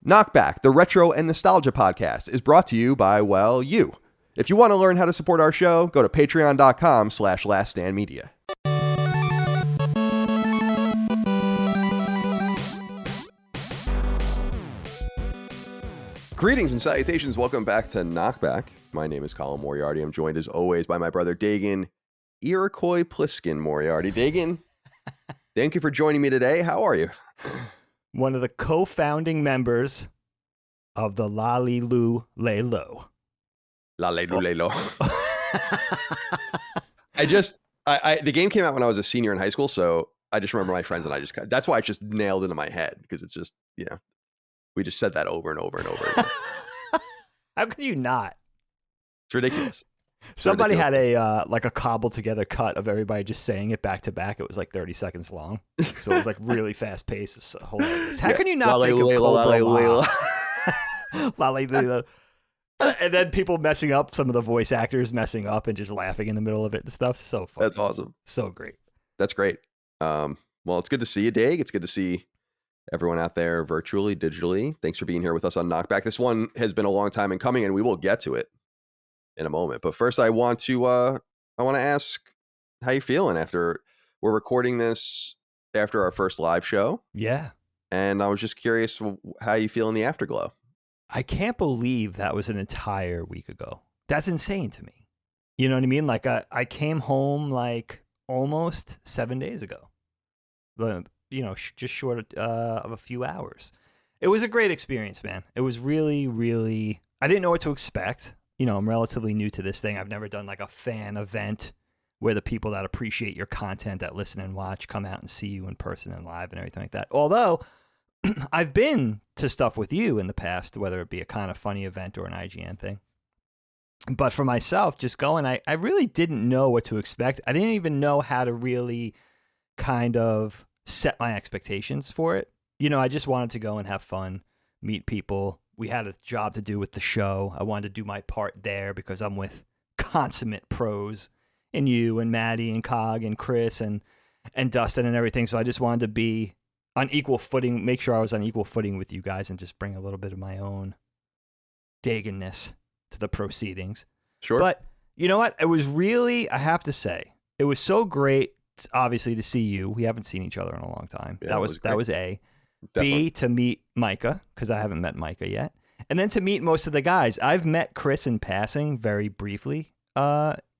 KnockBack, the retro and nostalgia podcast, is brought to you by, well, you. If you want to learn how to support our show, go to patreon.com/laststandmedia. Greetings and salutations. Welcome back to KnockBack. My name is Colin Moriarty. I'm joined as always by my brother Dagan Iroquois Pliskin Moriarty. Dagan, thank you for joining me today. How are you? One of the co-founding members of the La-Li-Lu Lay-Lo. La-Li-Lu Lay-Lo. The game came out when I was a senior in high school, so I just remember my friends and that's why it just nailed into my head, because it's just, we just said that over and over and over again. How could you not? It's ridiculous. Somebody had a cobbled together cut of everybody just saying it back to back. It was like 30 seconds long. So it was like really fast paced. It's hilarious. How can you not think of Cobra La? And then people messing up, some of the voice actors messing up and just laughing in the middle of it and stuff. So fun. That's awesome. So great. That's great. Well, it's good to see you, Dag. It's good to see everyone out there virtually, digitally. Thanks for being here with us on KnockBack. This one has been a long time in coming, and we will get to it in a moment. But first, I want to ask how you feeling after we're recording this after our first live show. Yeah. And I was just curious how you feel in the Afterglow. I can't believe that was an entire week ago. That's insane to me. You know what I mean? Like I came home like almost 7 days ago. Just short of a few hours. It was a great experience, man. It was really, really, I didn't know what to expect. I'm relatively new to this thing. I've never done like a fan event where the people that appreciate your content, that listen and watch, come out and see you in person and live and everything like that. Although I've been to stuff with you in the past, whether it be a kind of funny event or an IGN thing. But for myself, just going, I really didn't know what to expect. I didn't even know how to really kind of set my expectations for it. I just wanted to go and have fun, meet people. We had a job to do with the show. I wanted to do my part there because I'm with consummate pros and you and Maddie and Cog and Chris and Dustin and everything. So I just wanted to be on equal footing, make sure I was on equal footing with you guys and just bring a little bit of my own Daganness to the proceedings. Sure. But you know what? It was really, I have to say, it was so great, obviously, to see you. We haven't seen each other in a long time. Yeah, that was A. Definitely. B, to meet Micah, because I haven't met Micah yet. And then to meet most of the guys. I've met Chris in passing very briefly,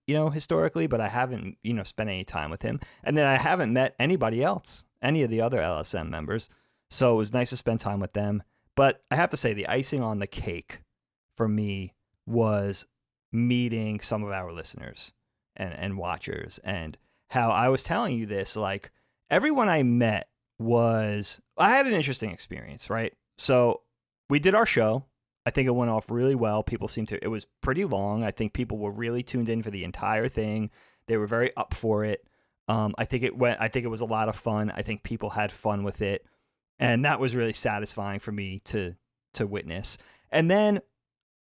historically, but I haven't, spent any time with him. And then I haven't met anybody else, any of the other LSM members. So it was nice to spend time with them. But I have to say, the icing on the cake for me was meeting some of our listeners and watchers, and how I was telling you this, like everyone I met I had an interesting experience, right? So we did our show. I think it went off really well. It was pretty long. I think people were really tuned in for the entire thing. They were very up for it. I think it was a lot of fun. I think people had fun with it. And that was really satisfying for me to witness. And then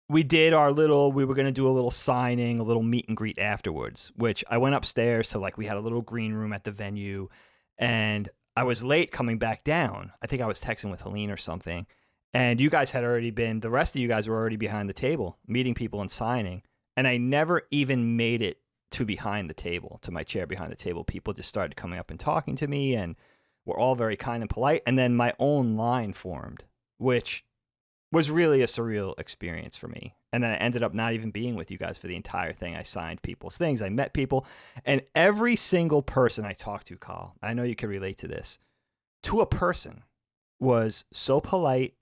we were going to do a little signing, a little meet and greet afterwards, which I went upstairs to, we had a little green room at the venue, and I was late coming back down. I think I was texting with Helene or something. And the rest of you guys were already behind the table, meeting people and signing. And I never even made it to behind the table, to my chair behind the table. People just started coming up and talking to me, and were all very kind and polite. And then my own line formed, which was really a surreal experience for me. And then I ended up not even being with you guys for the entire thing. I signed people's things. I met people. And every single person I talked to, Carl, I know you can relate to this, to a person, was so polite,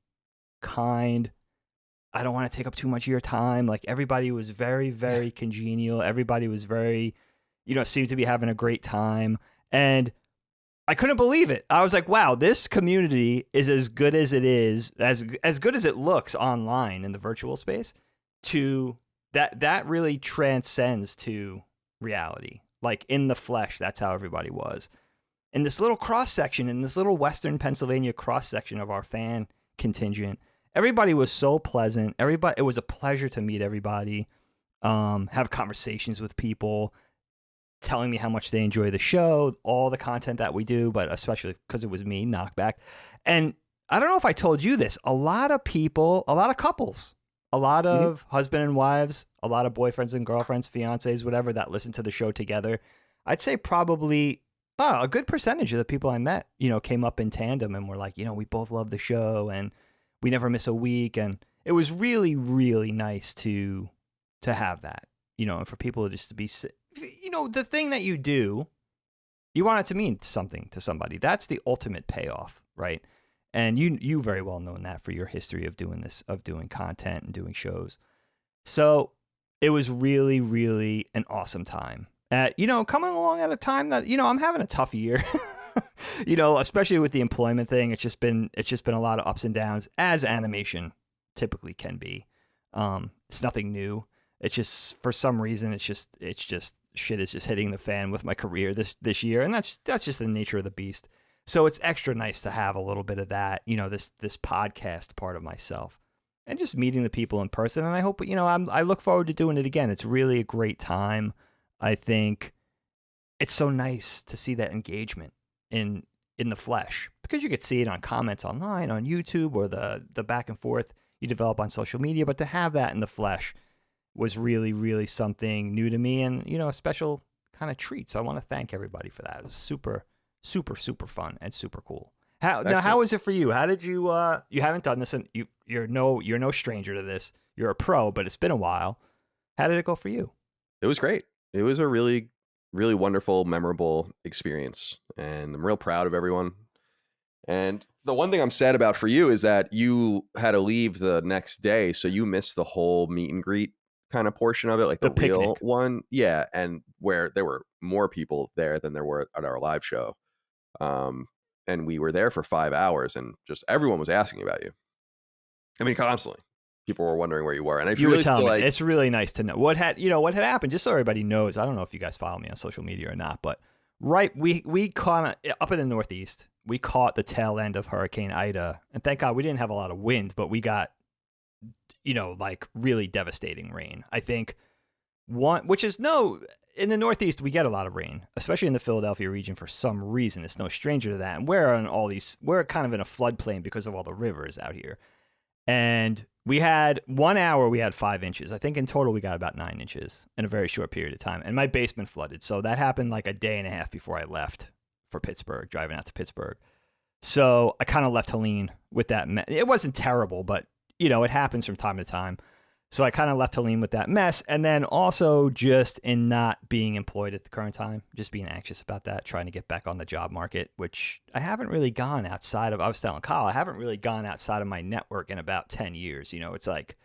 kind. I don't want to take up too much of your time. Like, everybody was very, very congenial. Everybody was very, seemed to be having a great time. And I couldn't believe it. I was like, wow, this community is as good as it is, as good as it looks online in the virtual space. To that really transcends to reality. Like, in the flesh, that's how everybody was. In this little cross-section, in this little Western Pennsylvania cross-section of our fan contingent, everybody was so pleasant. It was a pleasure to meet everybody, have conversations with people, telling me how much they enjoy the show, all the content that we do, but especially because it was me, KnockBack. And I don't know if I told you this. A lot of people, a lot of couples, a lot of husband and wives, a lot of boyfriends and girlfriends, fiancés, whatever, that listen to the show together. I'd say probably a good percentage of the people I met, came up in tandem and were like, we both love the show and we never miss a week. And it was really, really nice to have that, and for people just to be, the thing that you do, you want it to mean something to somebody. That's the ultimate payoff, right? And you very well known that for your history of doing this, of doing content and doing shows. So it was really, really an awesome time. Coming along at a time that, I'm having a tough year, especially with the employment thing. It's just been a lot of ups and downs, as animation typically can be. It's nothing new. It's just, for some reason, it's just shit is just hitting the fan with my career this year. And that's just the nature of the beast. So it's extra nice to have a little bit of that, this podcast part of myself, and just meeting the people in person. And I hope, I look forward to doing it again. It's really a great time. I think it's so nice to see that engagement in the flesh, because you could see it on comments online, on YouTube, or the back and forth you develop on social media. But to have that in the flesh was really, really something new to me, and, a special kind of treat. So I want to thank everybody for that. It was super, super, super fun and super cool. How was it for you? How did you, you haven't done this, and you're no stranger to this. You're a pro, but it's been a while. How did it go for you? It was great. It was a really, really wonderful, memorable experience, and I'm real proud of everyone. And the one thing I'm sad about for you is that you had to leave the next day, so you missed the whole meet and greet kind of portion of it, like the real one. Yeah, and where there were more people there than there were at our live show. And we were there for 5 hours, and just everyone was asking about you. I mean, constantly. People were wondering where you were, and I you really were telling feel me like it's really nice to know what had happened. Just so everybody knows, I don't know if you guys follow me on social media or not, but we caught up in the Northeast. We caught the tail end of Hurricane Ida, and thank God we didn't have a lot of wind, but we got like really devastating rain. I think in the Northeast we get a lot of rain, especially in the Philadelphia region for some reason. It's no stranger to that, and we're kind of in a floodplain because of all the rivers out here. And we had 1 hour, we had 5 inches. I think in total we got about 9 inches in a very short period of time. And my basement flooded. So that happened like a day and a half before I left for Pittsburgh, driving out to Pittsburgh. So I kind of left Helene with that. It wasn't terrible, but, it happens from time to time. So I kind of left Helene with that mess. And then also just in not being employed at the current time, just being anxious about that, trying to get back on the job market, which I haven't really gone outside of. I was telling Kyle, I haven't really gone outside of my network in about 10 years. It's like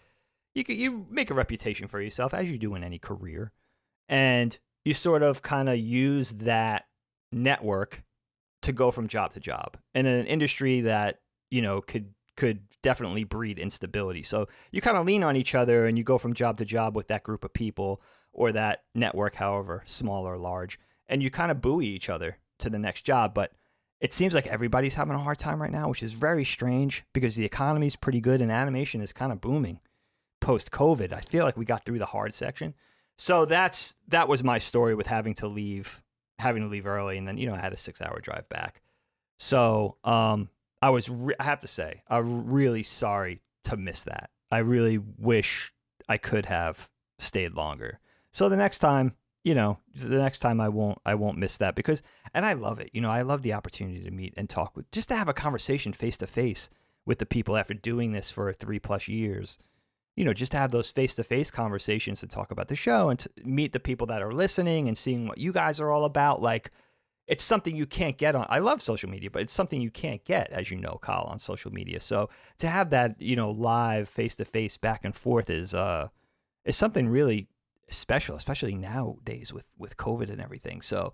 you make a reputation for yourself, as you do in any career. And you sort of kind of use that network to go from job to job in an industry that, could definitely breed instability. So you kind of lean on each other, and you go from job to job with that group of people or that network, however small or large, and you kind of buoy each other to the next job. But it seems like everybody's having a hard time right now, which is very strange, because the economy is pretty good and animation is kind of booming post-COVID. I feel like we got through the hard section. So that was my story with having to leave early, and then, I had a 6-hour drive back. So, I have to say, I'm really sorry to miss that. I really wish I could have stayed longer. So the next time I won't miss that, because, and I love it. I love the opportunity to meet and talk with, just to have a conversation face to face with the people after doing this for 3+ years. Just to have those face to face conversations to talk about the show and to meet the people that are listening and seeing what you guys are all about. Like, it's something you can't get on. I love social media, but it's something you can't get, as you know, Kyle, on social media. So to have that, live face-to-face back and forth is something really special, especially nowadays with COVID and everything. So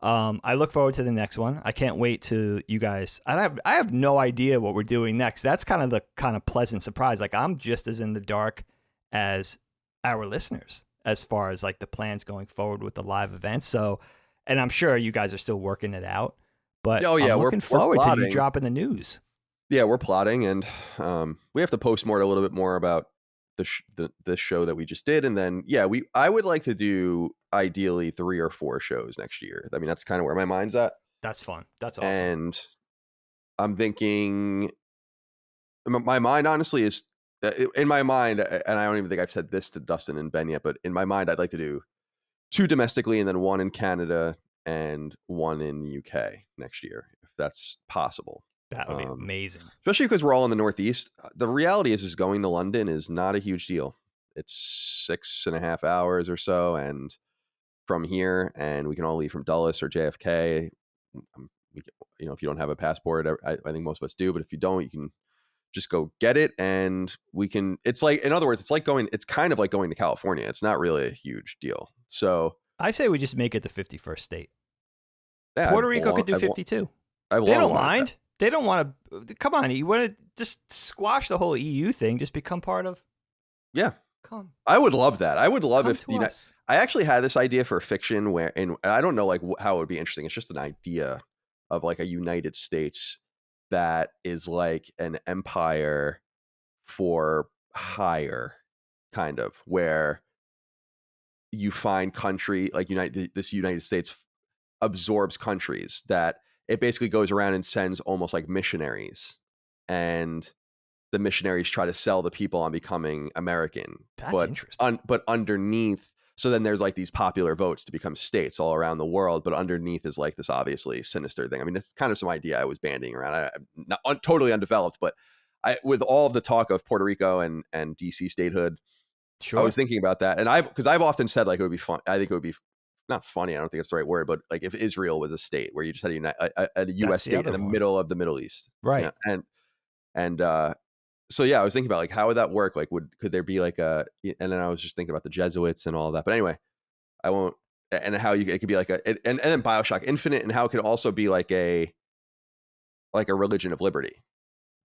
I look forward to the next one. I can't wait to you guys. I have no idea what we're doing next. That's kind of the kind of pleasant surprise. Like, I'm just as in the dark as our listeners as far as like the plans going forward with the live events. So, and I'm sure you guys are still working it out, but I'm looking forward to you dropping the news. Yeah, we're plotting, and we have to post a little bit more about the show that we just did, and then I would like to do ideally 3 or 4 shows next year. I mean, that's kind of where my mind's at. That's fun. That's awesome. And I'm thinking my mind honestly is in my mind, and I don't even think I've said this to Dustin and Ben yet, but in my mind, I'd like to do 2 domestically and then 1 in Canada and 1 in the UK next year, if that's possible. That would be amazing. Especially because we're all in the Northeast. The reality is going to London is not a huge deal. It's 6.5 hours or so, and from here, and we can all leave from Dulles or JFK. If you don't have a passport, I think most of us do, but if you don't, you can just go get it, and we can. It's like, in other words, it's kind of like going to California. It's not really a huge deal. So I say we just make it the 51st state. Yeah, Puerto Rico could do 52. They don't mind. They don't want to. Come on, you want to just squash the whole EU thing? Just become part of. Yeah, come. I would love that. I would love if us. I actually had this idea for a fiction where, and I don't know like how it would be interesting. It's just an idea of like a United States that is like an empire for hire, kind of, where you find country like this United States absorbs countries, that it basically goes around and sends almost like missionaries, and the missionaries try to sell the people on becoming American. That's interesting. But underneath, so then there's like these popular votes to become states all around the world, but underneath is like this obviously sinister thing. I mean, it's kind of some idea I was bandying around. I'm not totally undeveloped, but with all of the talk of Puerto Rico and DC statehood, sure, I was thinking about that, and because I've often said like it would be fun. I think it would be not funny. I don't think that's the right word, but like if Israel was a state where you just had a U.S. state in the middle of the Middle East, right? So yeah, I was thinking about like how would that work? Like, could there be like and then I was just thinking about the Jesuits and all that. But anyway, I won't. And how it could be like and then BioShock Infinite, and how it could also be like a religion of liberty,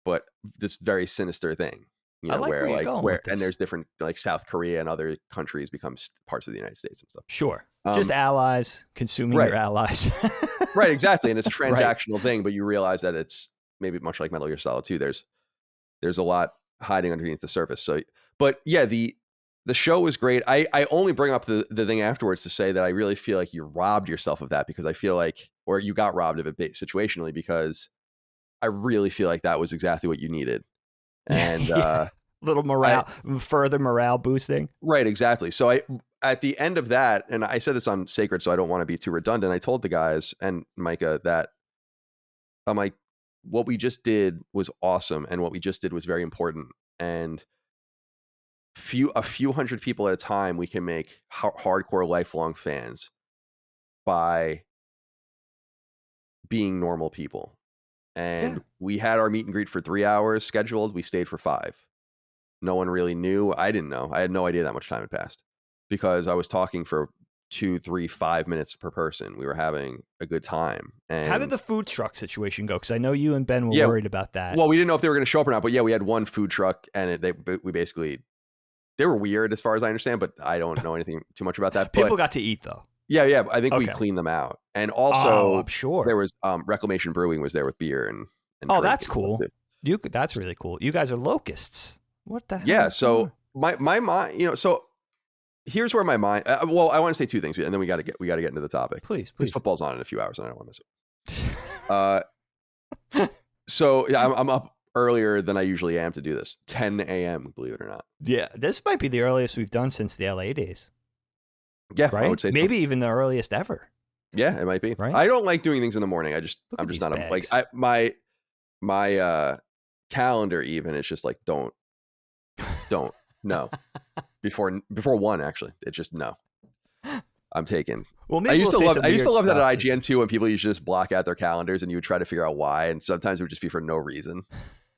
but this very sinister thing. Where and there's different like South Korea and other countries become parts of the United States and stuff. Sure, just allies consuming your allies. Right, exactly, and it's a transactional thing, but you realize that it's maybe much like Metal Gear Solid 2. There's a lot hiding underneath the surface. So, but yeah, the show was great. I only bring up the thing afterwards to say that I really feel like you robbed yourself of that, because I feel like, or you got robbed of it situationally, because I really feel like that was exactly what you needed. And little further morale boosting. Right, exactly. So at the end of that, and I said this on Sacred, so I don't want to be too redundant, I told the guys and Micah that I'm like, what we just did was awesome, and what we just did was very important, and a few hundred people at a time, we can make hardcore lifelong fans by being normal people. And we had our meet and greet for 3 hours scheduled. We stayed for 5. No one really knew. I didn't know. I had no idea that much time had passed, because I was talking for 2, 3, 5 minutes per person. We were having a good time. And how did the food truck situation go? Because I know you and Ben were worried about that. Well, we didn't know if they were going to show up or not, but yeah, we had one food truck, and we basically, they were weird as far as I understand, but I don't know anything too much about that. People got to eat though. Yeah. I think we cleaned them out, and also I'm sure there was Reclamation Brewing was there with beer and that's cool. That's really cool. You guys are locusts. What the hell? Yeah. So my mind, so here's where my mind. Well, I want to say 2 things, and then we got to get into the topic. Please. Because football's on in a few hours, and I don't want to miss it. So yeah, I'm up earlier than I usually am to do this. 10 a.m. Believe it or not. Yeah, this might be the earliest we've done since the LA days. Yeah, right. I would say maybe even the earliest ever. Yeah, it might be. Right? I don't like doing things in the morning. I'm just not like my calendar even. It's just like don't no before 1 actually. It's just no. I'm taking. Well, I used to love that at IGN2 when people used to just block out their calendars and you would try to figure out why, and sometimes it would just be for no reason.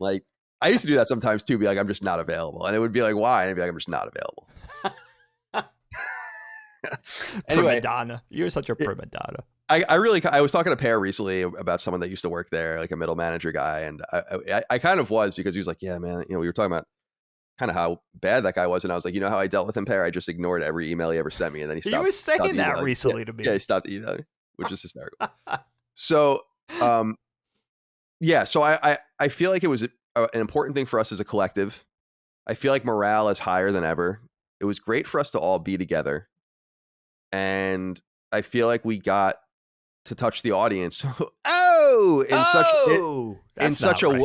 Like I used to do that sometimes too. Be like, I'm just not available, and it would be like, why? And I'd be like, I'm just not available. Anyway, Madonna, you're such a prima donna. I was talking to Pear recently about someone that used to work there, like a middle manager guy, and I kind of was, because he was like, yeah, man, we were talking about kind of how bad that guy was, and I was like, how I dealt with him, Pear? I just ignored every email he ever sent me, and then he stopped. He was saying that recently to me. Yeah, he stopped emailing, which is hysterical. So, so I feel like it was an important thing for us as a collective. I feel like morale is higher than ever. It was great for us to all be together. And I feel like we got to touch the audience. In such a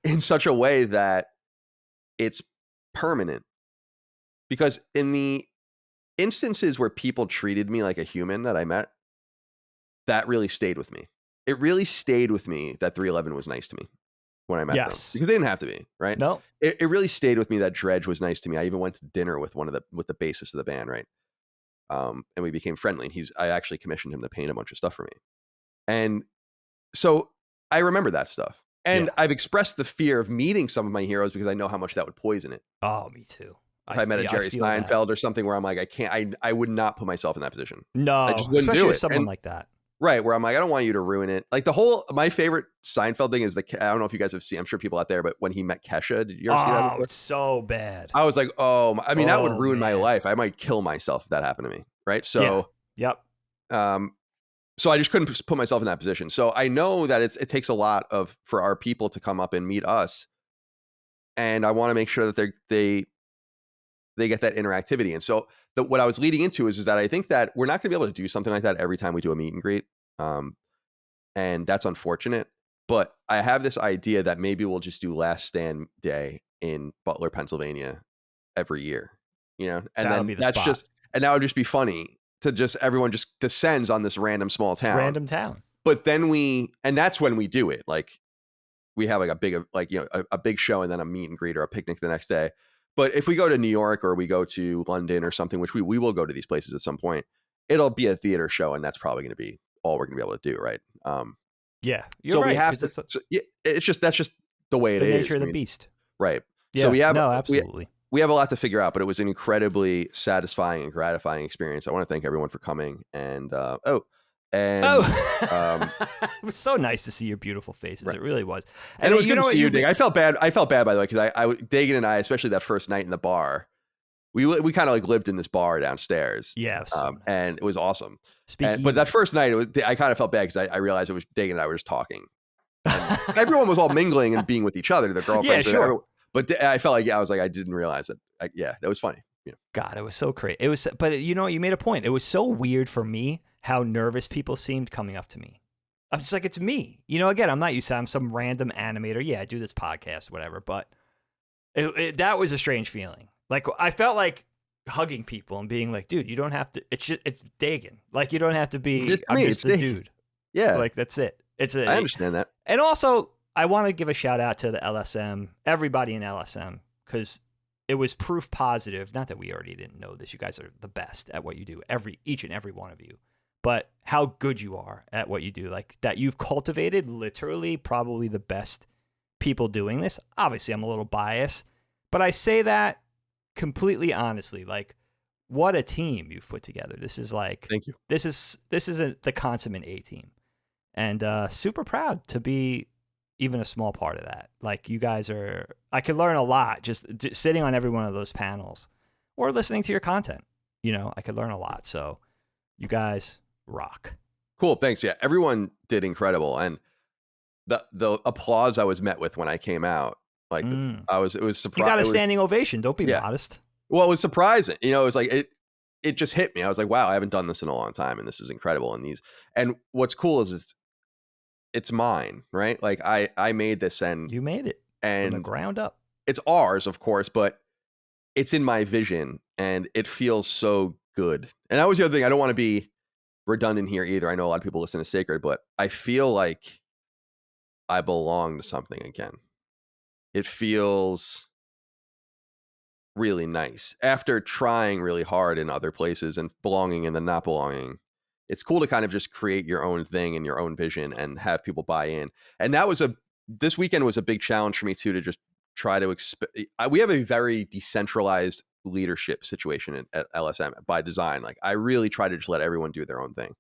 in such a way that it's permanent. Because in the instances where people treated me like a human that I met, that really stayed with me. It really stayed with me that 311 was nice to me when I met them, because they didn't have to be, right? No. It really stayed with me that Dredge was nice to me. I even went to dinner with the bassist of the band, right? And we became friendly. And I actually commissioned him to paint a bunch of stuff for me. And so I remember that stuff. And I've expressed the fear of meeting some of my heroes because I know how much that would poison it. Oh, me too. If I met a Jerry Seinfeld or something where I'm like, I would not put myself in that position. No, I just wouldn't do it. Someone like that. Right, where I'm like, I don't want you to ruin it. Like my favorite Seinfeld thing is I don't know if you guys have seen, I'm sure people out there, but when he met Kesha, did you ever see that before? Oh, it's so bad. I was like, that would ruin my life. I might kill myself if that happened to me, right? So, yep. So I just couldn't put myself in that position. So I know that it takes a lot for our people to come up and meet us, and I want to make sure that they get that interactivity. And so what I was leading into is that I think that we're not going to be able to do something like that every time we do a meet and greet. And that's unfortunate. But I have this idea that maybe we'll just do Last Stand Day in Butler, Pennsylvania every year, and that'll then that's spot. And that would just be funny to just everyone just descends on this random small town. But then and that's when we do it. Like we have like a big show and then a meet and greet or a picnic the next day. But if we go to New York or we go to London or something, which we will go to these places at some point, it'll be a theater show, and that's probably going to be all we're going to be able to do, right? Yeah, you're right. We have to. That's just the way it is. The nature of the beast, right? Yeah, so we have absolutely. We have a lot to figure out, but it was an incredibly satisfying and gratifying experience. I want to thank everyone for coming, and it was so nice to see your beautiful faces. Right. It really was. And it was good to see you, Dig. I felt bad, by the way, because Dagan and I, especially that first night in the bar, we kind of like lived in this bar downstairs. Yeah. So nice. And it was awesome. But that first night, I kind of felt bad because I realized it was Dagan and I were just talking. And everyone was all mingling and being with each other, their girlfriends. Yeah, sure. But I felt like, I was like, I didn't realize that. That was funny. Yeah. God, it was so crazy. It was, but you made a point. It was so weird for me how nervous people seemed coming up to me. I'm just like, it's me. Again, I'm not used to. I'm some random animator. Yeah, I do this podcast, whatever. But that was a strange feeling. Like I felt like hugging people and being like, dude, you don't have to. It's Dagan. Like you don't have to be. I'm just a dude. Yeah, like that's it. I understand that. And also, I want to give a shout out to the LSM, everybody in LSM, because it was proof positive. Not that we already didn't know this. You guys are the best at what you do. Each and every one of you. But how good you are at what you do, like that you've cultivated literally probably the best people doing this. Obviously, I'm a little biased, but I say that completely honestly. Like, what a team you've put together. This is like, thank you. This is the consummate A team, and super proud to be even a small part of that. Like, you guys are. I could learn a lot just sitting on every one of those panels or listening to your content. I could learn a lot. So, you guys rock. Cool, thanks. Yeah, everyone did incredible, and the applause I was met with when I came out, like it was surprising. You got a standing ovation. Don't be modest. Well, it was surprising. It was like it just hit me. I was like, wow, I haven't done this in a long time, and this is incredible. And what's cool is it's mine, right? Like I made this, and you made it from the ground up. It's ours, of course, but it's in my vision, and it feels so good. And that was the other thing. I don't want to be redundant here either. I know a lot of people listen to Sacred, but I feel like I belong to something again. It feels really nice after trying really hard in other places and belonging and then not belonging. It's cool to kind of just create your own thing and your own vision and have people buy in. And this weekend was a big challenge for me too, to just try to we have a very decentralized leadership situation at LSM by design. Like I really try to just let everyone do their own thing.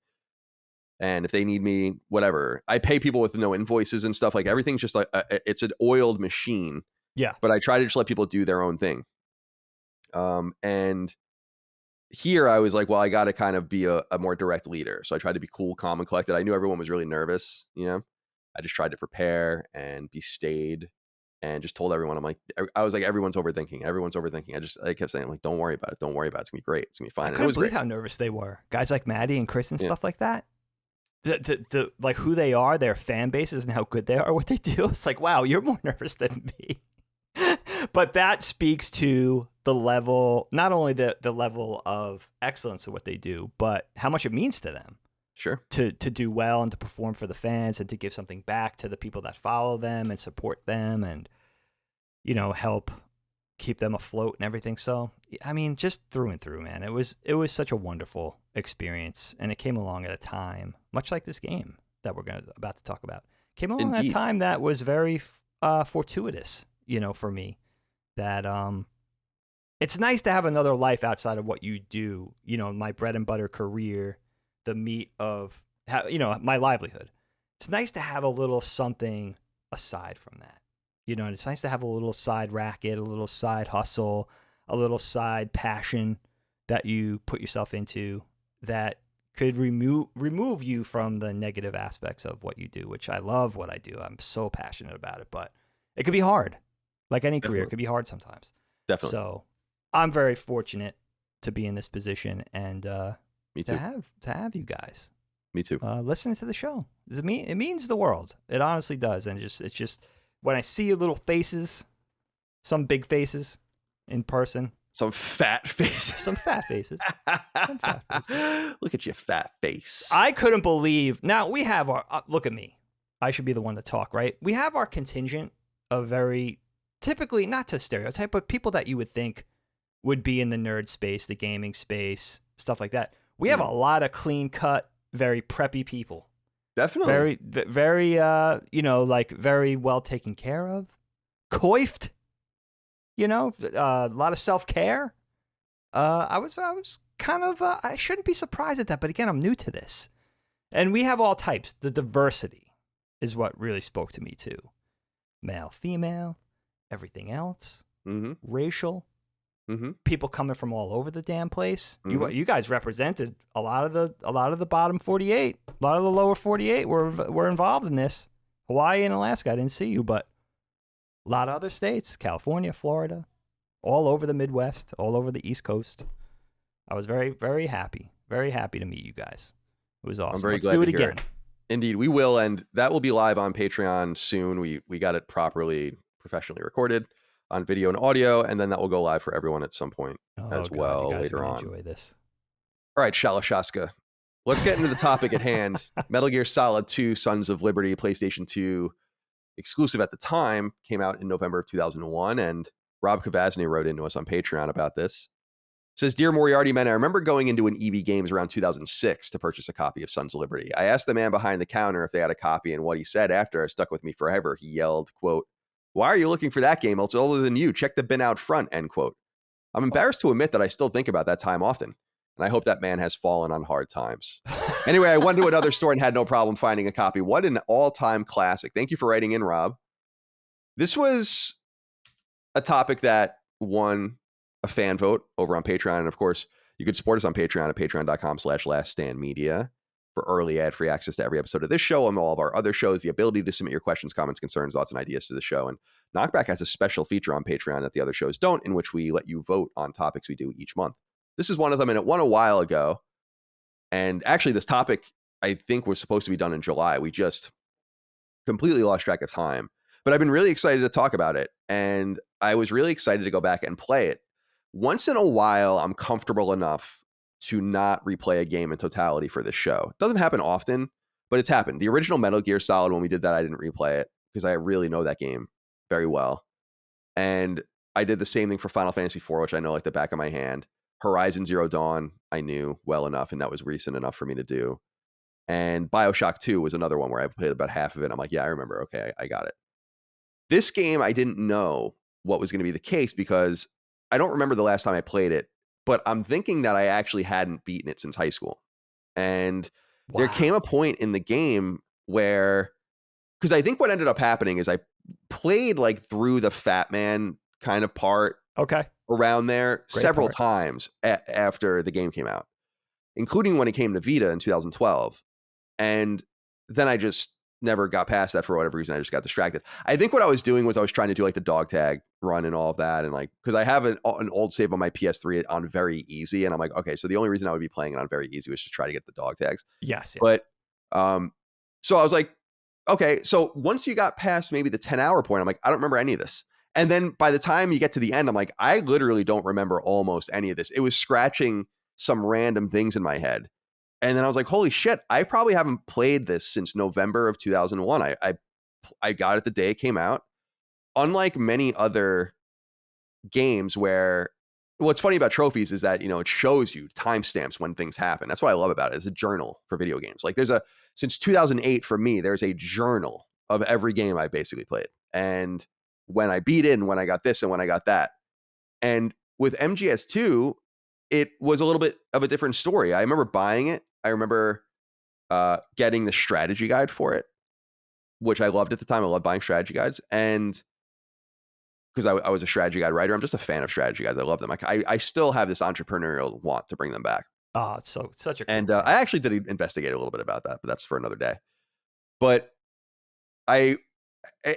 And if they need me, whatever, I pay people with no invoices and stuff. Like everything's just like, it's an oiled machine. Yeah. But I try to just let people do their own thing. And here I was like, well, I got to kind of be a more direct leader. So I tried to be cool, calm, and collected. I knew everyone was really nervous. I just tried to prepare and be staid. And just told everyone, I was like, everyone's overthinking. I kept saying, like, don't worry about it. Don't worry about it. It's going to be great. It's going to be fine. I couldn't believe how nervous they were. Guys like Maddie and Chris and stuff like that. the like who they are, their fan bases, and how good they are, what they do. It's like, wow, you're more nervous than me. But that speaks to the level, not only the level of excellence of what they do, but how much it means to them. Sure. To do well and to perform for the fans and to give something back to the people that follow them and support them and, help keep them afloat and everything. So, I mean, just through and through, man, it was such a wonderful experience, and it came along at a time, much like this game that we're about to talk about, came along at a time that was very fortuitous, for me, that it's nice to have another life outside of what you do, my bread and butter career, the meat of, my livelihood. It's nice to have a little something aside from that. And it's nice to have a little side racket, a little side hustle, a little side passion that you put yourself into that could remove you from the negative aspects of what you do, which I love what I do. I'm so passionate about it, but it could be hard. Like any career, it could be hard sometimes. Definitely. So I'm very fortunate to be in this position and Me too. to have you guys. Me too. Listening to the show. It means the world. It honestly does. And it's just when I see your little faces, some big faces in person. Some fat faces. Some fat faces. Some fat faces. Look at your fat face. I couldn't believe. Now, we have our... look at me. I should be the one to talk, right? We have our contingent of very... Typically, not to stereotype, but people that you would think would be in the nerd space, the gaming space, stuff like that. We have a lot of clean-cut, very preppy people. Definitely. Very, like very well taken care of. Coiffed. A lot of self-care. I was kind of, I shouldn't be surprised at that, but again, I'm new to this. And we have all types. The diversity is what really spoke to me too. Male, female, everything else, racial, people coming from all over the damn place. You guys represented a lot of the bottom 48, a lot of the lower 48 were involved in this. Hawaii and Alaska, I didn't see you, but a lot of other states, California, Florida, all over the Midwest, all over the East Coast. I was very, very happy to meet you guys. It was awesome. I'm very Let's glad do it to hear again. Indeed, we will, and that will be live on Patreon soon. We got it properly, professionally recorded on video and audio, and then that will go live for everyone at some point as well you guys later on. Enjoy this. All right, Shalashaska. Let's get into the topic at hand. Metal Gear Solid 2, Sons of Liberty, PlayStation 2, exclusive at the time, came out in November of 2001, and Rob Kavazny wrote into us on Patreon about this. Says, Dear Moriarty Men, I remember going into an EB Games around 2006 to purchase a copy of Sons of Liberty. I asked the man behind the counter if they had a copy, and what he said after has stuck with me forever. He yelled, quote, "Why are you looking for that game? It's older than you. Check the bin out front," end quote. I'm embarrassed to admit that I still think about that time often, and I hope that man has fallen on hard times. Anyway, I went to another store and had no problem finding a copy. What an all-time classic. Thank you for writing in, Rob. This was a topic that won a fan vote over on Patreon. And of course, you could support us on Patreon at patreon.com/laststandmedia for early ad-free access to every episode of this show and all of our other shows, the ability to submit your questions, comments, concerns, thoughts, and ideas to the show. And KnockBack has a special feature on Patreon that the other shows don't, in which we let you vote on topics we do each month. This is one of them, and it won a while ago. And actually, this topic, I think, was supposed to be done in July. We just completely lost track of time. But I've been really excited to talk about it, and I was really excited to go back and play it. Once in a while, I'm comfortable enough to not replay a game in totality for this show. It doesn't happen often, but it's happened. The original Metal Gear Solid, when we did that, I didn't replay it because I really know that game very well. And I did the same thing for Final Fantasy IV, which I know like the back of my hand. Horizon Zero Dawn, I knew well enough, and that was recent enough for me to do. And BioShock 2 was another one where I played about half of it. I'm like, yeah, I remember. Okay, I got it. This game, I didn't know what was going to be the case because I don't remember the last time I played it, but I'm thinking that I actually hadn't beaten it since high school. And there came a point in the game where, because I think what ended up happening is I played like through the Fat Man kind of part around there several times after the game came out, including when it came to Vita in 2012. And then I just never got past that for whatever reason. I just got distracted. I think what I was doing was I was trying to do like the dog tag run and all of that. And like, because I have an old save on my PS3 on very easy. And I'm like, okay, so the only reason I would be playing it on very easy was just try to get the dog tags. Yes. Yeah. But So I was like, okay. So once you got past maybe the 10-hour point, I'm like, I don't remember any of this. And then by the time you get to the end, I'm like, I literally don't remember almost any of this. It was scratching some random things in my head. And then I was like, holy shit, I probably haven't played this since November of 2001. I got it the day it came out. Unlike many other games where what's funny about trophies is that, it shows you timestamps when things happen. That's what I love about it. It's a journal for video games. Like since 2008 for me, there's a journal of every game I basically played. And when I beat it and when I got this and when I got that. And with MGS2, it was a little bit of a different story. I remember buying it. I remember getting the strategy guide for it, which I loved at the time. I loved buying strategy guides. And because I was a strategy guide writer, I'm just a fan of strategy guides. I love them. I still have this entrepreneurial want to bring them back. Oh, it's such a cool And thing. I actually did investigate a little bit about that, but that's for another day. But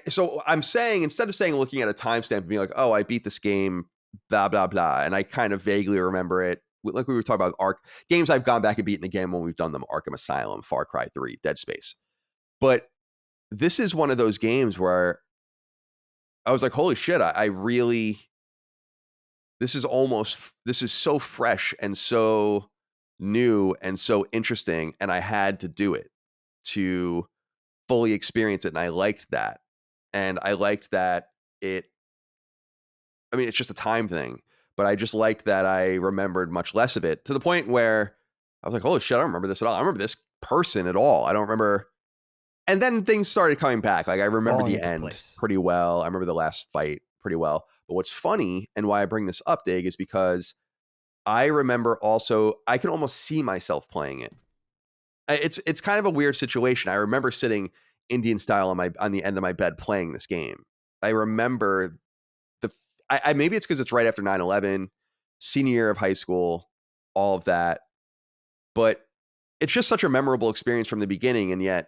so I'm saying, instead of saying looking at a timestamp and being like, oh, I beat this game, blah, blah, blah, and I kind of vaguely remember it, like we were talking about games I've gone back and beaten again when we've done them, Arkham Asylum, Far Cry 3, Dead Space. But this is one of those games where I was like, holy shit, I really, this is so fresh and so new and so interesting. And I had to do it to fully experience it. And I liked that. And I liked that it's just a time thing, but I just liked that I remembered much less of it, to the point where I was like, holy shit, I don't remember this at all. I don't remember this person at all. I don't remember. And then things started coming back. Like I remember the end pretty well. I remember the last fight pretty well. But what's funny and why I bring this up, Dig, is because I remember also, I can almost see myself playing it. It's kind of a weird situation. I remember sitting Indian style on the end of my bed playing this game. I remember maybe it's because it's right after 9/11, senior year of high school, all of that. But it's just such a memorable experience from the beginning, and yet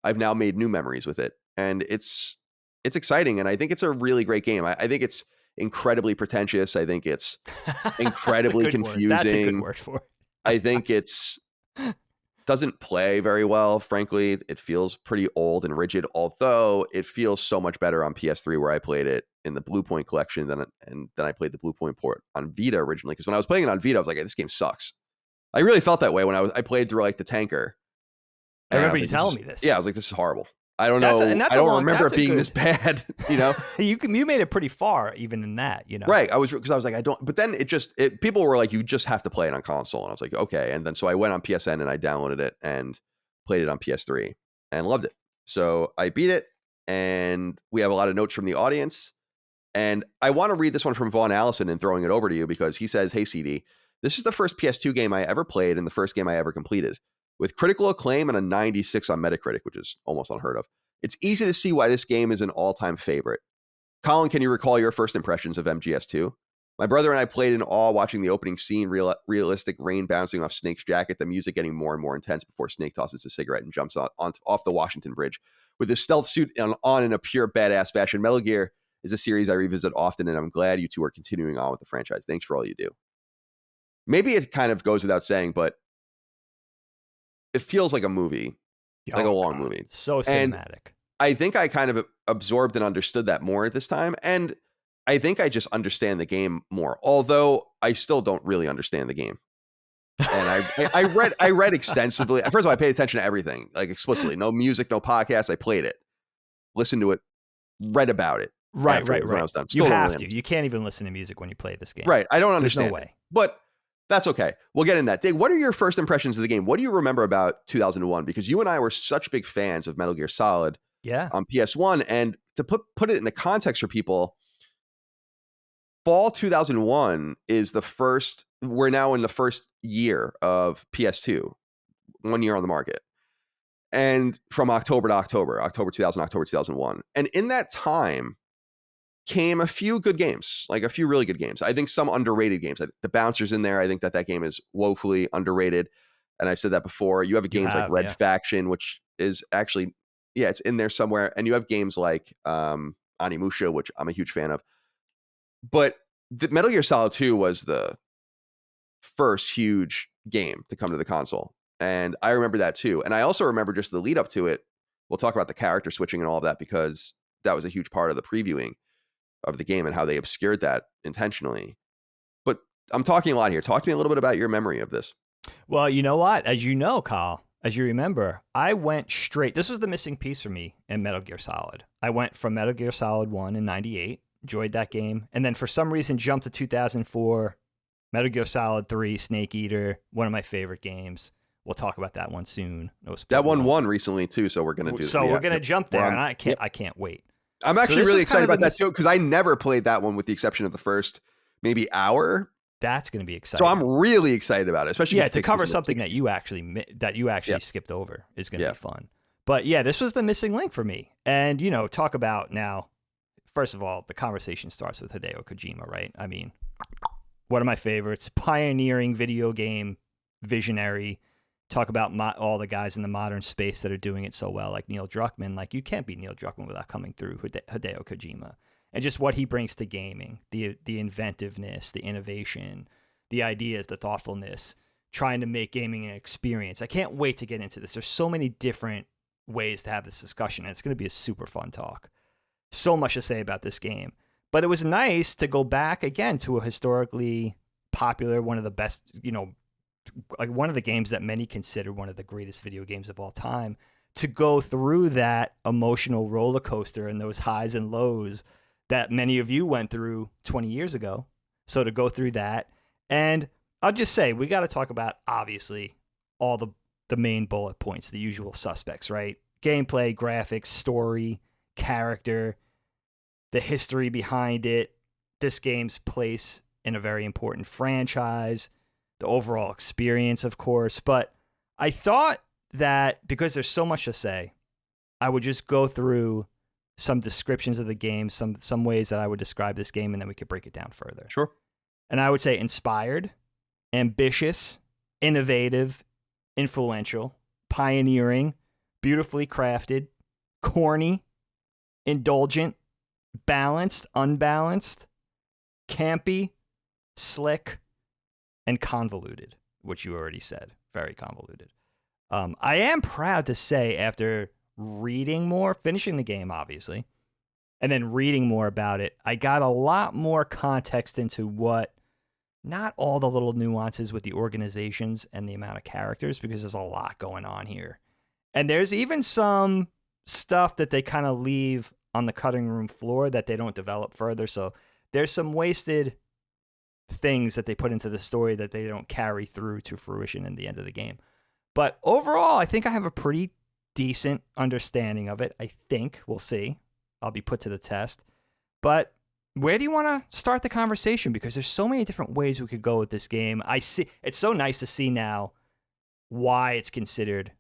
I've now made new memories with it, and it's exciting, and I think it's a really great game. I think it's incredibly pretentious. I think it's incredibly confusing. That's a good word for it. I think doesn't play very well, frankly. It feels pretty old and rigid, although it feels so much better on PS3, where I played it in the Blue Point collection than I played the Blue Point port on Vita originally. Because when I was playing it on Vita, I was like, hey, this game sucks. I really felt that way when I played through like the tanker. I remember you telling me this. Yeah, I was like, this is horrible. I don't know. I don't remember it being this bad. You made it pretty far even in that. Right. Because I was like, I don't. But then people were like, you just have to play it on console, and I was like, okay. And then so I went on PSN and I downloaded it and played it on PS3 and loved it. So I beat it, and we have a lot of notes from the audience. And I want to read this one from Vaughn Allison and throwing it over to you, because he says, hey, CD, this is the first PS2 game I ever played and the first game I ever completed. With critical acclaim and a 96 on Metacritic, which is almost unheard of. It's easy to see why this game is an all-time favorite. Colin, can you recall your first impressions of MGS2? My brother and I played in awe watching the opening scene, realistic rain bouncing off Snake's jacket, the music getting more and more intense before Snake tosses a cigarette and jumps off the Washington Bridge. With his stealth suit on in a pure badass fashion, Metal Gear is a series I revisit often, and I'm glad you two are continuing on with the franchise. Thanks for all you do. Maybe it kind of goes without saying, but it feels like a movie, like a long movie. So cinematic. And I think I kind of absorbed and understood that more at this time. And I think I just understand the game more, although I still don't really understand the game. And I read extensively. First of all, I paid attention to everything, like explicitly. No music, no podcast. I played it, listened to it, read about it. Right. When I was done. You have to. You can't even listen to music when you play this game. Right. I don't understand. There's no way. But that's okay. We'll get in that. Dig, what are your first impressions of the game? What do you remember about 2001? Because you and I were such big fans of Metal Gear Solid on PS1. And to put it into context for people, fall 2001 is the first, we're now in the first year of PS2, 1 year on the market. And from October to October 2000, October 2001. And in that time came a few good games, like a few really good games. I think some underrated games. The Bouncer's in there. I think that game is woefully underrated. And I've said that before. You have games like Red Faction, which is actually, it's in there somewhere. And you have games like Onimusha, which I'm a huge fan of. But the Metal Gear Solid 2 was the first huge game to come to the console. And I remember that too. And I also remember just the lead up to it. We'll talk about the character switching and all of that, because that was a huge part of the previewing of the game and how they obscured that intentionally. But I'm talking a lot here. Talk to me a little bit about your memory of this. Well, you know what? As you know, Kyle, as you remember, I went straight. This was the missing piece for me in Metal Gear Solid. I went from Metal Gear Solid 1 in 98, enjoyed that game, and then for some reason jumped to 2004, Metal Gear Solid 3, Snake Eater, one of my favorite games. We'll talk about that one soon. No that one won recently too, so we're going to do. So we're going to jump there, and I can't wait. I'm actually really excited about that too, because I never played that one with the exception of the first maybe hour. That's going to be exciting. So I'm really excited about it, especially to cover something that you actually skipped over is going to be fun. But yeah, this was the missing link for me. And talk about now. First of all, the conversation starts with Hideo Kojima, right? I mean, one of my favorites, pioneering video game visionary. Talk about all the guys in the modern space that are doing it so well, like Neil Druckmann. Like, you can't be Neil Druckmann without coming through Hideo Kojima. And just what he brings to gaming, the inventiveness, the innovation, the ideas, the thoughtfulness, trying to make gaming an experience. I can't wait to get into this. There's so many different ways to have this discussion, and it's going to be a super fun talk. So much to say about this game. But it was nice to go back again to a historically popular, one of the best, like one of the games that many consider one of the greatest video games of all time, to go through that emotional roller coaster and those highs and lows that many of you went through 20 years ago. So to go through that, and I'll just say, we got to talk about, obviously, all the main bullet points, the usual suspects, right? Gameplay, graphics, story, character, the history behind it, this game's place in a very important franchise, the overall experience, of course. But I thought that because there's so much to say, I would just go through some descriptions of the game, some ways that I would describe this game, and then we could break it down further. Sure. And I would say inspired, ambitious, innovative, influential, pioneering, beautifully crafted, corny, indulgent, balanced, unbalanced, campy, slick, and convoluted, which you already said. Very convoluted. I am proud to say, after reading more, finishing the game, obviously, and then reading more about it, I got a lot more context into what, not all the little nuances with the organizations and the amount of characters, because there's a lot going on here. And there's even some stuff that they kind of leave on the cutting room floor that they don't develop further. So there's some wasted things that they put into the story that they don't carry through to fruition in the end of the game. But overall, I think I have a pretty decent understanding of it. I think. We'll see. I'll be put to the test. But where do you want to start the conversation? Because there's so many different ways we could go with this game. I see. It's so nice to see now why it's considered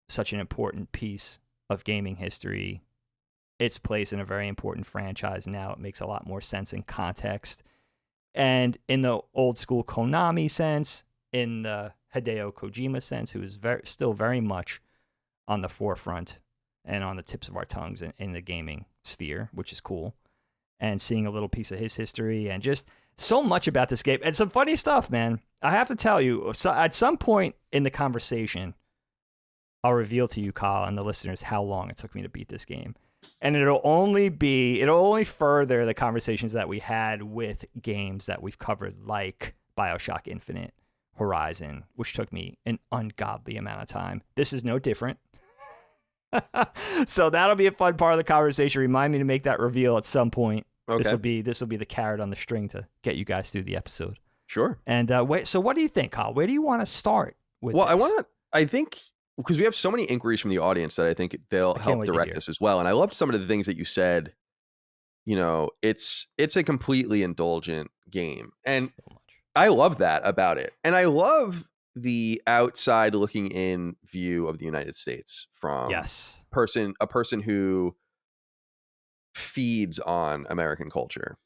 such an important piece of gaming history. Its place in a very important franchise now. It makes a lot more sense in context. And in the old school Konami sense, in the Hideo Kojima sense, who is still very much on the forefront and on the tips of our tongues in the gaming sphere, which is cool. And seeing a little piece of his history and just so much about this game. And some funny stuff, man. I have to tell you, so at some point in the conversation, I'll reveal to you, Kyle, and the listeners how long it took me to beat this game. And it'll only further the conversations that we had with games that we've covered, like BioShock Infinite, Horizon, which took me an ungodly amount of time. This is no different. So that'll be a fun part of the conversation. Remind me to make that reveal at some point. Okay. This will be the carrot on the string to get you guys through the episode. Sure. And so what do you think, Kyle? Where do you want to start with Well, this? I think, because we have so many inquiries from the audience that I think they'll help direct us as well. And I loved some of the things that you said. It's a completely indulgent game. And so I love that about it. And I love the outside looking in view of the United States from a person who feeds on American culture.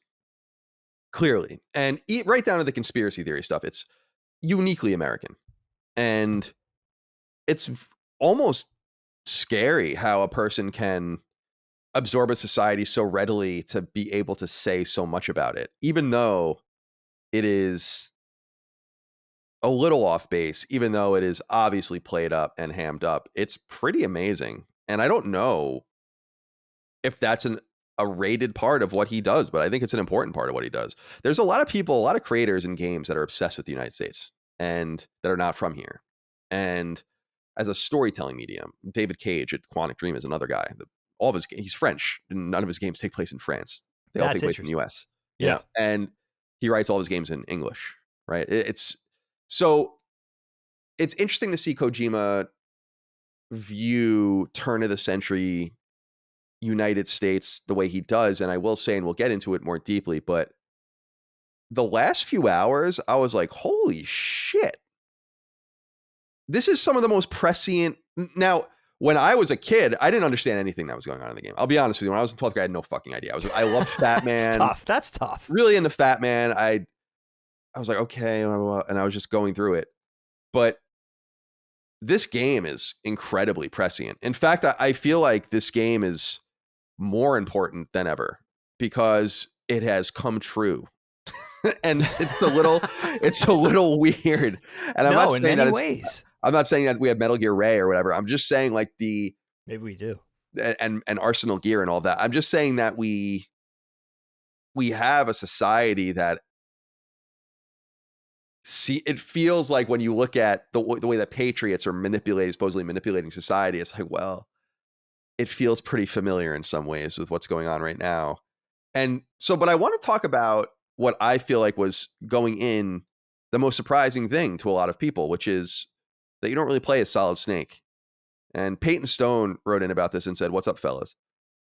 Clearly. And right down to the conspiracy theory stuff. It's uniquely American. And it's almost scary how a person can absorb a society so readily to be able to say so much about it, even though it is a little off base, even though it is obviously played up and hammed up. It's pretty amazing. And I don't know if that's a rated part of what he does, but I think it's an important part of what he does. There's a lot of people, a lot of creators in games that are obsessed with the United States and that are not from here. And as a storytelling medium, David Cage at Quantic Dream is another guy. All of his he's French, and none of his games take place in France. They all take place in the U.S. Yeah, and he writes all of his games in English. Right? It's interesting to see Kojima view turn of the century United States the way he does. And I will say, and we'll get into it more deeply, but the last few hours, I was like, holy shit. This is some of the most prescient. Now, when I was a kid, I didn't understand anything that was going on in the game. I'll be honest with you. When I was in 12th grade, I had no fucking idea. I loved Fat Man. That's tough. Really into Fat Man. I was like, okay, and I was just going through it. But this game is incredibly prescient. In fact, I feel like this game is more important than ever because it has come true. And it's a little weird. And I'm not saying that I'm not saying that we have Metal Gear Ray or whatever. I'm just saying like maybe we do. And Arsenal Gear and all that. I'm just saying that we have a society that it feels like when you look at the way that Patriots are supposedly manipulating society, it's like, well, it feels pretty familiar in some ways with what's going on right now. And so, but I want to talk about what I feel like was going in the most surprising thing to a lot of people, which is that you don't really play as Solid Snake. And Peyton Stone wrote in about this and said, "What's up, fellas?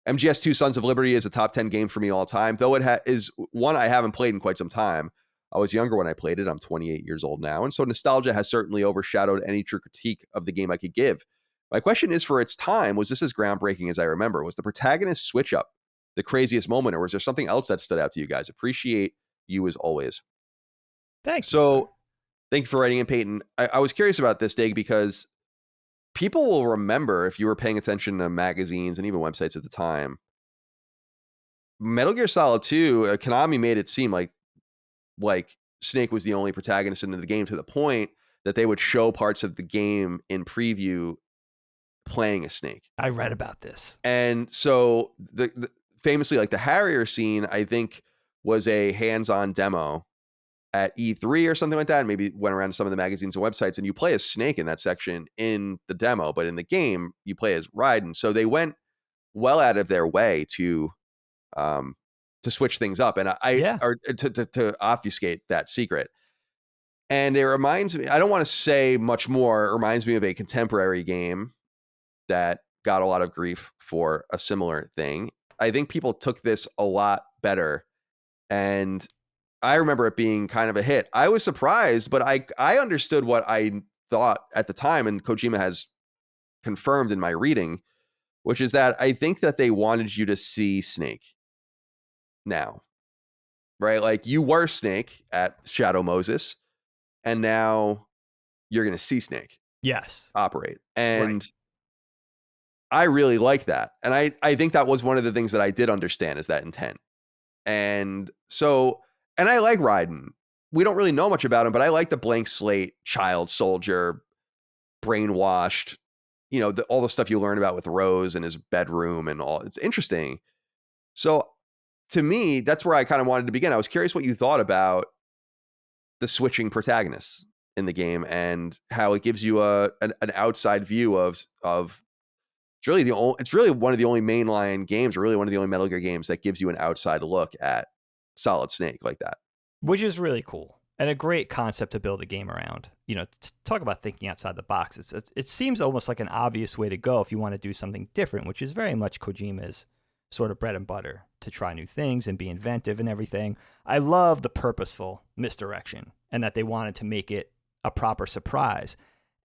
MGS2 Sons of Liberty is a top 10 game for me all time, though it is one I haven't played in quite some time. I was younger when I played it. I'm 28 years old now. And so nostalgia has certainly overshadowed any true critique of the game I could give. My question is, for its time, was this as groundbreaking as I remember? Was the protagonist switch up the craziest moment, or was there something else that stood out to you guys? Appreciate you as always." Thanks. So thank you for writing in, Peyton. I was curious about this, Dig, because people will remember, if you were paying attention to magazines and even websites at the time, Metal Gear Solid 2, Konami made it seem like Snake was the only protagonist in the game, to the point that they would show parts of the game in preview playing as Snake. I read about this. And so the famously, like the Harrier scene, I think was a hands-on demo at E3 or something like that. And maybe went around to some of the magazines and websites, and you play as Snake in that section in the demo, but in the game you play as Raiden. So they went well out of their way to switch things up and or to obfuscate that secret. And it reminds me, I don't want to say much more, it reminds me of a contemporary game that got a lot of grief for a similar thing. I think people took this a lot better, and I remember it being kind of a hit. I was surprised, but I understood what I thought at the time, and Kojima has confirmed in my reading, which is that I think that they wanted you to see Snake now, right? Like, you were Snake at Shadow Moses, and now you're going to see Snake operate. And I really like that. And I think that was one of the things that I did understand, is that intent. And so, and I like Raiden. We don't really know much about him, but I like the blank slate, child soldier, brainwashed, all the stuff you learn about with Rose and his bedroom and all. It's interesting. So to me, that's where I kind of wanted to begin. I was curious what you thought about the switching protagonists in the game and how it gives you an outside view of it's really one of the only mainline games, or really one of the only Metal Gear games that gives you an outside look at Solid Snake like that. Which is really cool and a great concept to build a game around. Talk about thinking outside the box. It seems almost like an obvious way to go if you want to do something different, which is very much Kojima's sort of bread and butter, to try new things and be inventive and everything. I love the purposeful misdirection and that they wanted to make it a proper surprise.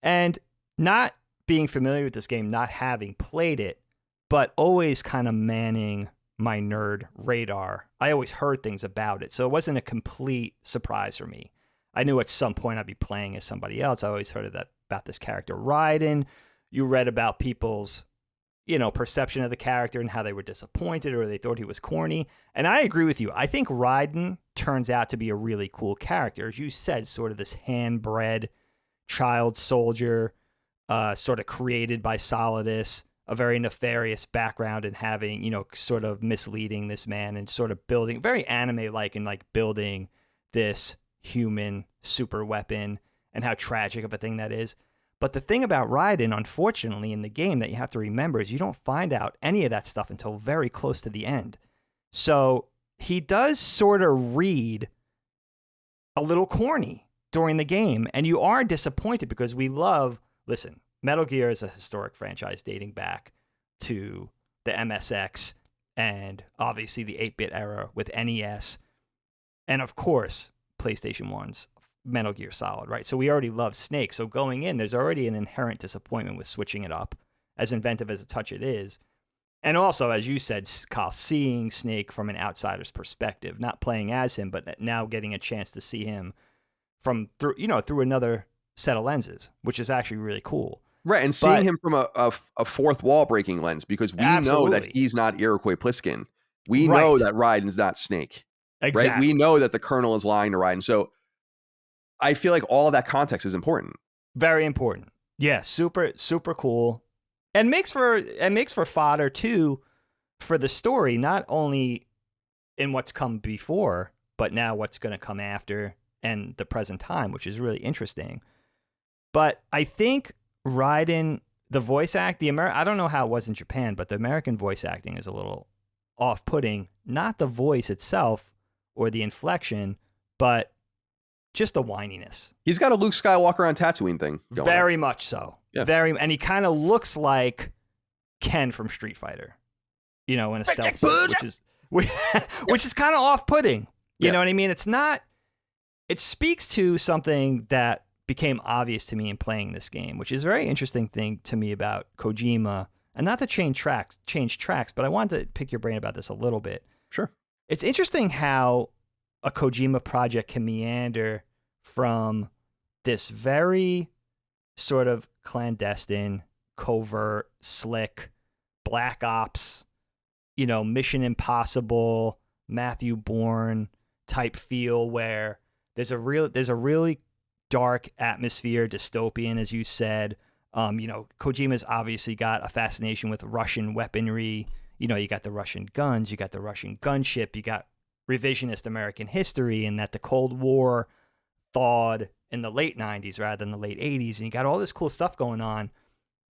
And not being familiar with this game, not having played it, but always kind of manning my nerd radar. I always heard things about it, so it wasn't a complete surprise for me. I knew at some point I'd be playing as somebody else. I always heard about this character Raiden. You read about people's, perception of the character and how they were disappointed or they thought he was corny. And I agree with you. I think Raiden turns out to be a really cool character. As you said, sort of this hand-bred child soldier, sort of created by Solidus, a very nefarious background and having, sort of misleading this man and sort of building, very anime-like, and like building this human super weapon and how tragic of a thing that is. But the thing about Raiden, unfortunately, in the game that you have to remember is you don't find out any of that stuff until very close to the end. So he does sort of read a little corny during the game, and you are disappointed because listen, Metal Gear is a historic franchise dating back to the MSX and obviously the 8-bit era with NES, and of course, PlayStation 1's Metal Gear Solid, right? So we already love Snake. So going in, there's already an inherent disappointment with switching it up, as inventive as a touch it is. And also, as you said, Kyle, seeing Snake from an outsider's perspective, not playing as him, but now getting a chance to see him through another set of lenses, which is actually really cool. Right, and seeing him from a fourth wall breaking lens, because we know that he's not Iroquois Pliskin. We know that Raiden's not Snake. Exactly. Right? We know that the Colonel is lying to Raiden. So I feel like all of that context is important. Very important. Yeah, super, super cool. And makes for fodder too for the story, not only in what's come before, but now what's going to come after and the present time, which is really interesting. But I think Raiden, the voice act, I don't know how it was in Japan, but the American voice acting is a little off-putting. Not the voice itself or the inflection, but just the whininess. He's got a Luke Skywalker on Tatooine thing going Very on. much so. Yeah. And he kind of looks like Ken from Street Fighter, in a stealth suit, which is kind of off-putting. You know what I mean? It speaks to something that became obvious to me in playing this game, which is a very interesting thing to me about Kojima. And not to change tracks, but I wanted to pick your brain about this a little bit. Sure. It's interesting how a Kojima project can meander from this very sort of clandestine, covert, slick, Black Ops, Mission Impossible, Matthew Bourne type feel where there's a really dark atmosphere, dystopian, as you said. Kojima's obviously got a fascination with Russian weaponry. You got the Russian guns, you got the Russian gunship, you got revisionist American history, and that the Cold War thawed in the late 90s rather than the late 80s, and you got all this cool stuff going on.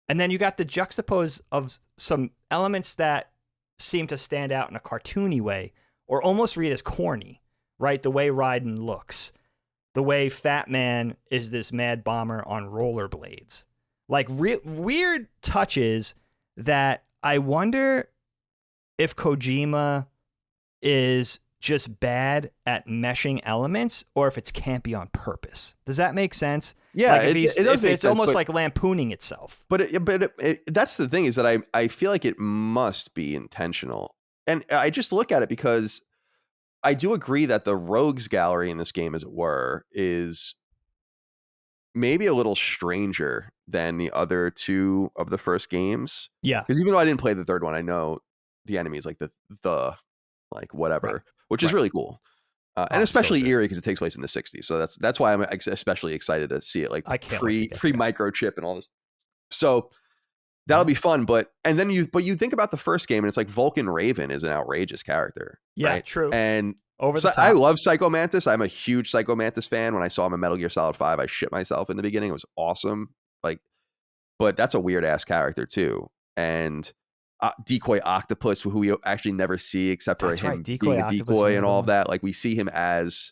And then you got the juxtapose of some elements that seem to stand out in a cartoony way, or almost read as corny, right? The way Raiden looks, the way Fat Man is this mad bomber on rollerblades. Like weird touches that I wonder if Kojima is just bad at meshing elements or if it's campy on purpose. Does that make sense? Yeah, like it's almost but, like lampooning itself. But that's the thing, is that I feel like it must be intentional. And I just look at it because I do agree that the rogues gallery in this game, as it were, is maybe a little stranger than the other two of the first games. Yeah. Because even though I didn't play the third one, I know the enemies, like the like whatever, right. which is really cool. And especially so eerie because it takes place in the 60s. So that's why I'm especially excited to see it, like pre microchip and all this. So that'll be fun. But you think about the first game and it's like Vulcan Raven is an outrageous character. Yeah, right? true. And over the top. I love Psycho Mantis. I'm a huge Psycho Mantis fan. When I saw him in Metal Gear Solid 5, I shit myself in the beginning. It was awesome. But that's a weird ass character too. And Decoy Octopus, who we actually never see except for him being a decoy and all of that. Like, we see him as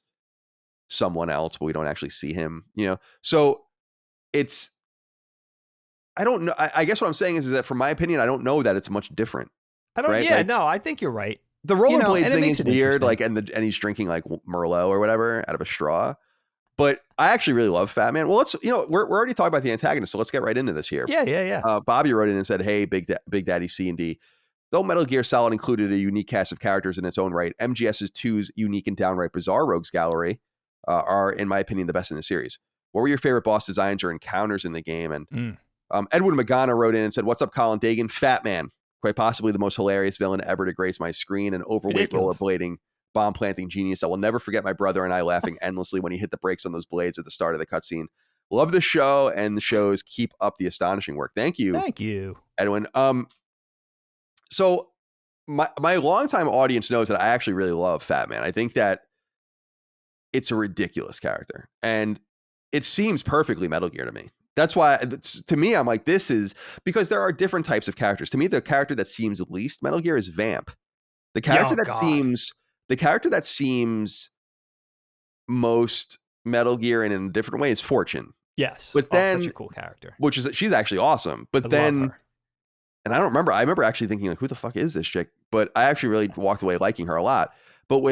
someone else, but we don't actually see him, So I don't know. I guess what I'm saying is that, from my opinion, I don't know that it's much different. I think you're right. The rollerblades thing is weird, and he's drinking like Merlot or whatever out of a straw. But I actually really love Fat Man. Well, we're already talking about the antagonist, so let's get right into this here. Yeah. Bobby wrote in and said, "Hey, Big Daddy C and D. Though Metal Gear Solid included a unique cast of characters in its own right, MGS's 2's unique and downright bizarre rogues gallery are, in my opinion, the best in the series. What were your favorite boss designs or encounters in the game? And Edwin Magana wrote in and said, "What's up, Colin Dagan? Fat Man, quite possibly the most hilarious villain ever to grace my screen. An overweight Ridiculous. rollerblading, bomb planting genius. I will never forget my brother and I laughing endlessly when he hit the brakes on those blades at the start of the cutscene. Love the show and the shows. Keep up the astonishing work." Thank you, Thank you, Edwin. So my longtime audience knows that I actually really love Fat Man. I think that it's a ridiculous character, and it seems perfectly Metal Gear to me. That's why, to me, I'm like, this is because there are different types of characters. To me, the character that seems least Metal Gear is Vamp. The character that seems most Metal Gear and in a different way is Fortune. Yes, but then such a cool character. Which is she's actually awesome. But then, and I don't remember. I remember actually thinking like, who the fuck is this chick? But I actually really walked away liking her a lot. But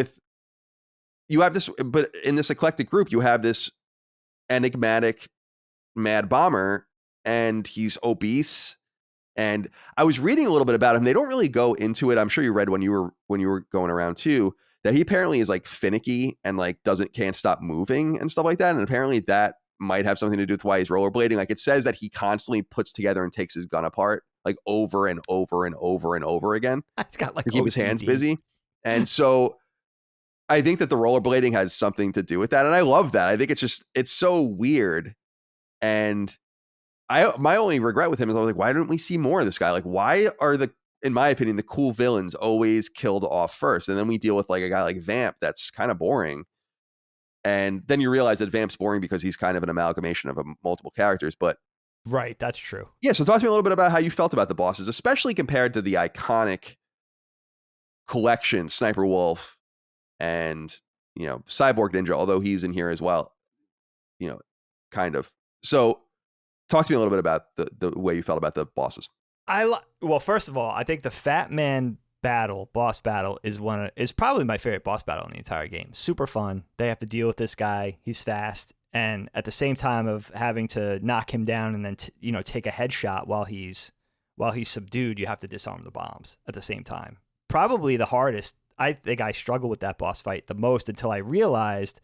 you have this, but in this eclectic group, you have this enigmatic mad bomber, and he's obese. And I was reading a little bit about him. They don't really go into it. I'm sure you read when you were going around too, that he apparently is like finicky and like can't stop moving and stuff like that. And apparently that might have something to do with why he's rollerblading. Like it says that he constantly puts together and takes his gun apart like over and over and over and over again. It's got like to keep OCD. His hands busy. And so I think that the rollerblading has something to do with that. And I love that. I think it's so weird. And my only regret with him is I was like, why don't we see more of this guy? Like, why are in my opinion, the cool villains always killed off first? And then we deal with like a guy like Vamp that's kind of boring. And then you realize that Vamp's boring because he's kind of an amalgamation of multiple characters. But right, that's true. Yeah, so talk to me a little bit about how you felt about the bosses, especially compared to the iconic collection, Sniper Wolf and, Cyborg Ninja, although he's in here as well, kind of. So talk to me a little bit about the way you felt about the bosses. Well, first of all, I think the Fat Man boss battle is probably my favorite boss battle in the entire game. Super fun. They have to deal with this guy. He's fast, and at the same time of having to knock him down and then take a headshot while he's subdued, you have to disarm the bombs at the same time. Probably the hardest. I think I struggled with that boss fight the most until I realized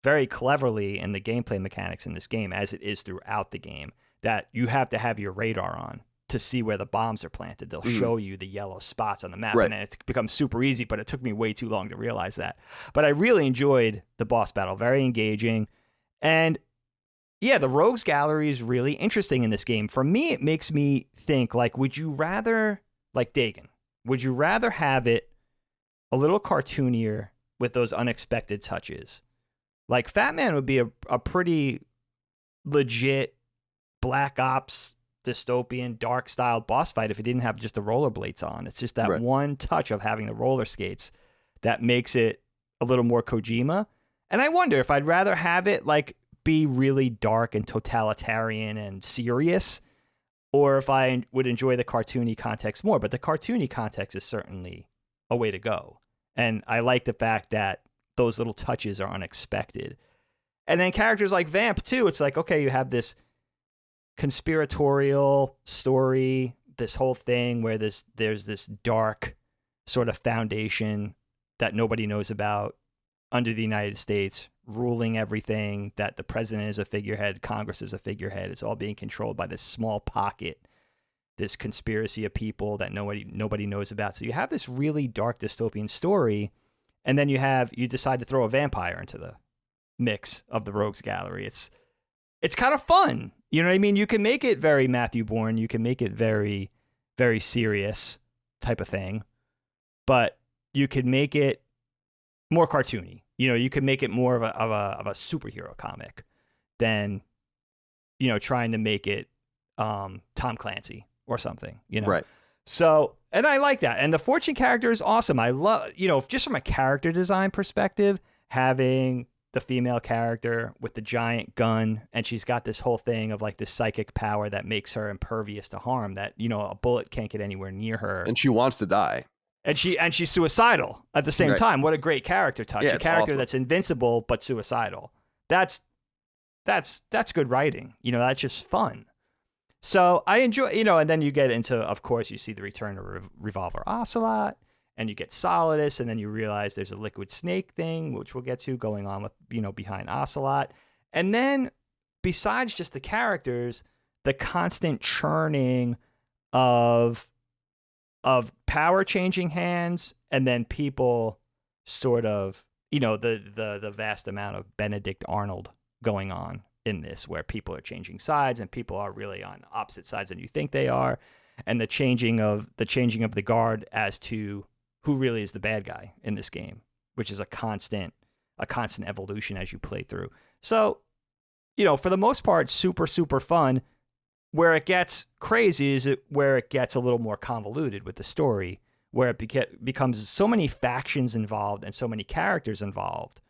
very cleverly in the gameplay mechanics in this game, as it is throughout the game, that you have to have your radar on to see where the bombs are planted. They'll show you the yellow spots on the map, right. And it's become super easy, but it took me way too long to realize that. But I really enjoyed the boss battle, very engaging. And yeah, the Rogues Gallery is really interesting in this game. For me, it makes me think, like, would you rather, like Dagan, would you rather have it a little cartoonier with those unexpected touches? Like Fat Man would be a pretty legit Black Ops dystopian dark style boss fight if he didn't have just the rollerblades on. It's just that one touch of having the roller skates that makes it a little more Kojima. And I wonder if I'd rather have it like be really dark and totalitarian and serious, or if I would enjoy the cartoony context more. But the cartoony context is certainly a way to go. And I like the fact that those little touches are unexpected. And then characters like Vamp too, it's like, okay, you have this conspiratorial story, this whole thing where there's this dark sort of foundation that nobody knows about under the United States, ruling everything, that the president is a figurehead, Congress is a figurehead. It's all being controlled by this small pocket, this conspiracy of people that nobody knows about. So you have this really dark dystopian story, and then you decide to throw a vampire into the mix of the Rogues Gallery. It's kind of fun. You know what I mean? You can make it very Matthew Bourne. You can make it very, very serious type of thing, but you could make it more cartoony. You could make it more of a superhero comic than, trying to make it Tom Clancy or something, Right. So, and I like that. And the Fortune character is awesome. I love, just from a character design perspective, having the female character with the giant gun, and she's got this whole thing of like this psychic power that makes her impervious to harm, that, a bullet can't get anywhere near her. And she wants to die. And she's suicidal at the same time. What a great character touch. Yeah, a character awesome. That's invincible but suicidal. That's good writing. That's just fun. So I enjoy, and then you get into, of course, you see the return of Revolver Ocelot, and you get Solidus, and then you realize there's a Liquid Snake thing, which we'll get to, going on with, behind Ocelot. And then, besides just the characters, the constant churning of power changing hands, and then people sort of, the vast amount of Benedict Arnold going on in this, where people are changing sides and people are really on opposite sides than you think they are, and the changing of the guard as to who really is the bad guy in this game, which is a constant evolution as you play through. So, for the most part, super, super fun. Where it gets crazy is where it gets a little more convoluted with the story, where it becomes so many factions involved and so many characters involved.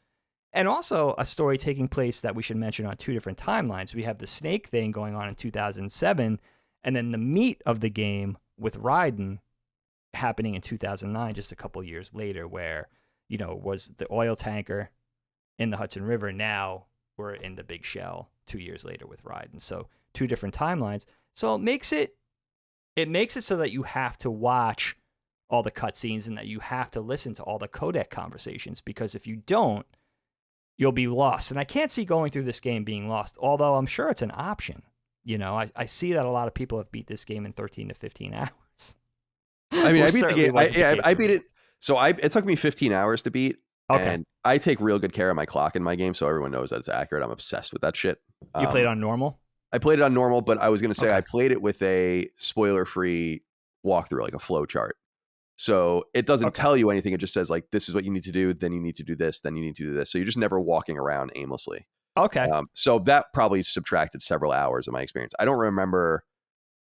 And also a story taking place that we should mention on two different timelines. We have the Snake thing going on in 2007, and then the meat of the game with Raiden happening in 2009, just a couple years later, where, was the oil tanker in the Hudson River. Now we're in the big shell 2 years later with Raiden. So two different timelines. So it makes it so that you have to watch all the cutscenes and that you have to listen to all the codec conversations, because if you don't, you'll be lost. And I can't see going through this game being lost, although I'm sure it's an option. I see that a lot of people have beat this game in 13 to 15 hours. I mean, I beat the game. I beat it. So it took me 15 hours to beat. Okay. And I take real good care of my clock in my game, so everyone knows that it's accurate. I'm obsessed with that shit. You played on normal? I played it on normal, but I was going to say I played it with a spoiler-free walkthrough, like a flow chart. So it doesn't tell you anything. It just says, like, this is what you need to do. Then you need to do this. Then you need to do this. So you're just never walking around aimlessly. Okay. So that probably subtracted several hours of my experience. I don't remember.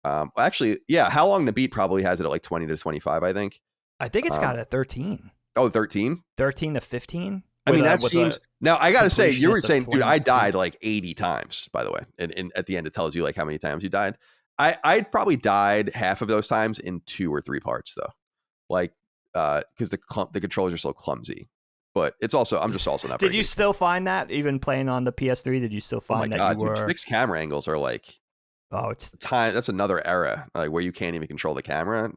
Actually, yeah. How long to beat probably has it at like 20 to 25, I think. I think it's got it at 13. Oh, 13? 13 to 15? I mean, that seems... Now, I got to say, you were saying, dude, I died like 80 times, by the way. And at the end, it tells you like how many times you died. I probably died half of those times in 2 or 3 parts, though. Like, because the controllers are so clumsy. But it's also, I'm just also not. Did you still find that even playing on the PS3? Did you still find that you were... Dude, fixed camera angles are like... Oh, it's time. That's another era, like where you can't even control the camera.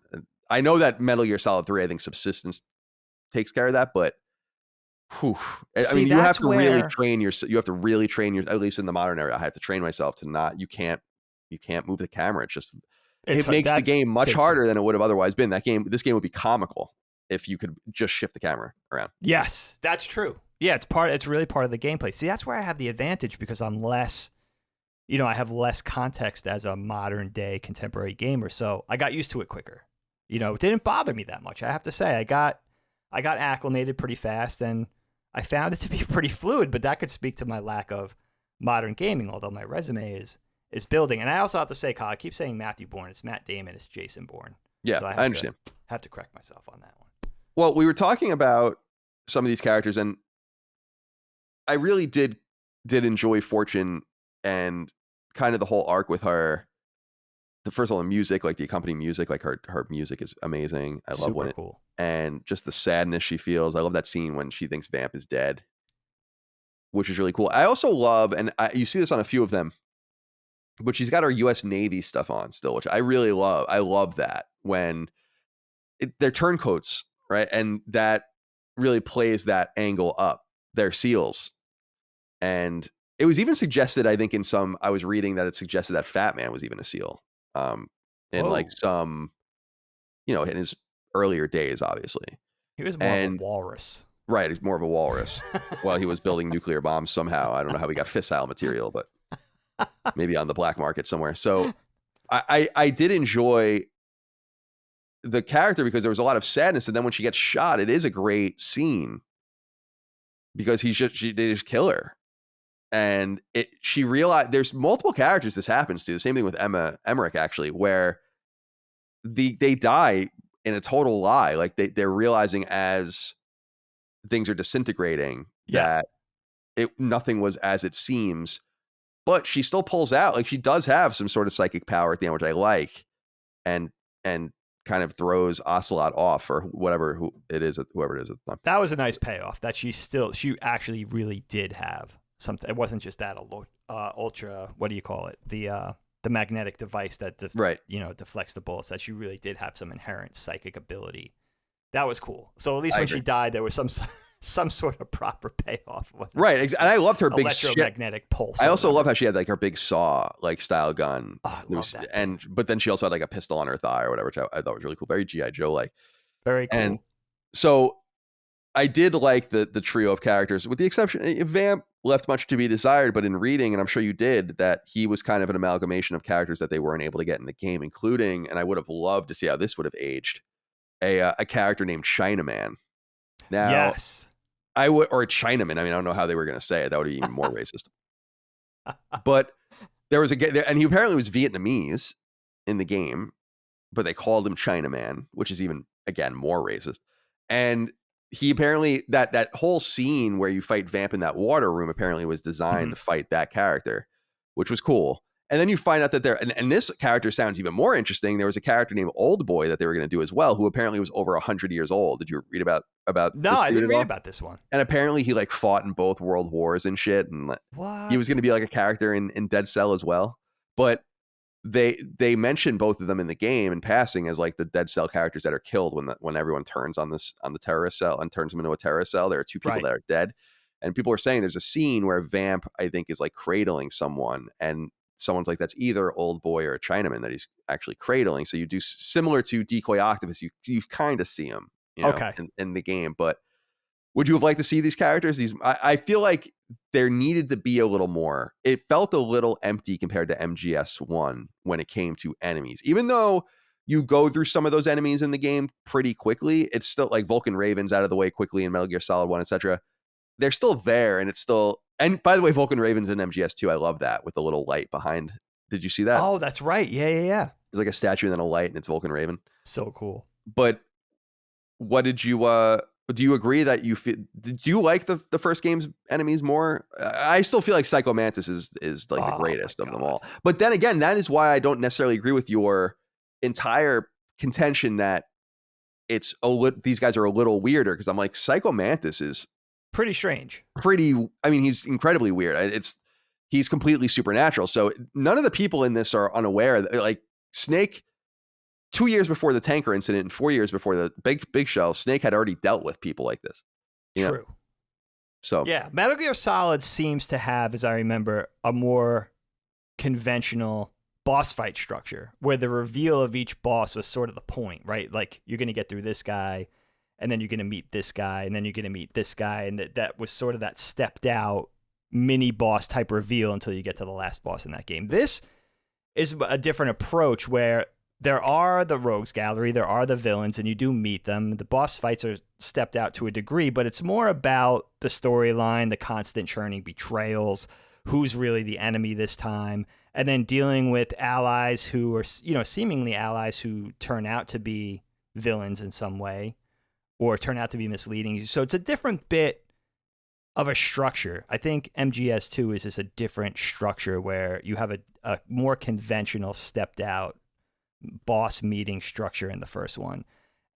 I know that Metal Gear Solid 3, I think Subsistence takes care of that, but whew, I mean, you have to really train you have to really train at least in the modern era. I have to train myself to not. You can't move the camera. It makes the game much harder than it would have otherwise been. This game would be comical if you could just shift the camera around. Yes, that's true. Yeah, it's really part of the gameplay. See, that's where I have the advantage, because I'm less. I have less context as a modern day contemporary gamer, so I got used to it quicker. It didn't bother me that much. I have to say, I got acclimated pretty fast, and I found it to be pretty fluid. But that could speak to my lack of modern gaming, although my resume is building. And I also have to say, Kyle, I keep saying Matthew Bourne. It's Matt Damon. It's Jason Bourne. Yeah, so I understand. Have to correct myself on that one. Well, we were talking about some of these characters, and I really did enjoy Fortune and kind of the whole arc with her. First of all, the music, like the accompanying music, like her music is amazing. I love when cool. And just the sadness she feels. I love that scene when she thinks Vamp is dead, which is really cool. I also love, and you see this on a few of them, but she's got her U.S. Navy stuff on still, which I really love. I love that when they're turncoats, right? And that really plays that angle up. They're SEALs. And it was even suggested, I think, I was reading that it suggested that Fat Man was even a SEAL. In like some, in his earlier days, obviously. He was more of a walrus. Right, he's more of a walrus. While he was building nuclear bombs somehow. I don't know how he got fissile material, but maybe on the black market somewhere. So I did enjoy the character because there was a lot of sadness. And then when she gets shot, it is a great scene because they just kill her. And she realized there's multiple characters this happens to. The same thing with Emma Emmerich, actually, where they die in a total lie. Like they're realizing as things are disintegrating that nothing was as it seems. But she still pulls out. Like she does have some sort of psychic power at the end, which I like, and kind of throws Ocelot off or whoever it is at the time. That was a nice payoff. That she actually really did have. It wasn't just that ultra. What do you call it? The magnetic device that deflects the bullets. That she really did have some inherent psychic ability. That was cool. So at least when she died, there was some some sort of proper payoff. Right. And I loved her big electromagnetic pulse. I also love how she had like her big saw like style gun. Oh, I love that. But then she also had like a pistol on her thigh or whatever, which I thought was really cool. Very G.I. Joe like. Very cool. And so I did like the trio of characters, with the exception Vamp left much to be desired, but in reading, and I'm sure you did, that he was kind of an amalgamation of characters that they weren't able to get in the game, including, and I would have loved to see how this would have aged, a character named Chinaman. Now, yes. I would, or a Chinaman. I mean, I don't know how they were going to say it. That would be even more racist. But there was and he apparently was Vietnamese in the game, but they called him Chinaman, which is even, again, more racist. And he apparently, that whole scene where you fight Vamp in that water room apparently was designed to fight that character, which was cool. And then you find out that and this character sounds even more interesting. There was a character named Old Boy that they were going to do as well, who apparently was over 100 years old. Did you read about No, this I didn't read all? about this one. And apparently he like fought in both world wars and shit. And what? He was going to be like a character in Dead Cell as well. But they mention both of them in the game in passing as like the Dead Cell characters that are killed when everyone turns on the terrorist cell and turns them into a terrorist cell. There are two people that are dead. And people are saying there's a scene where Vamp, I think, is like cradling someone, and someone's like, that's either Old Boy or a Chinaman that he's actually cradling. So you do similar to Decoy Octopus. You kind of see him, in the game. But would you have liked to see these characters? I feel like there needed to be a little more. It felt a little empty compared to MGS1 when it came to enemies. Even though you go through some of those enemies in the game pretty quickly, it's still like Vulcan Raven's out of the way quickly in Metal Gear Solid 1, etc. They're still there, and it's still. And by the way, Vulcan Raven's in MGS2. I love that with the little light behind. Did you see that? Oh, that's right. Yeah. It's like a statue and then a light, and it's Vulcan Raven. So cool. But what did you? Do you agree that did you like the first game's enemies more? I still feel like Psycho Mantis is like the greatest of them all. But then again, that is why I don't necessarily agree with your entire contention that these guys are a little weirder, because I'm like, Psycho Mantis is pretty strange. I mean, he's incredibly weird. He's completely supernatural. So none of the people in this are unaware that, like, Snake, 2 years before the tanker incident and 4 years before the big shell, Snake had already dealt with people like this. True. So yeah, Metal Gear Solid seems to have, as I remember, a more conventional boss fight structure where the reveal of each boss was sort of the point, right? Like, you're going to get through this guy, and then you're going to meet this guy, and then you're going to meet this guy, and that was sort of that stepped out mini boss type reveal until you get to the last boss in that game. This is a different approach where there are the rogues gallery, there are the villains, and you do meet them. The boss fights are stepped out to a degree, but it's more about the storyline, the constant churning betrayals, who's really the enemy this time, and then dealing with allies who are, seemingly allies who turn out to be villains in some way or turn out to be misleading. So it's a different bit of a structure. I think MGS2 is just a different structure where you have a more conventional stepped out boss meeting structure in the first one.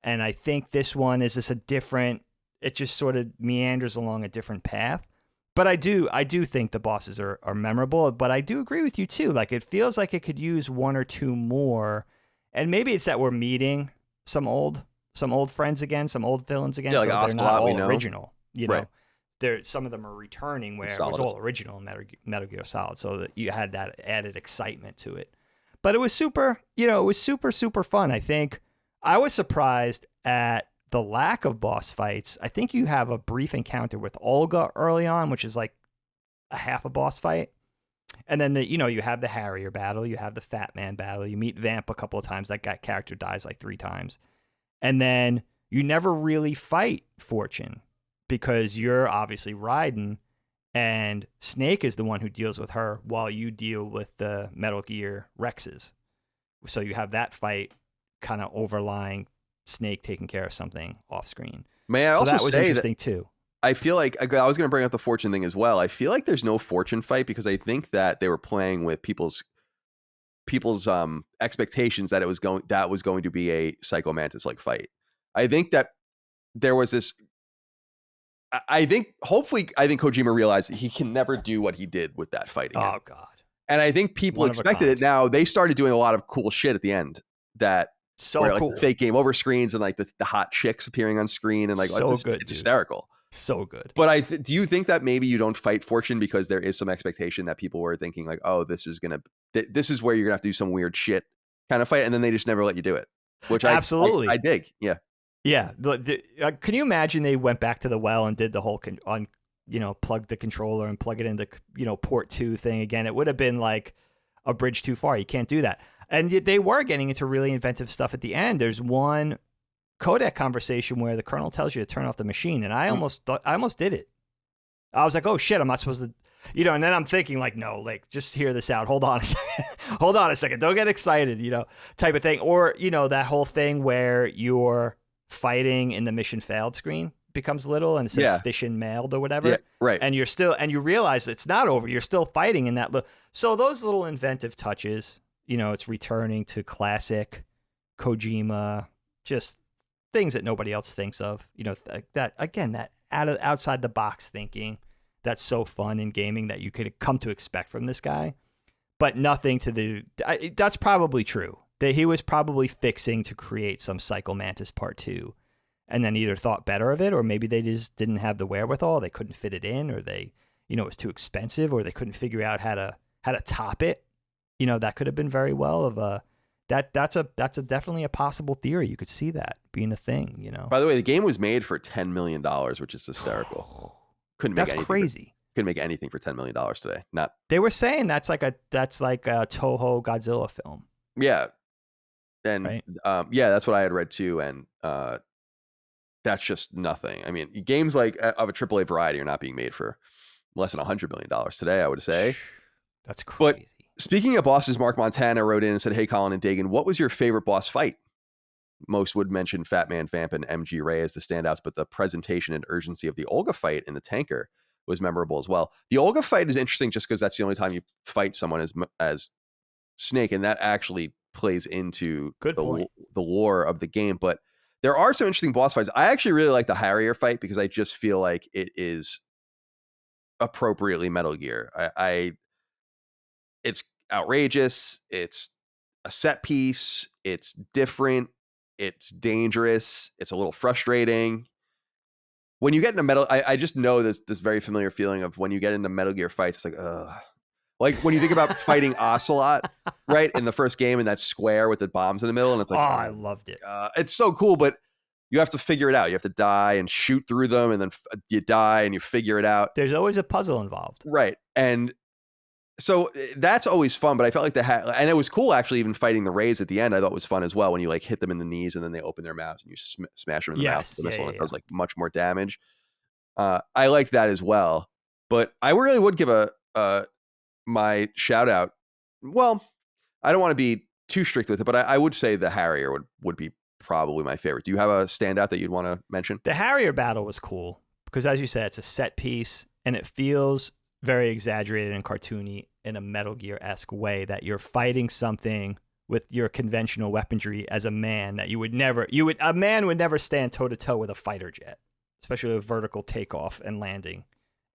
And I think this one is just it just sort of meanders along a different path. But I do think the bosses are memorable, but I do agree with you too. Like, it feels like it could use one or two more. And maybe it's that we're meeting some old friends again, some old villains again. Yeah, so like they're not all original, Right. Some of them are returning where it was all original in Metal Gear Solid, so that you had that added excitement to it. But it was super, super fun. I think I was surprised at the lack of boss fights. I think you have a brief encounter with Olga early on, which is like a half a boss fight. And then you have the Harrier battle, you have the Fat Man battle, you meet Vamp a couple of times. That guy character dies like 3 times. And then you never really fight Fortune because you're obviously Raiden, and Snake is the one who deals with her while you deal with the Metal Gear Rexes. So you have that fight kind of overlying Snake taking care of something off screen. May I also that was say interesting too. I feel like I was going to bring up the Fortune thing as well. I feel like there's no Fortune fight because I think that they were playing with people's expectations that it was going to be a Psycho Mantis like fight. I think that there was this. I think Kojima realized that he can never do what he did with that fight again. Oh God! And I think people expected it. Now they started doing a lot of cool shit at the end. That cool. Like, fake game over screens and like the hot chicks appearing on screen and like it's hysterical. So good. But do you think that maybe you don't fight Fortune because there is some expectation that people were thinking like, oh, this is where you're gonna have to do some weird shit kind of fight, and then they just never let you do it, which Absolutely. I dig. Yeah. Yeah. Can you imagine they went back to the well and did the whole plug the controller and plug it into port 2 thing again? It would have been like a bridge too far. You can't do that. And they were getting into really inventive stuff at the end. There's one codec conversation where the kernel tells you to turn off the machine, and I almost did it. I was like, oh shit, I'm not supposed to, and then I'm thinking like, no, like just hear this out. Hold on a second. Don't get excited, type of thing. Or, that whole thing where you're fighting and the mission failed screen becomes little and it says fission mailed or whatever. Yeah, right. And you realize it's not over. You're still fighting in that little. So those little inventive touches, it's returning to classic Kojima, just things that nobody else thinks of, that again, that outside the box thinking that's so fun in gaming that you could come to expect from this guy, but nothing to that's probably true that he was probably fixing to create some Psycho Mantis Part 2 and then either thought better of it, or maybe they just didn't have the wherewithal, they couldn't fit it in, or they, it was too expensive, or they couldn't figure out how to top it. That could have been very well of a that's definitely a possible theory. You could see that being a thing, By the way, the game was made for $10 million, which is hysterical. That's crazy. Couldn't make anything for $10 million today. Not. They were saying that's like a Toho Godzilla film. Yeah. And right? That's what I had read too. And that's just nothing. I mean, games like of a AAA variety are not being made for less than $100 million today, I would say. That's crazy. But speaking of bosses, Mark Montana wrote in and said, hey, Colin and Dagan, what was your favorite boss fight? Most would mention Fat Man Vamp and MG Ray as the standouts, but the presentation and urgency of the Olga fight in the tanker was memorable as well. The Olga fight is interesting just because that's the only time you fight someone as Snake, and that actually plays into the lore of the game. But there are some interesting boss fights. I actually really like the Harrier fight because I just feel like it is appropriately Metal Gear. It's outrageous. It's a set piece. It's different. It's dangerous. It's a little frustrating. When you get into I just know this very familiar feeling of when you get into Metal Gear fights, it's like, ugh. Like when you think about fighting Ocelot, right, in the first game in that square with the bombs in the middle, and it's like, I loved it. It's so cool, but you have to figure it out. You have to die and shoot through them, and then you die and you figure it out. There's always a puzzle involved. Right. And so that's always fun, but I felt like and it was cool actually, even fighting the Rays at the end, I thought was fun as well, when you like hit them in the knees and then they open their mouths and you smash them in the mouth with the missile, and it does like much more damage. I liked that as well, but I really would give my shout out. Well, I don't want to be too strict with it, but I would say the Harrier would be probably my favorite. Do you have a standout that you'd want to mention? The Harrier battle was cool because, as you said, it's a set piece and it feels very exaggerated and cartoony in a Metal Gear-esque way, that you're fighting something with your conventional weaponry as a man that a man would never stand toe to toe with a fighter jet, especially a vertical takeoff and landing,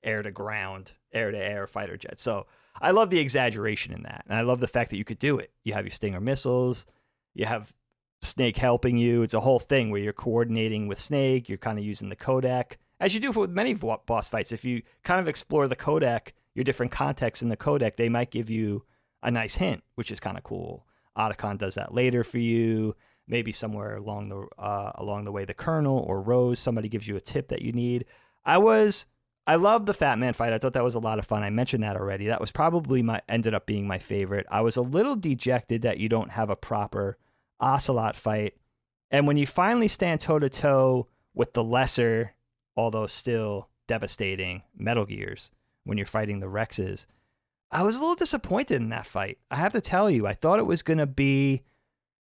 air to ground, air to air fighter jet. So I love the exaggeration in that. And I love the fact that you could do it. You have your Stinger missiles, you have Snake helping you. It's a whole thing where you're coordinating with Snake. You're kind of using the codec, as you do with many boss fights. If you kind of explore the codec, your different contexts in the codec, they might give you a nice hint, which is kind of cool. Otacon does that later for you. Maybe somewhere along the way, the Colonel or Rose, somebody gives you a tip that you need. I love the Fat Man fight. I thought that was a lot of fun. I mentioned that already. That was probably ended up being my favorite. I was a little dejected that you don't have a proper Ocelot fight. And when you finally stand toe to toe with the lesser, although still devastating, Metal Gears, when you're fighting the Rexes, I was a little disappointed in that fight. I have to tell you, I thought it was going to be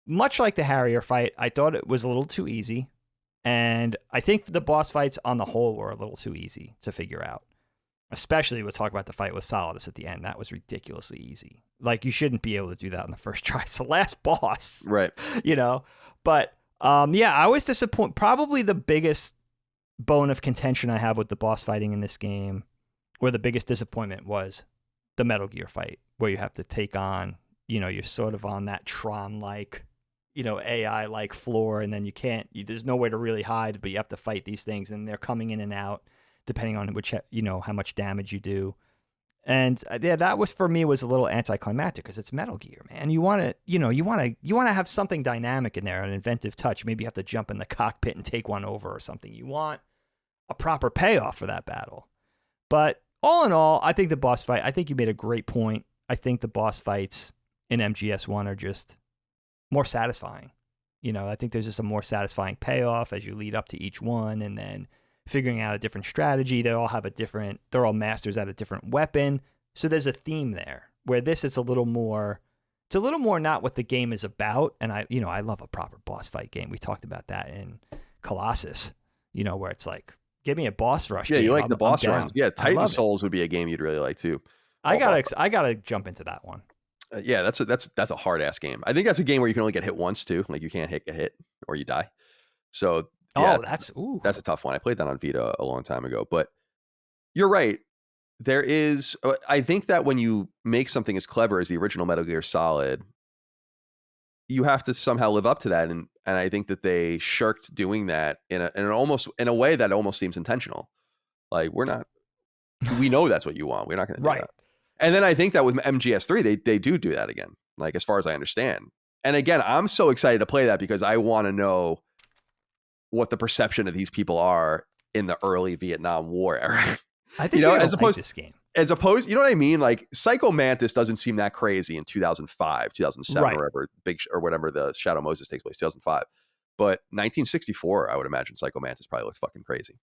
much like the Harrier fight. I thought it was a little too easy. And I think the boss fights on the whole were a little too easy to figure out. Especially we'll talk about the fight with Solidus at the end. That was ridiculously easy. Like, you shouldn't be able to do that on the first try. It's the last boss. Right. But I was disappointed. Probably the biggest bone of contention I have with the boss fighting in this game, or the biggest disappointment, was the Metal Gear fight, where you have to take on, you're sort of on that Tron-like, AI like floor, and then there's nowhere to really hide, but you have to fight these things, and they're coming in and out depending on how much damage you do. And yeah, that was for me was a little anticlimactic because it's Metal Gear, man. You want to, you want to have something dynamic in there, an inventive touch. Maybe you have to jump in the cockpit and take one over or something. You want a proper payoff for that battle. But all in all, I think the boss fight. I think you made a great point. I think the boss fights in MGS1 are just more satisfying. I think there's just a more satisfying payoff as you lead up to each one, and then figuring out a different strategy. They're all masters at a different weapon. So there's a theme there where it's a little more not what the game is about. And I love a proper boss fight game. We talked about that in Colossus, where it's like, give me a boss rush. Yeah. Game. You like the boss runs. Yeah. Titan Souls would be a game you'd really like too. I gotta jump into that one. Yeah. That's a hard ass game. I think that's a game where you can only get hit once too. Like you can't get hit or you die. So yeah, that's a tough one. I played that on Vita a long time ago, but you're right. I think that when you make something as clever as the original Metal Gear Solid, you have to somehow live up to that. And I think that they shirked doing that in a way that almost seems intentional. Like we know that's what you want. We're not going to do that. And then I think that with MGS3, they do that again, like as far as I understand. And again, I'm so excited to play that because I want to know what the perception of these people are in the early Vietnam War era. I think as opposed this game. As opposed, you know what I mean? Like Psycho Mantis doesn't seem that crazy in 2005, 2007, or whatever the Shadow Moses takes place, 2005. But 1964, I would imagine Psycho Mantis probably looked fucking crazy.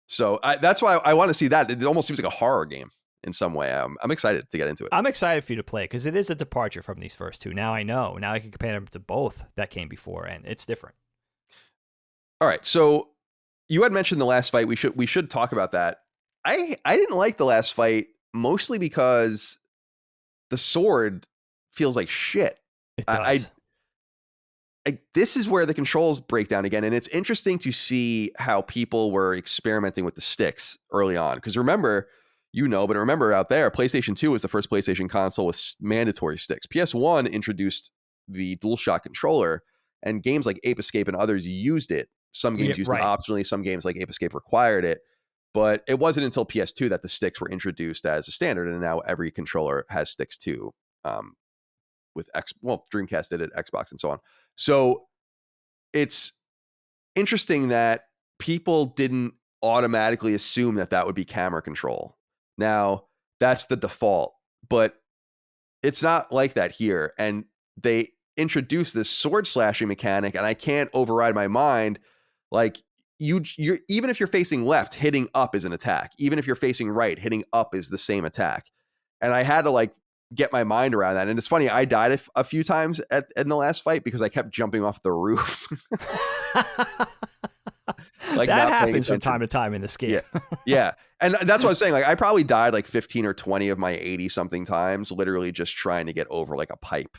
So that's why I want to see that. It almost seems like a horror game in some way. I'm excited to get into it. I'm excited for you to play because it is a departure from these first two. Now I know. Now I can compare them to both that came before, and it's different. All right, so you had mentioned the last fight. We should talk about that. I didn't like the last fight mostly because the sword feels like shit. It does. This is where the controls break down again, and it's interesting to see how people were experimenting with the sticks early on. Because remember out there, PlayStation 2 was the first PlayStation console with mandatory sticks. PS1 introduced the DualShock controller, and games like Ape Escape and others used it. Some games used it optionally. Some games like Ape Escape required it. But it wasn't until PS2 that the sticks were introduced as a standard, and now every controller has sticks too. Dreamcast did it, Xbox, and so on. So it's interesting that people didn't automatically assume that would be camera control. Now, that's the default, but it's not like that here. And they introduced this sword slashing mechanic, and I can't override my mind. Like you're even if you're facing left, hitting up is an attack. Even if you're facing right, hitting up is the same attack. And I had to get my mind around that. And it's funny, I died a few times in the last fight because I kept jumping off the roof. That happens from time to time in this game. Yeah. And that's what I was saying. I probably died 15 or 20 of my 80 something times, literally just trying to get over a pipe.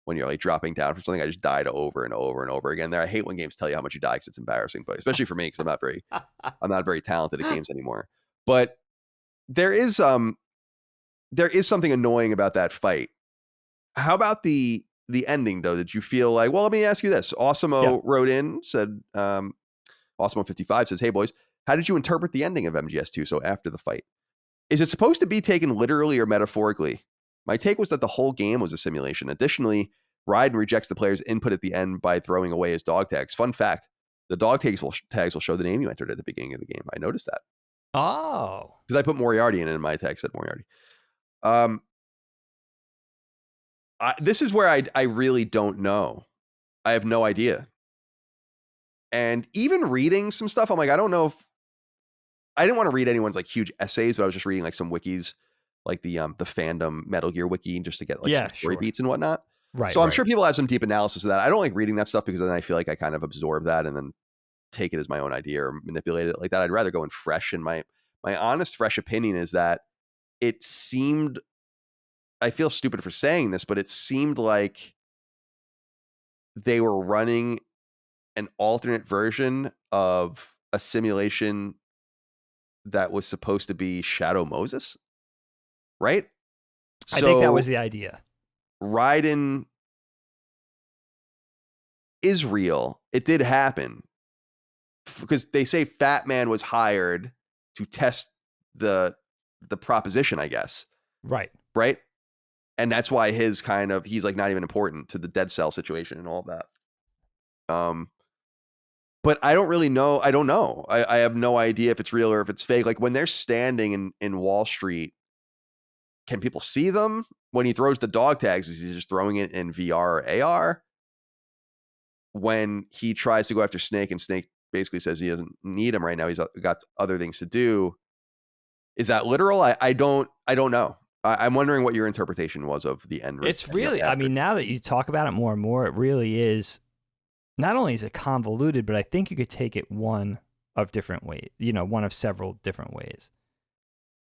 When you're dropping down from something, I just died over and over and over again. There, I hate when games tell you how much you die because it's embarrassing, but especially for me because I'm not very talented at games anymore. But there is something annoying about that fight. How about the ending though? Did you feel like? Well, let me ask you this. Awesemo wrote in, said, Awesemo55 says, "Hey boys, how did you interpret the ending of MGS2? So after the fight, is it supposed to be taken literally or metaphorically? My take was that the whole game was a simulation. Additionally, Raiden rejects the player's input at the end by throwing away his dog tags. Fun fact, the dog tags will show the name you entered at the beginning of the game. I noticed that. Oh. Because I put Moriarty in it and my tag said Moriarty. This is where I really don't know. I have no idea. And even reading some stuff, I'm I don't know if... I didn't want to read anyone's huge essays, but I was just reading some wikis, the fandom Metal Gear wiki, just to get some story beats and whatnot. Right. So I'm sure people have some deep analysis of that. I don't like reading that stuff because then I feel like I kind of absorb that and then take it as my own idea or manipulate it like that. I'd rather go in fresh. And my honest, fresh opinion is that it seemed, I feel stupid for saying this, but it seemed like they were running an alternate version of a simulation that was supposed to be Shadow Moses. Right? I think that was the idea. Raiden is real. It did happen. Because they say Fat Man was hired to test the proposition, I guess. Right. Right? And that's why he's like not even important to the dead cell situation and all of that. But I don't really know. I don't know. I have no idea if it's real or if it's fake. Like when they're standing in Wall Street, can people see them? When he throws the dog tags, is he just throwing it in VR or AR? When he tries to go after Snake and Snake basically says he doesn't need him right now, he's got other things to do. Is that literal? I don't know. I'm wondering what your interpretation was of the end. It's really, I mean, now that you talk about it more and more, it really is. Not only is it convoluted, but I think you could take it one of several different ways.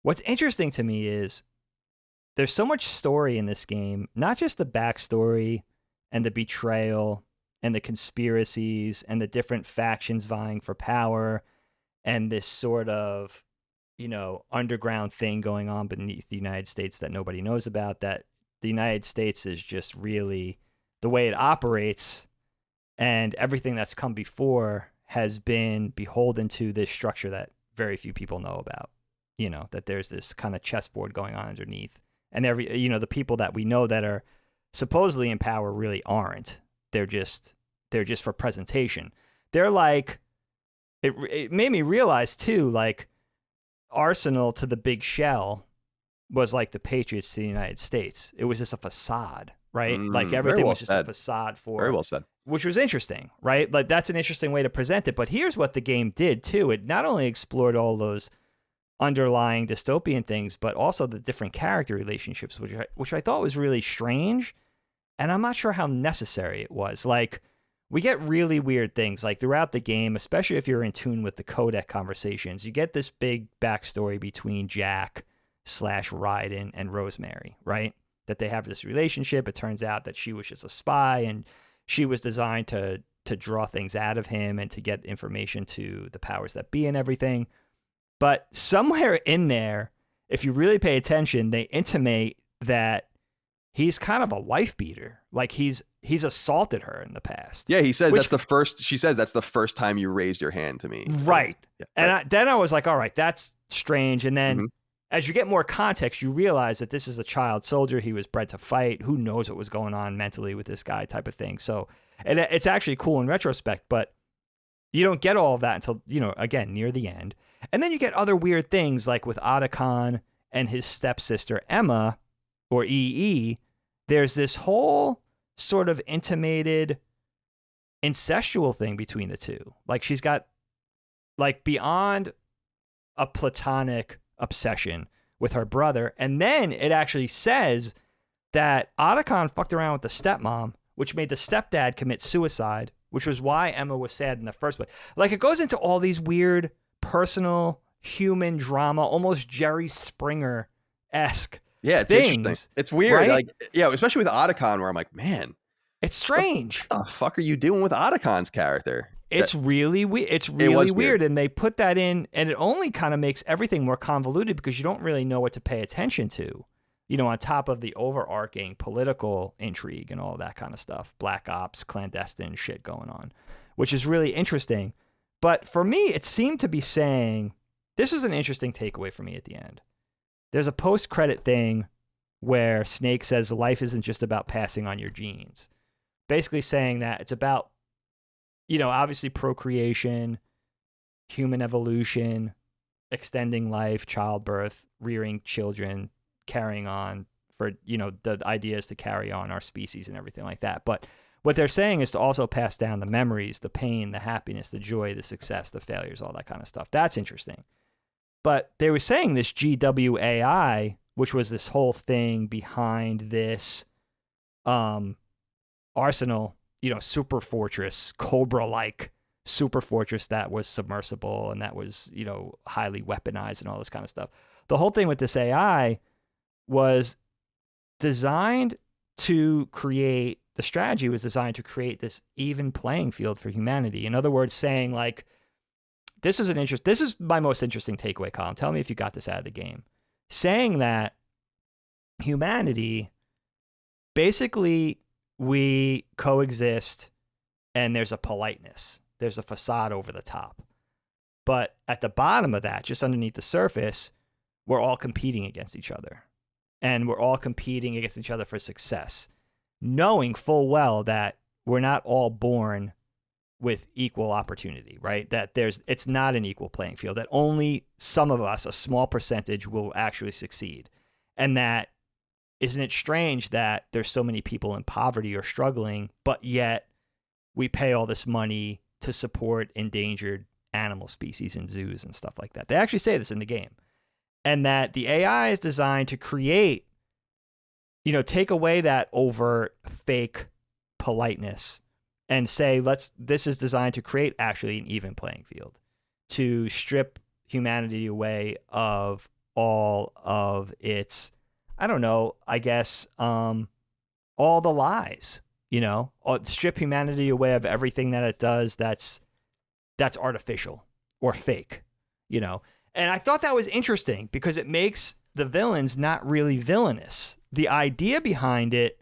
What's interesting to me is there's so much story in this game, not just the backstory and the betrayal and the conspiracies and the different factions vying for power and this sort of, underground thing going on beneath the United States that nobody knows about, that the United States is just really the way it operates, and everything that's come before has been beholden to this structure that very few people know about. That there's this kind of chessboard going on underneath. And the people that we know that are supposedly in power really aren't. They're just for presentation. They're like, it made me realize too, like Arsenal to the big shell was like the Patriots to the United States. It was just a facade, right? Like everything was just a facade for. Very well said. Which was interesting, right? Like that's an interesting way to present it. But here's what the game did too. It not only explored all those underlying dystopian things, but also the different character relationships, which I thought was really strange. And I'm not sure how necessary it was. Like, we get really weird things like throughout the game, especially if you're in tune with the codec conversations. You get this big backstory between Jack/Raiden and Rosemary, right? That they have this relationship. It turns out that she was just a spy, and she was designed to draw things out of him and to get information to the powers that be and everything. But somewhere in there, if you really pay attention, they intimate that he's kind of a wife beater. Like he's assaulted her in the past. Yeah, he says she says that's the first time you raised your hand to me. Right. Yeah, and then I was like, all right, that's strange. And then as you get more context, you realize that this is a child soldier. He was bred to fight. Who knows what was going on mentally with this guy type of thing. So it's actually cool in retrospect, but you don't get all of that until, again, near the end. And then you get other weird things like with Otacon and his stepsister Emma, or EE. There's this whole sort of intimated incestual thing between the two. Like she's got like beyond a platonic obsession with her brother. And then it actually says that Otacon fucked around with the stepmom, which made the stepdad commit suicide, which was why Emma was sad in the first place. Like it goes into all these weird personal human drama, almost Jerry Springer-esque. Yeah, it's things, interesting. It's weird. right? Like, yeah, especially with Otacon, where I'm like, man, it's strange. What the fuck are you doing with Otacon's character? It's really weird. And they put that in, and it only kind of makes everything more convoluted because you don't really know what to pay attention to, on top of the overarching political intrigue and all that kind of stuff, black ops, clandestine shit going on, which is really interesting. But for me, it seemed to be saying, this was an interesting takeaway for me at the end. There's a post-credit thing where Snake says life isn't just about passing on your genes. Basically saying that it's about, obviously procreation, human evolution, extending life, childbirth, rearing children, carrying on for, the idea is to carry on our species and everything like that. But what they're saying is to also pass down the memories, the pain, the happiness, the joy, the success, the failures, all that kind of stuff. That's interesting. But they were saying this GWAI, which was this whole thing behind this Arsenal, super fortress, Cobra-like super fortress that was submersible and that was, highly weaponized and all this kind of stuff. The whole thing with this AI was designed to create, the strategy was designed to create this even playing field for humanity. In other words, saying like, this is my most interesting takeaway, Colin. Tell me if you got this out of the game. Saying that humanity, basically we coexist and there's a politeness. There's a facade over the top. But at the bottom of that, just underneath the surface, we're all competing against each other. And we're all competing against each other for success, knowing full well that we're not all born with equal opportunity, right? That it's not an equal playing field, that only some of us, a small percentage, will actually succeed. And that, isn't it strange that there's so many people in poverty or struggling, but yet we pay all this money to support endangered animal species in zoos and stuff like that? They actually say this in the game. And that the AI is designed to create, take away that overt fake politeness and say, this is designed to create actually an even playing field, to strip humanity away of all of its, I don't know, I guess, all the lies, strip humanity away of everything that it does that's artificial or fake, And I thought that was interesting because it makes the villains not really villainous. The idea behind it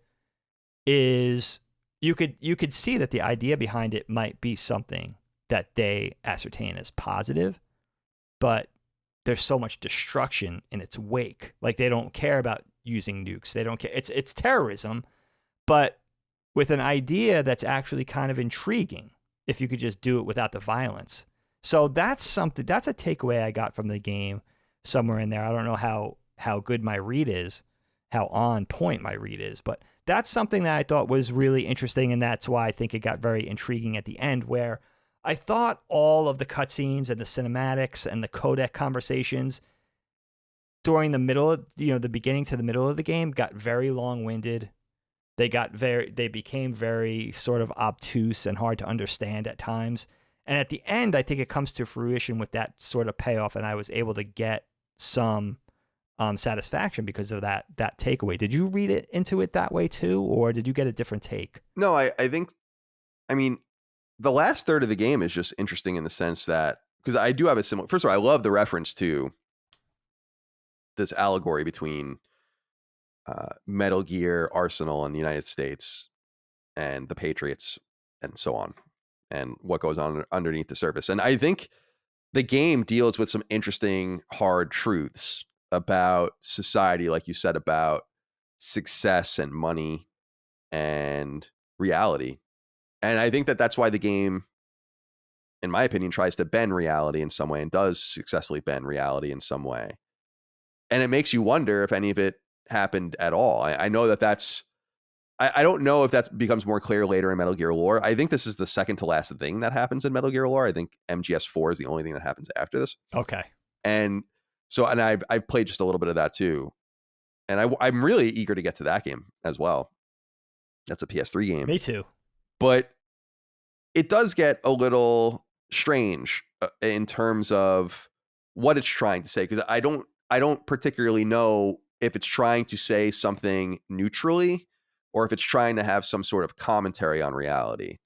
is you could see that the idea behind it might be something that they ascertain as positive, but there's so much destruction in its wake. Like, they don't care about using nukes. They don't care. It's terrorism, but with an idea that's actually kind of intriguing if you could just do it without the violence. So that's a takeaway I got from the game somewhere in there. I don't know how good my read is, how on point my read is, but that's something that I thought was really interesting, and that's why I think it got very intriguing at the end, where I thought all of the cutscenes and the cinematics and the codec conversations during the middle of, the beginning to the middle of the game got very long-winded. They became very sort of obtuse and hard to understand at times. And at the end, I think it comes to fruition with that sort of payoff, and I was able to get some satisfaction because of that takeaway. Did you read it into it that way too, or did you get a different take? No, I think, the last third of the game is just interesting in the sense that, because I do have a similar, first of all, I love the reference to this allegory between Metal Gear Arsenal in the United States and the Patriots and so on, and what goes on underneath the surface. And I think the game deals with some interesting hard truths about society, like you said, about success and money and reality. And I think that's why the game, in my opinion, tries to bend reality in some way and does successfully bend reality in some way. And it makes you wonder if any of it happened at all. I know I don't know if that becomes more clear later in Metal Gear lore. I think this is the second to last thing that happens in Metal Gear lore. I think MGS4 is the only thing that happens after this. Okay. And so, and I've played just a little bit of that too. And I'm really eager to get to that game as well. That's a PS3 game. Me too. But it does get a little strange in terms of what it's trying to say, because I don't particularly know if it's trying to say something neutrally or if it's trying to have some sort of commentary on reality.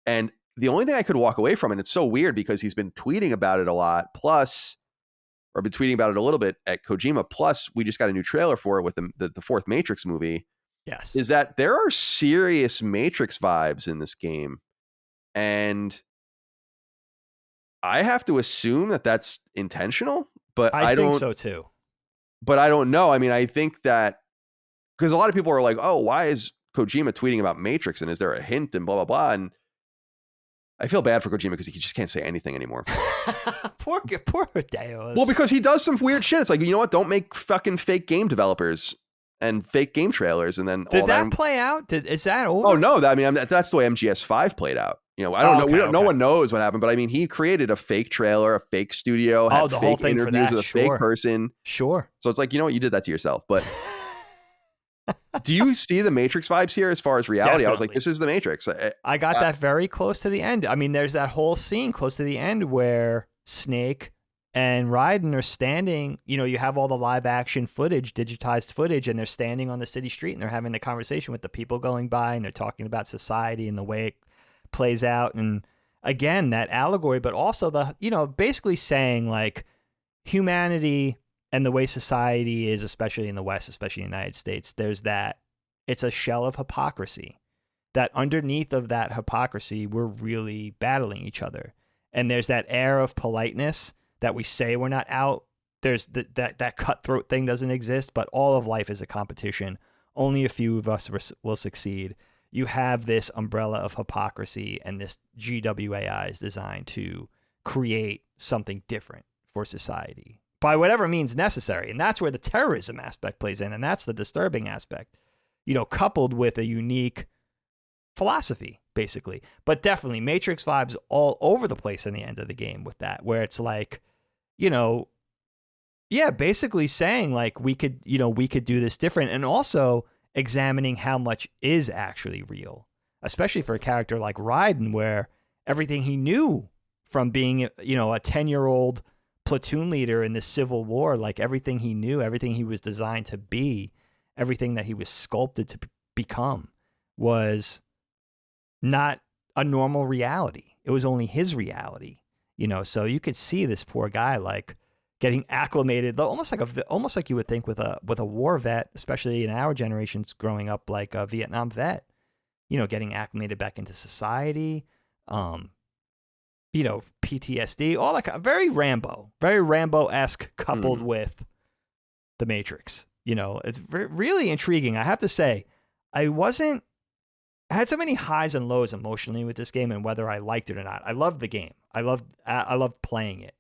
And the only thing I could walk away from, and it's so weird because he's been tweeting about it a lot, or been tweeting about it a little bit at Kojima, plus we just got a new trailer for it with the fourth Matrix movie. Yes. Is that there are serious Matrix vibes in this game. And I have to assume that that's intentional, but I think don't so too. But I don't know. I think that, because a lot of people are like, oh, why is Kojima tweeting about Matrix? And is there a hint and blah, blah, blah. And I feel bad for Kojima because he just can't say anything anymore. Poor Deus. Well, because he does some weird shit. It's like, you know what? Don't make fucking fake game developers and fake game trailers. And then did that play out? Is that over? Oh, no. That's the way MGS5 played out. I don't know. Okay. No one knows what happened, but he created a fake trailer, a fake studio, had the fake whole thing interviews with a fake person. Sure. So it's like, you know what? You did that to yourself. But do you see the Matrix vibes here as far as reality? Definitely. I was like, this is the Matrix. I got that very close to the end. There's that whole scene close to the end where Snake and Raiden are standing, you have all the live action footage, digitized footage, and they're standing on the city street and they're having the conversation with the people going by and they're talking about society and the way it plays out. And again, that allegory, but also basically saying like humanity and the way society is, especially in the West, especially in the United States, there's that, it's a shell of hypocrisy. that underneath of that hypocrisy, we're really battling each other. And there's that air of politeness that we say we're not out. There's that cutthroat thing doesn't exist, but all of life is a competition. Only a few of us will succeed. You have this umbrella of hypocrisy, and this GWAI is designed to create something different for society by whatever means necessary. And that's where the terrorism aspect plays in, and that's the disturbing aspect, coupled with a unique philosophy, basically. But definitely Matrix vibes all over the place in the end of the game with that, where it's like, basically saying like we could do this different, and also examining how much is actually real, especially for a character like Raiden, where everything he knew from being, a 10-year-old platoon leader in the Civil War, like everything he knew, everything he was designed to be, everything that he was sculpted to become was not a normal reality. It was only his reality, so you could see this poor guy like getting acclimated, almost like you would think with a war vet, especially in our generations growing up, like a Vietnam vet, getting acclimated back into society, PTSD, all that, very Rambo-esque, coupled with the Matrix. It's really intriguing. I have to say, I had so many highs and lows emotionally with this game, and whether I liked it or not. I loved the game. I loved playing it,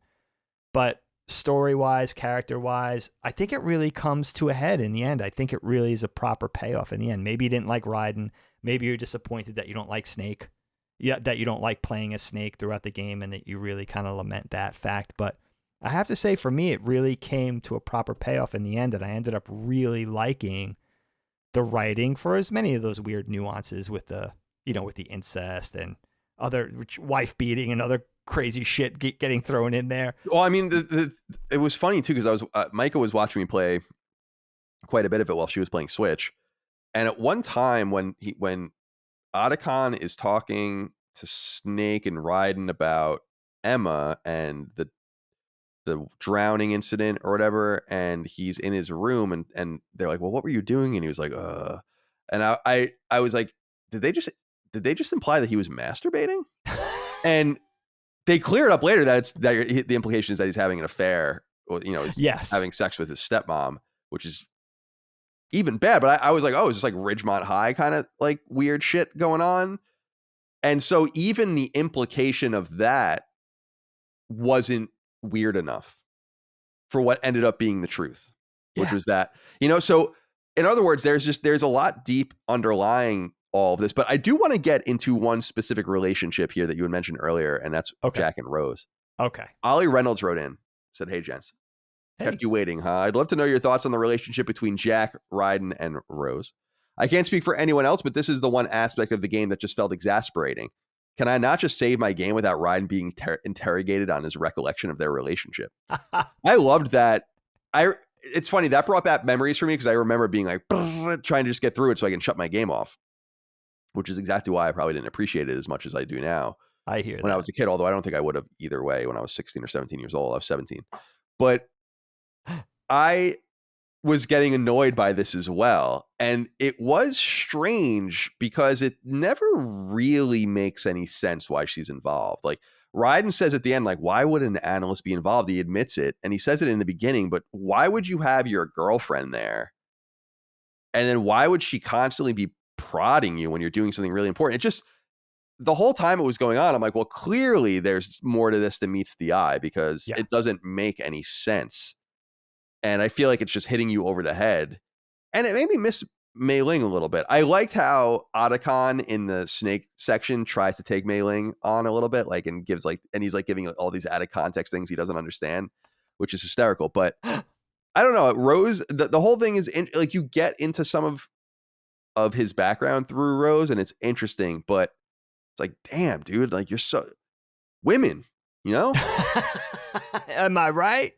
but story-wise, character-wise, I think it really comes to a head in the end. I think it really is a proper payoff in the end. Maybe you didn't like Raiden. Maybe you're disappointed that you don't like Snake. Yeah, that you don't like playing as Snake throughout the game, and that you really kind of lament that fact. But I have to say, for me, it really came to a proper payoff in the end, and I ended up really liking the writing for as many of those weird nuances with the, with the incest and other wife beating and other crazy shit getting thrown in there. Well, I mean, it was funny too, because Micah was watching me play quite a bit of it while she was playing Switch, and at one time when Otacon is talking to Snake and Raiden about Emma and the drowning incident or whatever, and he's in his room, and they're like, well, what were you doing? And he was like, and I was like, did they just imply that he was masturbating? And they clear it up later that the implication is that he's having an affair, or he's having sex with his stepmom, which is even bad. But I was like, oh, is this like Ridgemont High kind of like weird shit going on? And so even the implication of that wasn't weird enough for what ended up being the truth, which was that, so in other words, there's a lot deep underlying all of this, but I do want to get into one specific relationship here that you had mentioned earlier, and that's Jack and Rose. Okay. Ollie Reynolds wrote in, said, hey, gents. Kept you waiting, huh? I'd love to know your thoughts on the relationship between Jack, Raiden, and Rose. I can't speak for anyone else, but this is the one aspect of the game that just felt exasperating. Can I not just save my game without Raiden being interrogated on his recollection of their relationship? I loved that. It's funny, that brought back memories for me, because I remember being like, trying to just get through it so I can shut my game off, which is exactly why I probably didn't appreciate it as much as I do now. I hear when I was a kid, although I don't think I would have either way when I was 16 or 17 years old. I was 17. But I was getting annoyed by this as well. And it was strange because it never really makes any sense why she's involved. Like Raiden says at the end, like, why would an analyst be involved? He admits it. And he says it in the beginning, but why would you have your girlfriend there? And then why would she constantly be prodding you when you're doing something really important? It just, the whole time it was going on, I'm like, well, clearly there's more to this than meets the eye, because it doesn't make any sense. And I feel like it's just hitting you over the head. And it made me miss Mei Ling a little bit. I liked how Otacon in the Snake section tries to take Mei Ling on a little bit, like, and gives like, and he's like giving all these added context things he doesn't understand, which is hysterical. But I don't know, Rose, the whole thing is like, you get into some of his background through Rose, and it's interesting, but it's like, damn, dude, like, you're so women, Am I right?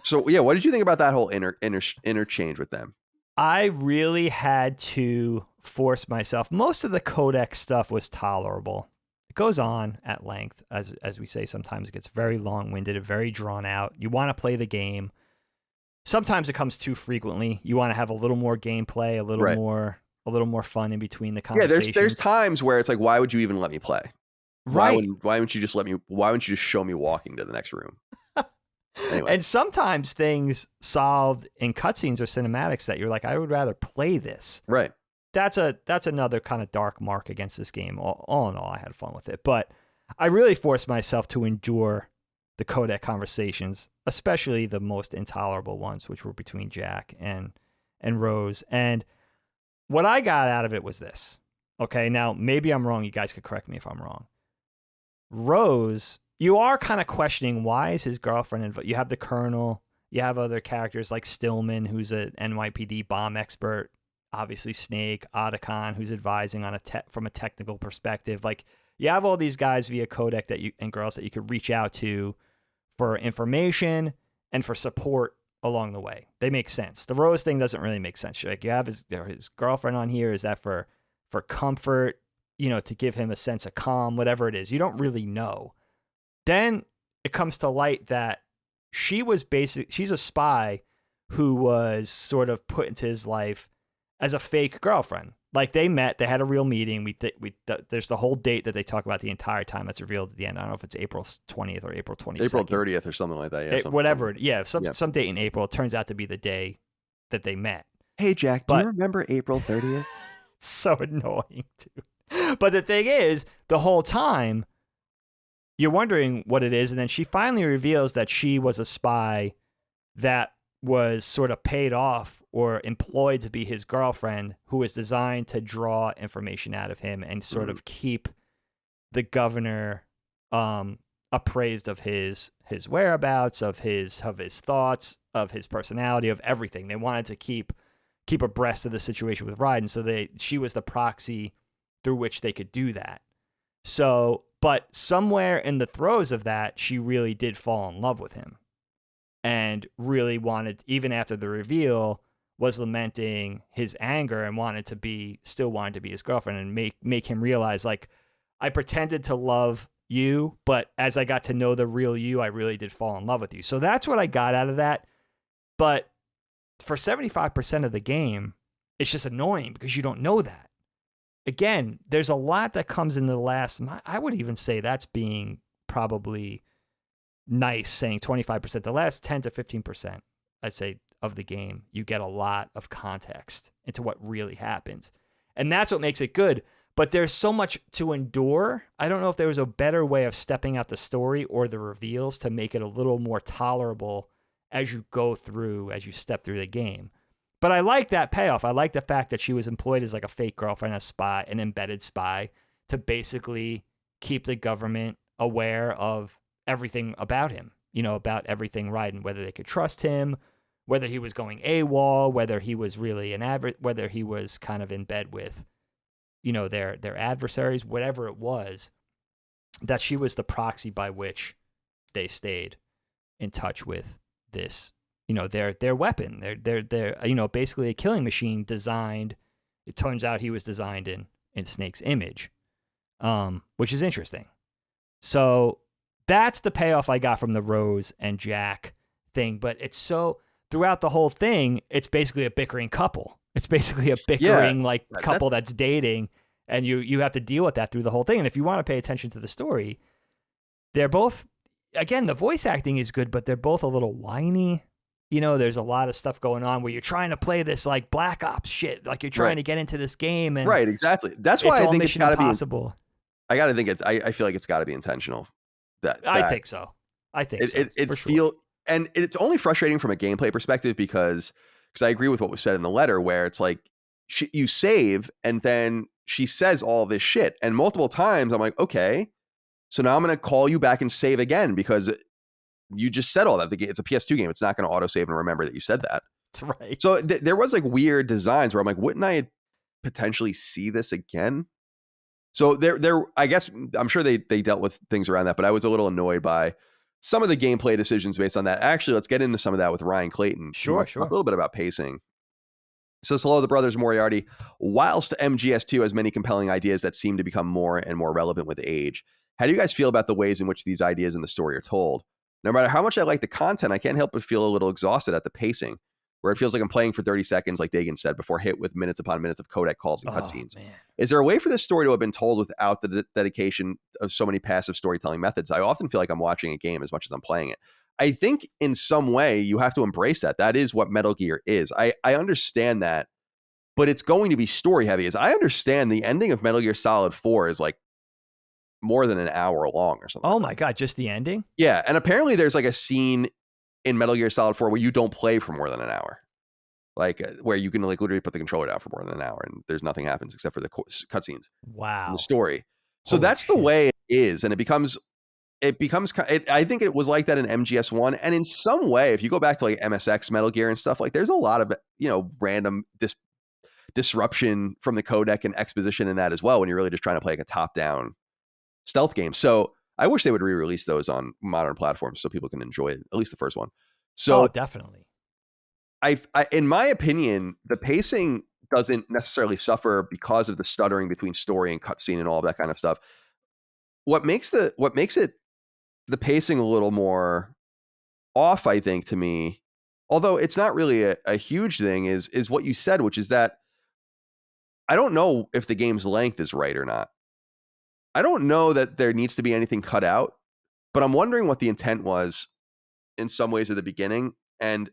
So yeah, what did you think about that whole interchange with them? I really had to force myself. Most of the codex stuff was tolerable. It goes on at length, as we say. Sometimes it gets very long-winded and very drawn out. You want to play the game. Sometimes it comes too frequently. You want to have a little more gameplay, a little more a little more fun in between the Yeah, conversations. there's times where it's like, why would you even let me play? Right. Why wouldn't you just show me walking to the next room? Anyway. And sometimes things solved in cutscenes or cinematics that you're like, I would rather play this. Right. That's another kind of dark mark against this game. All in all, I had fun with it, but I really forced myself to endure the codec conversations, especially the most intolerable ones, which were between Jack and Rose. And what I got out of it was this. Okay, now maybe I'm wrong. You guys could correct me if I'm wrong. Rose, you are kind of questioning why is his girlfriend involved. You have the Colonel, you have other characters like Stillman, who's an NYPD bomb expert, obviously Snake, Otacon, who's advising on from a technical perspective. Like, you have all these guys via codec and girls that you could reach out to for information and for support along the way. They make sense. The Rose thing doesn't really make sense. Like, you have his girlfriend on here. Is that for comfort, to give him a sense of calm, whatever it is? You don't really know. Then it comes to light that she's a spy who was sort of put into his life as a fake girlfriend. Like, they met, they had a real meeting. There's the whole date that they talk about the entire time that's revealed at the end. I don't know if it's April 20th or April 22nd. April 30th or something like that. Yeah. Some date in April. It turns out to be the day that they met. Hey, Jack, do you remember April 30th? It's so annoying, dude. But the thing is, the whole time, you're wondering what it is, and then she finally reveals that she was a spy that was sort of paid off or employed to be his girlfriend, who was designed to draw information out of him and sort of keep the governor appraised of his whereabouts, of his thoughts, of his personality, of everything. They wanted to keep abreast of the situation with Raiden, so she was the proxy through which they could do that. So, but somewhere in the throes of that, she really did fall in love with him and really wanted, even after the reveal, was lamenting his anger and still wanted to be his girlfriend and make him realize, like, I pretended to love you, but as I got to know the real you, I really did fall in love with you. So that's what I got out of that. But for 75% of the game, it's just annoying because you don't know that. Again, there's a lot that comes in the last, I would even say that's being probably nice, saying 25%. The last 10 to 15%, I'd say, of the game, you get a lot of context into what really happens. And that's what makes it good. But there's so much to endure. I don't know if there was a better way of stepping out the story or the reveals to make it a little more tolerable as you step through the game. But I like that payoff. I like the fact that she was employed as like a fake girlfriend, a spy, an embedded spy, to basically keep the government aware of everything about him, about everything Raiden, whether they could trust him, whether he was going AWOL, whether he was really whether he was kind of in bed with, their adversaries, whatever it was, that she was the proxy by which they stayed in touch with this, their weapon. They're basically a killing machine designed. It turns out he was designed in Snake's image, which is interesting. So that's the payoff I got from the Rose and Jack thing. But it's so, throughout the whole thing, it's basically a bickering couple. It's basically a bickering couple that's dating, and you have to deal with that through the whole thing. And if you want to pay attention to the story, they're both, again, the voice acting is good, but they're both a little whiny. There's a lot of stuff going on where you're trying to play this like Black Ops shit, like you're trying to get into this game, and right, exactly. That's why I think it's got to be impossible. I got to think I feel like it's got to be intentional. I think so. It feels, and it's only frustrating from a gameplay perspective because I agree with what was said in the letter, where it's like you save and then she says all this shit, and multiple times I'm like, okay, so now I'm going to call you back and save again because you just said all that. It's a PS2 game. It's not going to autosave and remember that you said that. That's right. So there was like weird designs where I'm like, wouldn't I potentially see this again? So I guess I'm sure they dealt with things around that, but I was a little annoyed by some of the gameplay decisions based on that. Actually, let's get into some of that with Ryan Clayton. Sure. Talk a little bit about pacing. So hello, the brothers Moriarty. Whilst MGS2 has many compelling ideas that seem to become more and more relevant with age, how do you guys feel about the ways in which these ideas in the story are told? No matter how much I like the content, I can't help but feel a little exhausted at the pacing. where it feels like I'm playing for 30 seconds, like Dagan said, before hit with minutes upon minutes of codec calls and cutscenes. Man. Is there a way for this story to have been told without the dedication of so many passive storytelling methods? I often feel like I'm watching a game as much as I'm playing it. I think in some way you have to embrace that. That is what Metal Gear is. I understand that, but it's going to be story heavy. As I understand, the ending of Metal Gear Solid 4 is like more than an hour long or something. Oh my God, just the ending? Yeah, and apparently there's like a scene in Metal Gear Solid 4 where you don't play for more than an hour. Like where you can like literally put the controller down for more than an hour and there's nothing happens except for the cutscenes. Wow. In the story. So Holy that's shit. the way it is, and it becomes. I think it was like that in MGS1, and in some way, if you go back to like MSX, Metal Gear, and stuff like, there's a lot of random disruption from the codec and exposition in that as well. When you're really just trying to play like a top-down stealth game. So I wish they would re-release those on modern platforms so people can enjoy it, at least the first one. So definitely. I, in my opinion, the pacing doesn't necessarily suffer because of the stuttering between story and cutscene and all of that kind of stuff. What makes it the pacing a little more off, I think, to me, although it's not really a huge thing, is what you said, which is that I don't know if the game's length is right or not. I don't know that there needs to be anything cut out, but I'm wondering what the intent was in some ways at the beginning. And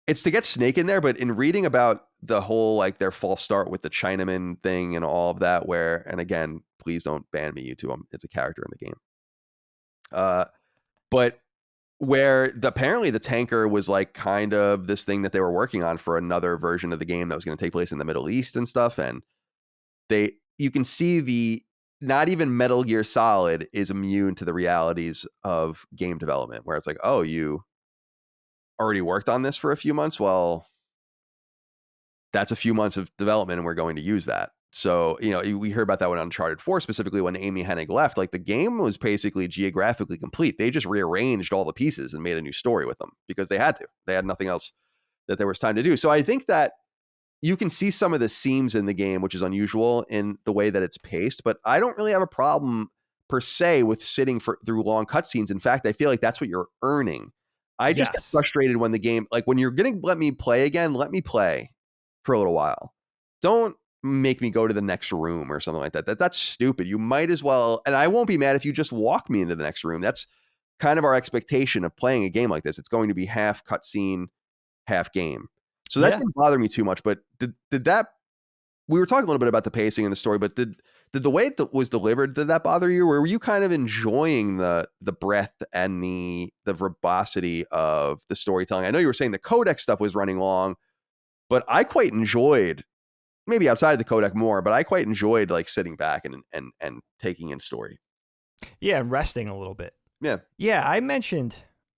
it's to get Snake in there, but in reading about the whole, like, their false start with the Chinaman thing and all of that, where, and again, please don't ban me, YouTube, it's a character in the game. But where apparently the tanker was like kind of this thing that they were working on for another version of the game that was going to take place in the Middle East and stuff. And you can see not even Metal Gear Solid is immune to the realities of game development, where it's like, oh, you already worked on this for a few months. Well, that's a few months of development and we're going to use that. So, we heard about that when Uncharted 4, specifically when Amy Hennig left, like the game was basically geographically complete. They just rearranged all the pieces and made a new story with them because they had to. They had nothing else that there was time to do. So I think that you can see some of the seams in the game, which is unusual in the way that it's paced, but I don't really have a problem per se with sitting through long cutscenes. In fact, I feel like that's what you're earning. I just get frustrated when the game, like when you're going to let me play again, let me play for a little while. Don't make me go to the next room or something like that. That's stupid. You might as well, and I won't be mad if you just walk me into the next room. That's kind of our expectation of playing a game like this. It's going to be half cutscene, half game. So that didn't bother me too much, but did that, we were talking a little bit about the pacing and the story, but did the way it was delivered, did that bother you? Or were you kind of enjoying the breadth and the verbosity of the storytelling? I know you were saying the codec stuff was running long, but I quite enjoyed, maybe outside the codec more, but I quite enjoyed like sitting back and taking in story. Yeah, resting a little bit. Yeah. Yeah, I mentioned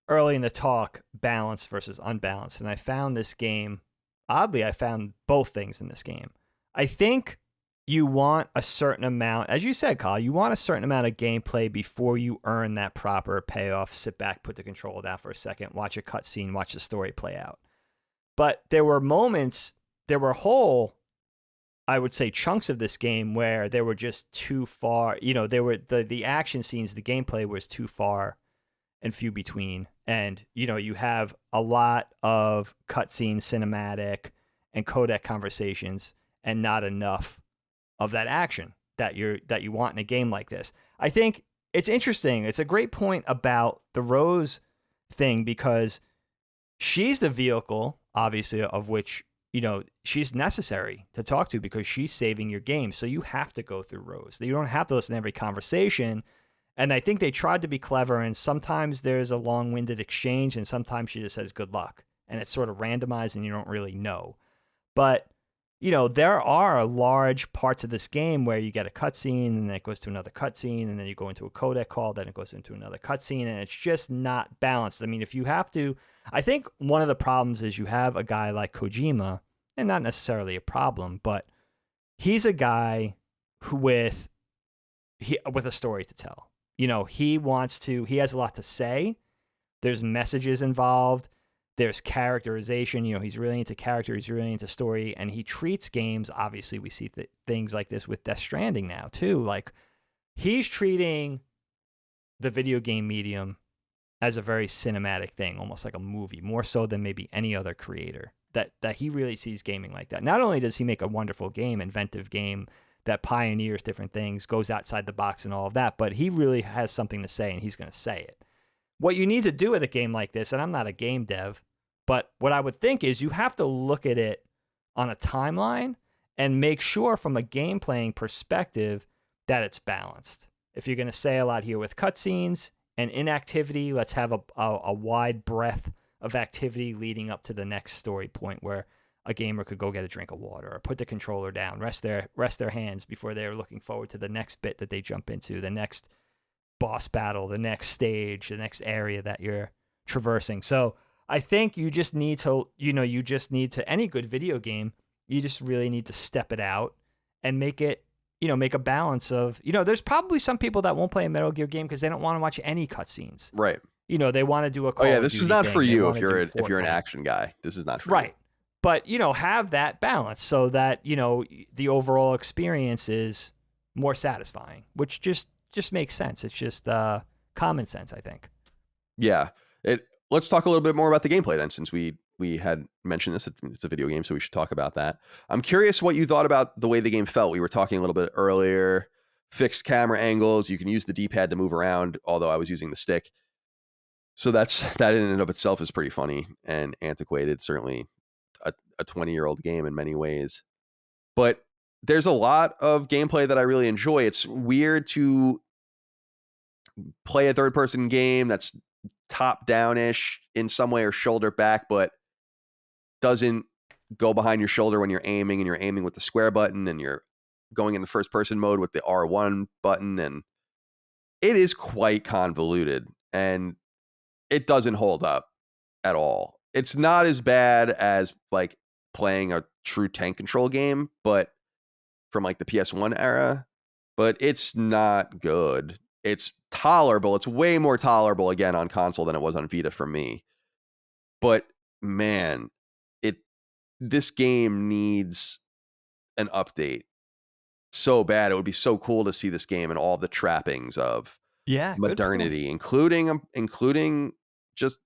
early in the talk balance versus unbalanced, and I found this game, oddly, I found both things in this game. I think you want a certain amount, as you said, Kyle, you want a certain amount of gameplay before you earn that proper payoff. Sit back, put the controller down for a second, watch a cutscene, watch the story play out. But there were moments, there were whole, I would say, chunks of this game where they were just too far. There were the action scenes, the gameplay was too far and few between. And, you have a lot of cutscene, cinematic, and codec conversations, and not enough of that action that you want in a game like this. I think it's interesting. It's a great point about the Rose thing, because she's the vehicle, obviously, of which, she's necessary to talk to because she's saving your game. So you have to go through Rose. You don't have to listen to every conversation. And I think they tried to be clever, and sometimes there's a long-winded exchange, and sometimes she just says good luck. And it's sort of randomized, and you don't really know. But, there are large parts of this game where you get a cutscene, and then it goes to another cutscene, and then you go into a codec call, then it goes into another cutscene, and it's just not balanced. I mean, if you have to, I think one of the problems is you have a guy like Kojima, and not necessarily a problem, but he's a guy with a story to tell. He has a lot to say. There's messages involved. There's characterization. He's really into character. He's really into story. And he treats games, obviously, we see things like this with Death Stranding now, too. Like, he's treating the video game medium as a very cinematic thing, almost like a movie, more so than maybe any other creator. That he really sees gaming like that. Not only does he make a wonderful game, inventive game that pioneers different things, goes outside the box and all of that, but he really has something to say and he's going to say it. What you need to do with a game like this, and I'm not a game dev, but what I would think is you have to look at it on a timeline and make sure from a game playing perspective that it's balanced. If you're going to say a lot here with cutscenes and inactivity, let's have a wide breadth of activity leading up to the next story point where a gamer could go get a drink of water or put the controller down, rest their hands before they're looking forward to the next bit that they jump into, the next boss battle, the next stage, the next area that you're traversing. So I think you just need to, any good video game, you just really need to step it out and make it, make a balance of, there's probably some people that won't play a Metal Gear game because they don't want to watch any cutscenes. Right. They want to do a Call Oh yeah, of this Duty is not thing. for They you wanna if do you're an Fortnite. action guy. This is not for Right. you. But, have that balance so that, the overall experience is more satisfying, which just makes sense. It's just common sense, I think. Yeah. Let's talk a little bit more about the gameplay then, since we had mentioned this. It's a video game, so we should talk about that. I'm curious what you thought about the way the game felt. We were talking a little bit earlier, fixed camera angles. You can use the D-pad to move around, although I was using the stick. So that in and of itself is pretty funny and antiquated, certainly a 20-year-old game in many ways. But there's a lot of gameplay that I really enjoy. It's weird to play a third-person game that's top-down-ish in some way or shoulder back, but doesn't go behind your shoulder when you're aiming, and you're aiming with the square button, and you're going into first-person mode with the R1 button, and it is quite convoluted, and it doesn't hold up at all. It's not as bad as like playing a true tank control game, but from like the PS1 era, but it's not good. It's tolerable. It's way more tolerable again on console than it was on Vita for me. But man, this game needs an update so bad. It would be so cool to see this game and all the trappings of modernity, including just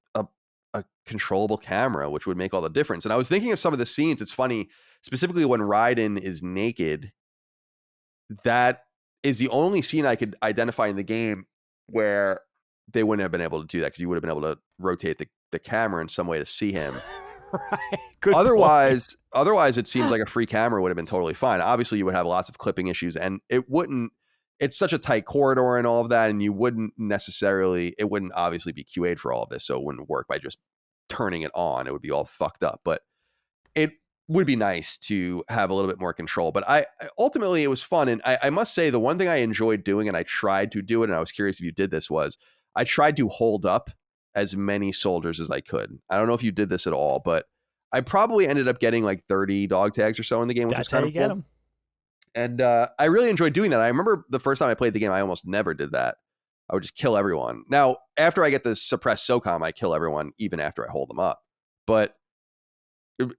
a controllable camera, which would make all the difference. And I was thinking of some of the scenes. It's funny, specifically when Raiden is naked. That is the only scene I could identify in the game where they wouldn't have been able to do that, because you would have been able to rotate the camera in some way to see him. Right. Good Otherwise, it seems like a free camera would have been totally fine. Obviously, you would have lots of clipping issues, and it's such a tight corridor and all of that, and it wouldn't obviously be QA'd for all of this, so it wouldn't work by just turning it on. It would be all fucked up, but it would be nice to have a little bit more control. But ultimately, it was fun, and I must say, the one thing I enjoyed doing, and I tried to do it, and I was curious if you did this, was I tried to hold up as many soldiers as I could. I don't know if you did this at all, but I probably ended up getting like 30 dog tags or so in the game, which was kind of cool. Get them. And I really enjoyed doing that. I remember the first time I played the game, I almost never did that. I would just kill everyone. Now, after I get the suppressed SOCOM, I kill everyone even after I hold them up. But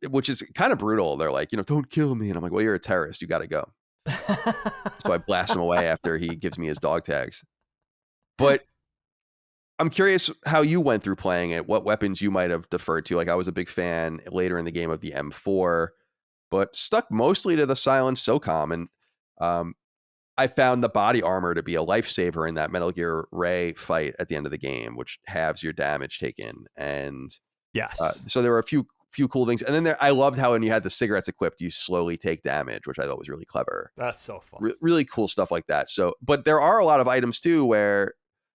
which is kind of brutal. They're like, don't kill me. And I'm like, well, you're a terrorist. You got to go. So I blast him away after he gives me his dog tags. But I'm curious how you went through playing it, what weapons you might have deferred to. Like, I was a big fan later in the game of the M4, but stuck mostly to the silenced SOCOM. And I found the body armor to be a lifesaver in that Metal Gear Ray fight at the end of the game, which halves your damage taken. And yes, so there were a few cool things. And then I loved how when you had the cigarettes equipped, you slowly take damage, which I thought was really clever. That's so fun. Really cool stuff like that. So, but there are a lot of items too where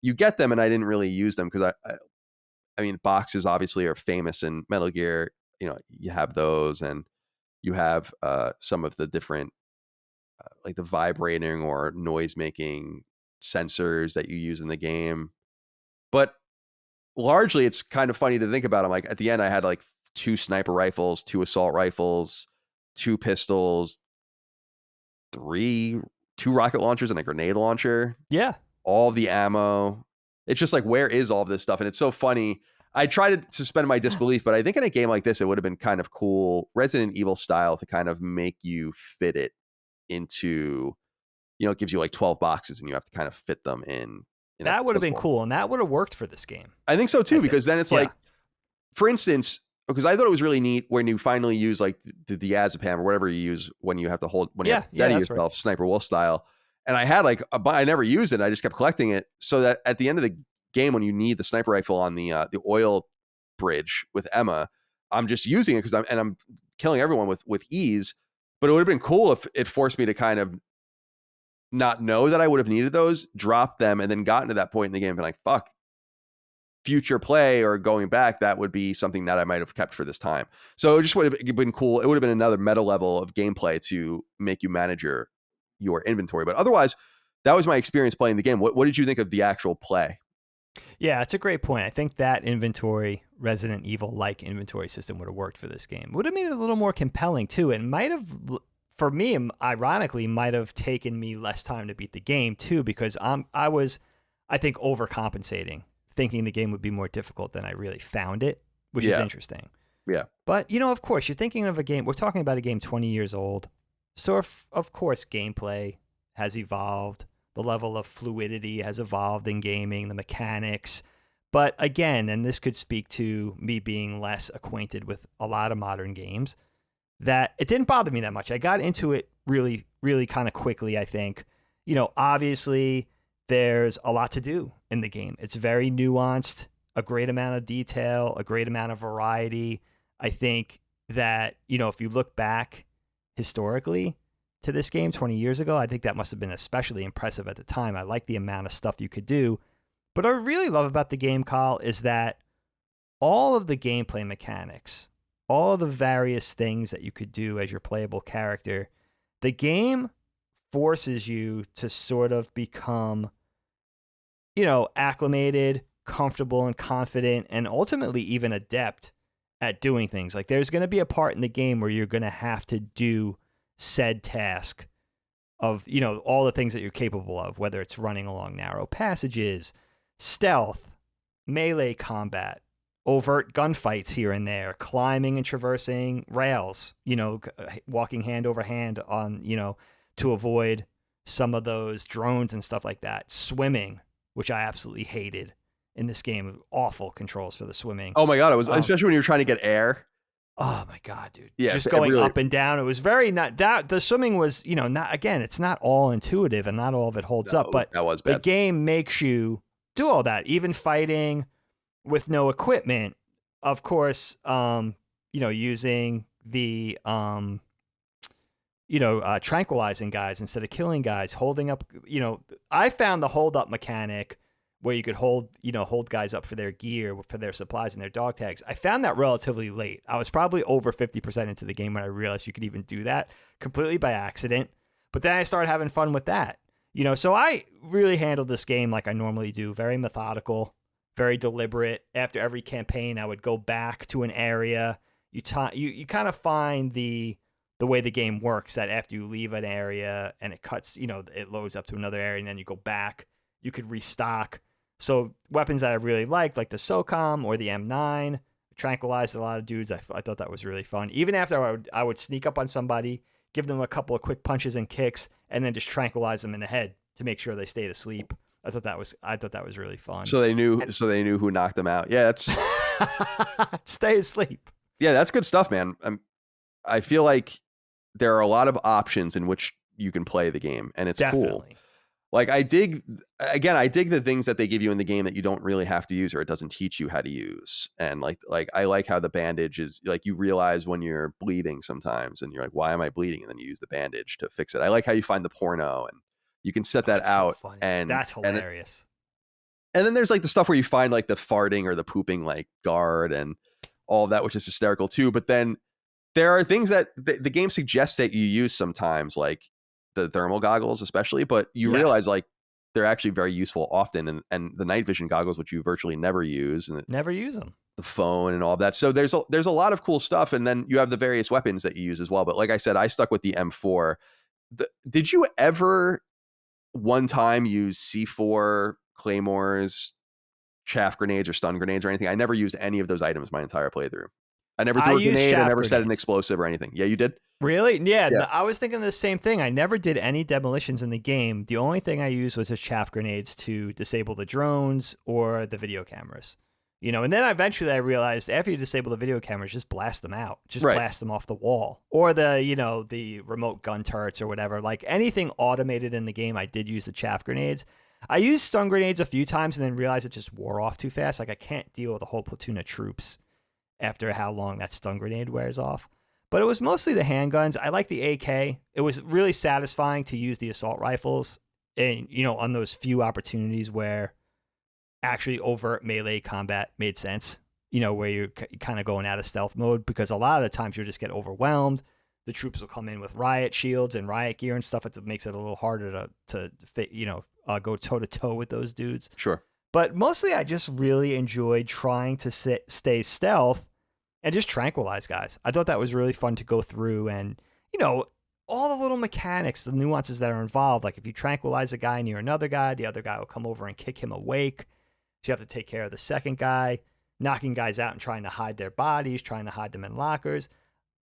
you get them and I didn't really use them, because I mean, boxes obviously are famous in Metal Gear. You have those, and you have some of the different like the vibrating or noise making sensors that you use in the game. But largely, it's kind of funny to think about. I'm like, at the end, I had like 2 sniper rifles, 2 assault rifles, 2 pistols, 2 rocket launchers, and a grenade launcher. Yeah. All the ammo. It's just like, where is all this stuff? And it's so funny. I tried to suspend my disbelief, but I think in a game like this, it would have been kind of cool, Resident Evil style, to kind of make you fit it into, it gives you like 12 boxes and you have to kind of fit them in That would have been pistol. cool, and that would have worked for this game. I think so too, because then it's Yeah. like, for instance, because I thought it was really neat when you finally use like the diazepam or whatever you use when you have to hold, when you have to steady that's yourself, Sniper Wolf style. And I had like I never used it. I just kept collecting it so that at the end of the game, when you need the sniper rifle on the oil bridge with Emma, I'm just using it because I'm killing everyone with ease. But it would have been cool if it forced me to kind of not know that I would have needed those, drop them, and then gotten to that point in the game and been like, fuck, future play or going back, that would be something that I might have kept for this time. So it just would have been cool. It would have been another meta level of gameplay to make you manage your inventory. But otherwise, that was my experience playing the game. What did you think of the actual play? Yeah, it's a great point. I think that Resident Evil-like inventory system would have worked for this game. Would have made it a little more compelling, too. It might have, for me, ironically, might have taken me less time to beat the game, too, because I was, I think, overcompensating, thinking the game would be more difficult than I really found it, which is interesting. Yeah. But, of course, you're thinking of a game, we're talking about a game 20 years old. So, of course, gameplay has evolved. The level of fluidity has evolved in gaming, the mechanics. But again, and this could speak to me being less acquainted with a lot of modern games, that it didn't bother me that much. I got into it really, really kind of quickly, I think. Obviously, there's a lot to do in the game. It's very nuanced, a great amount of detail, a great amount of variety. I think that, if you look back historically to this game 20 years ago, I think that must have been especially impressive at the time. I like the amount of stuff you could do. But what I really love about the game, Kyle, is that all of the gameplay mechanics, all of the various things that you could do as your playable character, the game forces you to sort of become, acclimated, comfortable, and confident, and ultimately even adept at doing things. Like there's going to be a part in the game where you're going to have to do said task of, all the things that you're capable of, whether it's running along narrow passages, stealth, melee combat, overt gunfights here and there, climbing and traversing rails, walking hand over hand on, to avoid some of those drones and stuff like that. Swimming, which I absolutely hated in this game. Awful controls for the swimming. Oh my God. It was, especially when you're trying to get air. Oh my God, dude. Yeah, just going up and down. It was very not that the swimming was, not, again, it's not all intuitive and not all of it holds up, but that was bad. The game makes you do all that, even fighting with no equipment. Of course, using the, tranquilizing guys instead of killing guys, holding up, I found the hold up mechanic where you could hold guys up for their gear, for their supplies and their dog tags. I found that relatively late. I was probably over 50% into the game when I realized you could even do that completely by accident. But then I started having fun with that. So I really handled this game like I normally do, very methodical, very deliberate. After every campaign, I would go back to an area. You kind of find the way the game works, that after you leave an area and it cuts, it loads up to another area and then you go back, you could restock. So weapons that I really liked, like the SOCOM or the M9, tranquilized a lot of dudes. I thought that was really fun. Even after I would sneak up on somebody, give them a couple of quick punches and kicks, and then just tranquilize them in the head to make sure they stayed asleep. I thought that was really fun. So they knew who knocked them out. Yeah, that's stay asleep. Yeah, that's good stuff, man. I feel like there are a lot of options in which you can play the game, and it's Definitely. cool. Like I dig the things that they give you in the game that you don't really have to use or it doesn't teach you how to use. And like I like how the bandage is like, you realize when you're bleeding sometimes and you're like, why am I bleeding? And then you use the bandage to fix it. I like how you find the porno and you can set that out. So and that's hilarious. And then there's like the stuff where you find like the farting or the pooping like guard and all of that, which is hysterical too. But then there are things that the game suggests that you use sometimes, like the thermal goggles especially, but you realize like they're actually very useful often, and the night vision goggles, which you virtually never use, and never use them, the phone and all of that. So there's a lot of cool stuff, and then you have the various weapons that you use as well. But like I said, I stuck with the M4. Did you ever one time use C4 claymores, chaff grenades, or stun grenades or anything? I never used any of those items my entire playthrough. I never I threw a used grenade. I chaff never set an grenades. explosive or anything. Yeah, you did? Really? Yeah, Yeah. I was thinking the same thing. I never did any demolitions in the game. The only thing I used was just chaff grenades to disable the drones or the video cameras. And then eventually I realized after you disable the video cameras, just blast them out. Just Right. blast them off the wall. Or the remote gun turrets or whatever. Like anything automated in the game, I did use the chaff grenades. I used stun grenades a few times and then realized it just wore off too fast. Like I can't deal with a whole platoon of troops after how long that stun grenade wears off. But it was mostly the handguns. I like the AK. It was really satisfying to use the assault rifles and on those few opportunities where actually overt melee combat made sense, where you're kind of going out of stealth mode, because a lot of the times you'll just get overwhelmed. The troops will come in with riot shields and riot gear and stuff. It makes it a little harder to fit, go toe to toe with those dudes. Sure. But mostly I just really enjoyed trying to stay stealth and just tranquilize guys. I thought that was really fun to go through, and all the little mechanics, the nuances that are involved. Like if you tranquilize a guy near another guy, the other guy will come over and kick him awake. So you have to take care of the second guy, knocking guys out and trying to hide their bodies, trying to hide them in lockers.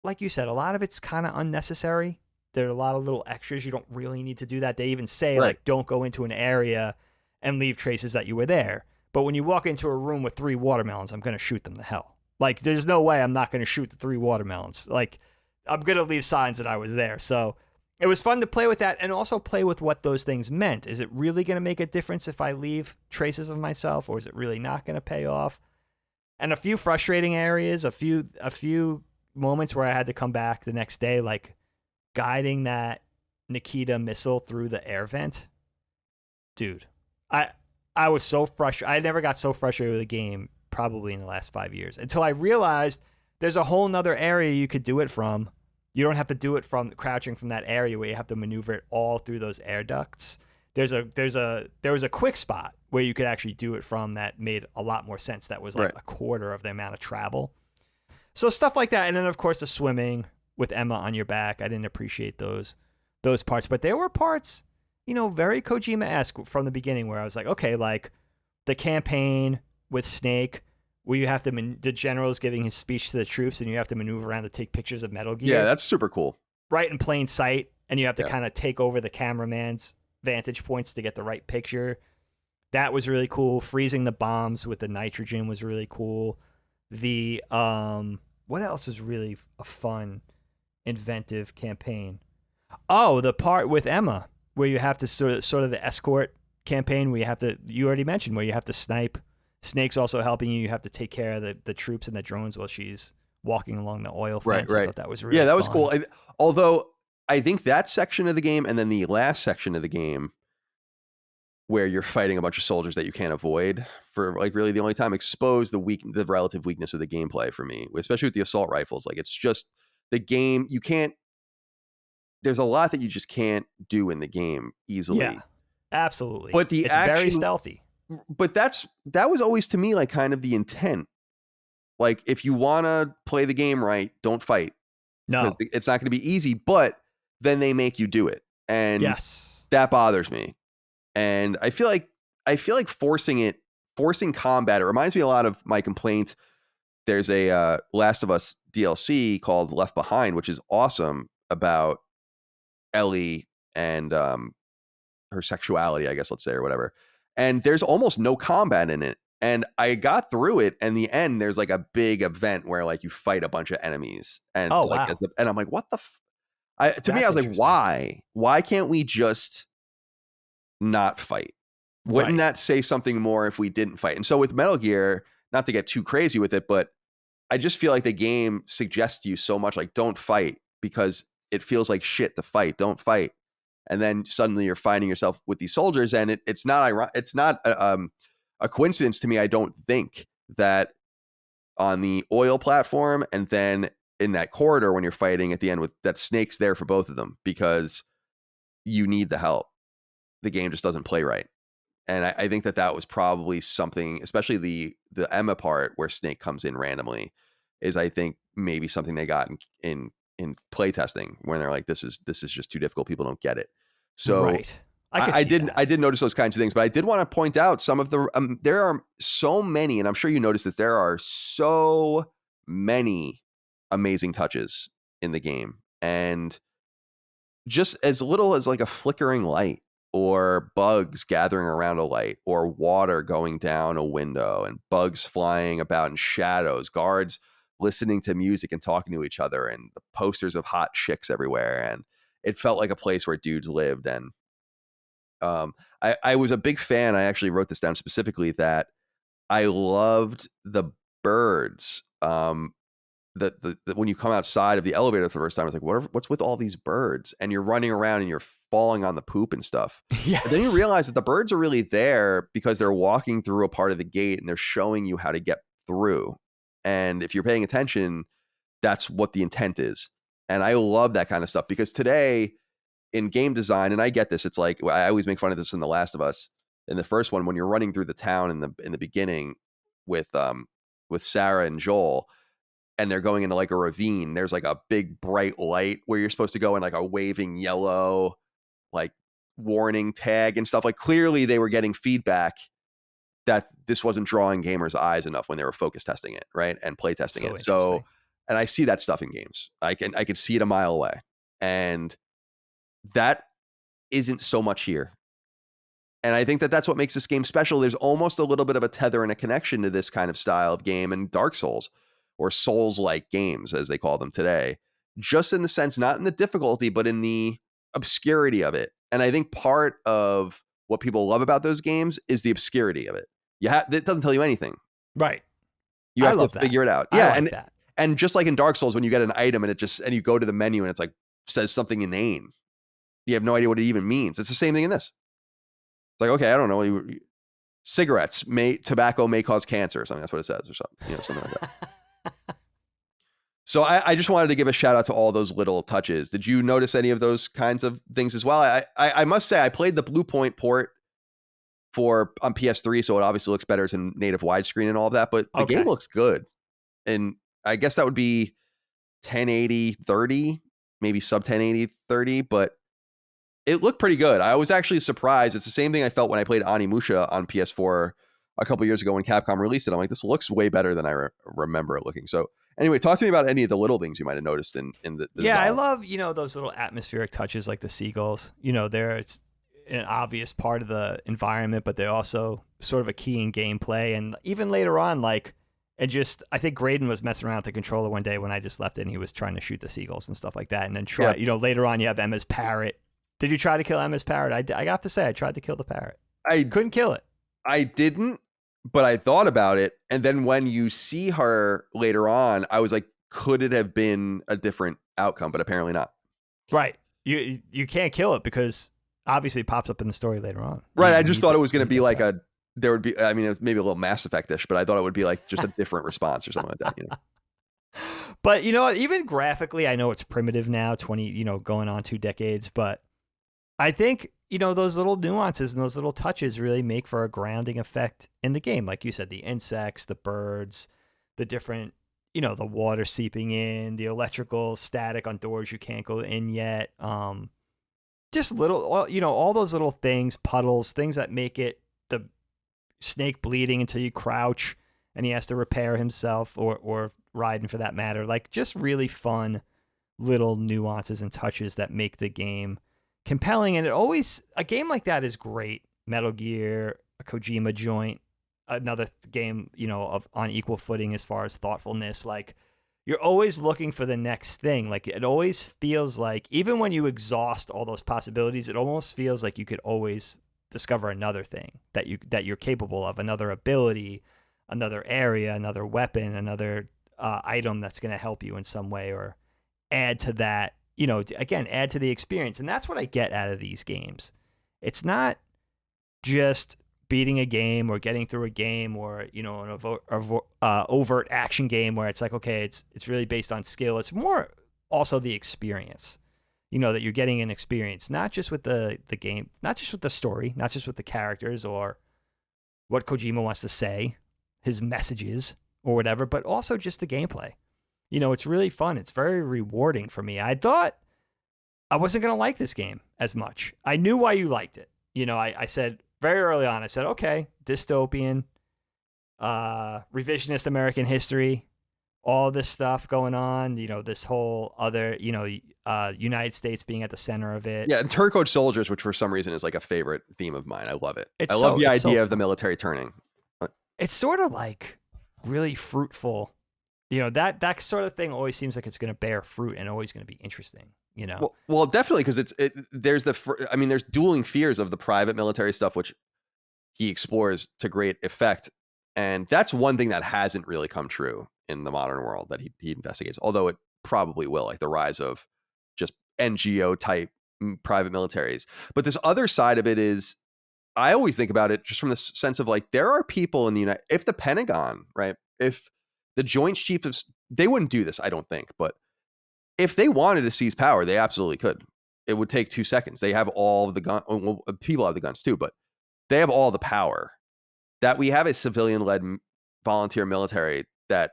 Like you said, a lot of it's kind of unnecessary. There are a lot of little extras. You don't really need to do that. They even say, Right. like, don't go into an area and leave traces that you were there. But when you walk into a room with 3 watermelons, I'm going to shoot them to hell. Like, there's no way I'm not going to shoot the 3 watermelons. Like, I'm going to leave signs that I was there. So it was fun to play with that and also play with what those things meant. Is it really going to make a difference if I leave traces of myself, or is it really not going to pay off? And a few frustrating areas, a few moments where I had to come back the next day, like guiding that Nikita missile through the air vent. Dude, I was so frustrated. I never got so frustrated with a game probably in the last 5 years, until I realized there's a whole nother area you could do it from. You don't have to do it from crouching from that area where you have to maneuver it all through those air ducts. There was a quick spot where you could actually do it from that made a lot more sense. That was like Right. a quarter of the amount of travel. So stuff like that. And then of course the swimming with Emma on your back. I didn't appreciate those parts, but there were parts, very Kojima-esque from the beginning, where I was like, okay, like the campaign with Snake, where you have to, the general's giving his speech to the troops and you have to maneuver around to take pictures of Metal Gear. Yeah, that's super cool. Right in plain sight. And you have to Yeah. kind of take over the cameraman's vantage points to get the right picture. That was really cool. Freezing the bombs with the nitrogen was really cool. The, what else was really a fun, inventive campaign? Oh, the part with Emma, where you have to sort of the escort campaign, where you already mentioned, where you have to snipe. Snake's also helping you. You have to take care of the troops and the drones while she's walking along the oil fence. Right. I thought that was really that was fun. cool. Although I think that section of the game and then the last section of the game where you're fighting a bunch of soldiers that you can't avoid for like really the only time exposed the relative weakness of the gameplay for me, especially with the assault rifles. Like it's just the game. There's a lot that you just can't do in the game easily. Yeah, absolutely. But it's very stealthy. But that was always to me like kind of the intent. Like if you want to play the game right, don't fight. No. Because it's not going to be easy, but then they make you do it. And yes, that bothers me. And I feel like forcing combat, it reminds me a lot of my complaint. There's a Last of Us DLC called Left Behind, which is awesome, about Ellie and her sexuality, I guess, let's say, or whatever. And there's almost no combat in it. And I got through it, and the end, there's like a big event where like you fight a bunch of enemies, and wow. And I'm like, what the? To me, I was like, why can't we just not fight? Wouldn't that say something more if we didn't fight? And so with Metal Gear, not to get too crazy with it, but I just feel like the game suggests to you so much, like, don't fight, because it feels like shit to fight. Don't fight. And then suddenly you're finding yourself with these soldiers, and it's not a coincidence to me, I don't think, that on the oil platform and then in that corridor when you're fighting at the end, with that Snake's there for both of them, because you need the help. The game just doesn't play right. And I think that was probably something, especially the Emma part where Snake comes in randomly, is I think maybe something they got in playtesting when they're like, this is just too difficult. People don't get it. So right. I did notice those kinds of things, but I did want to point out some of the, there are so many, and I'm sure you noticed this, there are so many amazing touches in the game. And just as little as like a flickering light or bugs gathering around a light or water going down a window and bugs flying about in shadows, guards listening to music and talking to each other, and the posters of hot chicks everywhere. And it felt like a place where dudes lived. And I was a big fan. I actually wrote this down specifically that I loved the birds. That when you come outside of the elevator for the first time, it's like, what's with all these birds? And you're running around and you're falling on the poop and stuff. Yes. And then you realize that the birds are really there because they're walking through a part of the gate and they're showing you how to get through. And if you're paying attention, that's what the intent is. And I love that kind of stuff because today in game design, and I get this, it's like, I always make fun of this in The Last of Us. In the first one, when you're running through the town in the beginning with Sarah and Joel, and they're going into like a ravine, there's like a big bright light where you're supposed to go in like a waving yellow, like warning tag and stuff. Like clearly they were getting feedback that this wasn't drawing gamers' eyes enough when they were focus testing it, right? And play testing it. So, and I see that stuff in games. I can see it a mile away. And that isn't so much here. And I think that that's what makes this game special. There's almost a little bit of a tether and a connection to this kind of style of game and Dark Souls, or Souls-like games, as they call them today, just in the sense, not in the difficulty, but in the obscurity of it. And I think part of what people love about those games is the obscurity of it. It doesn't tell you anything. Right. You have to figure it out. Yeah. I like that. And just like in Dark Souls, when you get an item and you go to the menu and it's like, says something inane, you have no idea what it even means. It's the same thing in this. It's like, okay, I don't know. Tobacco may cause cancer or something. That's what it says, or something, something like that. So I just wanted to give a shout out to all those little touches. Did you notice any of those kinds of things as well? I must say I played the Blue Point port on PS3, so it obviously looks better. It's in native widescreen and all of that, but the game looks good. And I guess that would be 1080 30, maybe sub 1080 30, but it looked pretty good. I was actually surprised. It's the same thing I felt when I played Onimusha on PS4 a couple years ago when Capcom released it. I'm like, this looks way better than I remember it looking. So anyway, talk to me about any of the little things you might have noticed in the design. I love, those little atmospheric touches like the seagulls. It's an obvious part of the environment, but they're also sort of a key in gameplay. And even later on, I think Raiden was messing around with the controller one day when I just left it and he was trying to shoot the seagulls and stuff like that. And then later on you have Emma's parrot. Did you try to kill Emma's parrot? I have to say, I tried to kill the parrot. I couldn't kill it. I didn't, but I thought about it. And then when you see her later on, I was like, could it have been a different outcome? But apparently not. Right. You can't kill it because obviously it pops up in the story later on. Right. I just thought it was going to be like there would be, it was maybe a little Mass Effect-ish, but I thought it would be like just a different response or something like that. But even graphically, I know it's primitive now, going on 2 decades, but I think, those little nuances and those little touches really make for a grounding effect in the game. Like you said, the insects, the birds, the different, the water seeping in, the electrical static on doors you can't go in yet. Just little, all those little things, puddles, things that make it the snake bleeding until you crouch and he has to repair himself or Raiden for that matter. Like just really fun little nuances and touches that make the game compelling. And a game like that is great. Metal Gear, a Kojima joint, another game, on equal footing as far as thoughtfulness. Like you're always looking for the next thing. Like it always feels like, even when you exhaust all those possibilities, it almost feels like you could always discover another thing that you're capable of, another ability, another area, another weapon, another item that's going to help you in some way or add to that. Again, add to the experience. And that's what I get out of these games. It's not just beating a game or getting through a game or, an overt action game where it's like, okay, it's really based on skill. It's more also the experience, that you're getting an experience, not just with the game, not just with the story, not just with the characters or what Kojima wants to say, his messages or whatever, but also just the gameplay. It's really fun. It's very rewarding for me. I thought I wasn't going to like this game as much. I knew why you liked it. I said very early on, I said, okay, dystopian, revisionist American history, all this stuff going on, this whole other, United States being at the center of it. Yeah, and turncoat soldiers, which for some reason is like a favorite theme of mine. I love it. I It's love so the it's so idea of the fun. military turning. It's sort of like really fruitful. That sort of thing always seems like it's going to bear fruit and always going to be interesting. Well, definitely, because there's there's dueling fears of the private military stuff, which he explores to great effect, and that's one thing that hasn't really come true in the modern world that he investigates. Although it probably will, like the rise of just NGO type private militaries. But this other side of it is, I always think about it just from the sense of like, there are people in the if the Pentagon, right, if the Joint Chiefs of, they wouldn't do this, I don't think, but if they wanted to seize power, they absolutely could. It would take 2 seconds. They have all of the gun. Well, people have the guns too, but they have all the power. That we have a civilian-led volunteer military that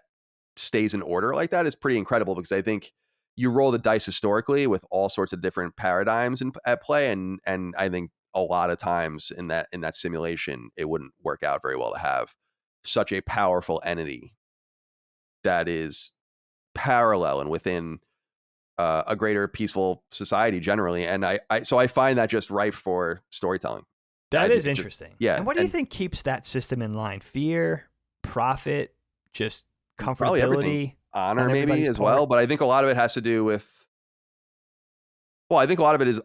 stays in order like that is pretty incredible, because I think you roll the dice historically with all sorts of different paradigms at play, and I think a lot of times in that simulation, it wouldn't work out very well to have such a powerful entity that is parallel and within a greater peaceful society generally. And so I find that just ripe for storytelling. That is interesting. Yeah. And what do you think keeps that system in line? Fear, profit, just probably everything. comfortability, Honor maybe as well. But I think a lot of it has to do with, well, I think a lot of it is,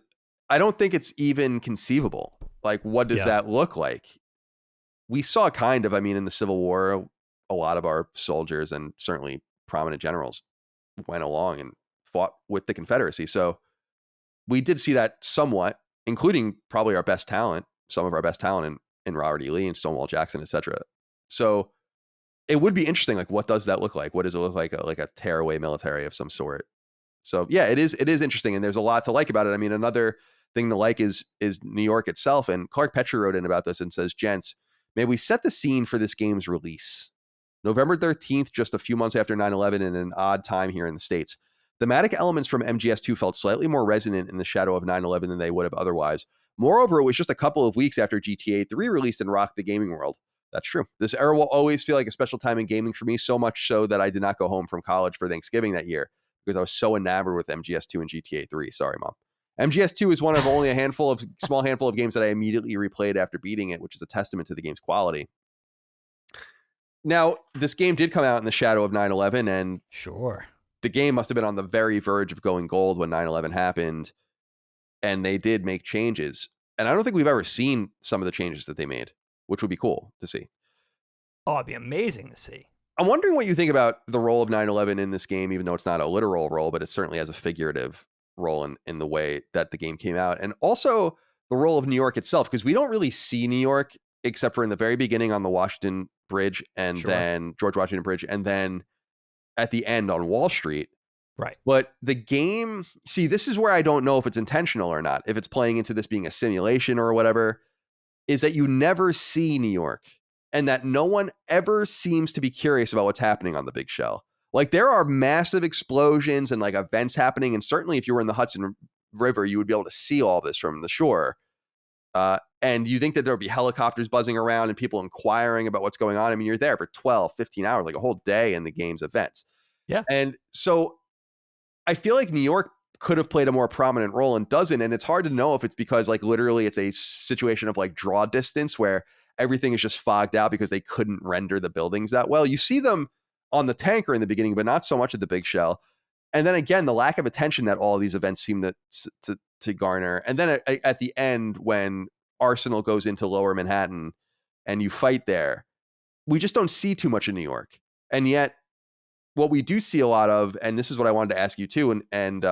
I don't think it's even conceivable. Like, what does that look like? We saw kind of, in the Civil War, a lot of our soldiers and certainly prominent generals went along and fought with the Confederacy. So we did see that somewhat, including probably our best talent, some of our best talent in Robert E. Lee and Stonewall Jackson, etc. So it would be interesting. Like, what does that look like? What does it look like? Like a tearaway military of some sort. So yeah, it is interesting. And there's a lot to like about it. Another thing to like is New York itself. And Clark Petrie wrote in about this and says, "Gents, may we set the scene for this game's release. November 13th, just a few months after 9/11 and an odd time here in the States. Thematic elements from MGS2 felt slightly more resonant in the shadow of 9/11 than they would have otherwise. Moreover, it was just a couple of weeks after GTA 3 released and rocked the gaming world." That's true. This era will always feel like a special time in gaming for me, so much so that I did not go home from college for Thanksgiving that year because I was so enamored with MGS2 and GTA 3. Sorry, Mom. MGS2 is one of only a small handful of games that I immediately replayed after beating it, which is a testament to the game's quality. Now, this game did come out in the shadow of 9/11, and sure, the game must have been on the very verge of going gold when 9/11 happened, and they did make changes. And I don't think we've ever seen some of the changes that they made, which would be cool to see. Oh, it'd be amazing to see. I'm wondering what you think about the role of 9/11 in this game, even though it's not a literal role, but it certainly has a figurative role in the way that the game came out. And also the role of New York itself, because we don't really see New York except for in the very beginning on the Washington Bridge, and then George Washington Bridge, and then at the end on Wall Street. Right. But the game, see, this is where I don't know if it's intentional or not, if it's playing into this being a simulation or whatever, is that you never see New York, and that no one ever seems to be curious about what's happening on the big shell. Like, there are massive explosions and like events happening. And certainly if you were in the Hudson River, you would be able to see all this from the shore. And you think that there would be helicopters buzzing around and people inquiring about what's going on. You're there for 12, 15 hours, like a whole day in the game's events. Yeah. And so I feel like New York could have played a more prominent role and doesn't. And it's hard to know if it's because like literally it's a situation of like draw distance where everything is just fogged out because they couldn't render the buildings that well. You see them on the tanker in the beginning, but not so much at the big shell. And then again, the lack of attention that all of these events seem to garner. And then at the end, when Arsenal goes into lower Manhattan and you fight there, we just don't see too much in New York. And yet what we do see a lot of, and this is what I wanted to ask you too, and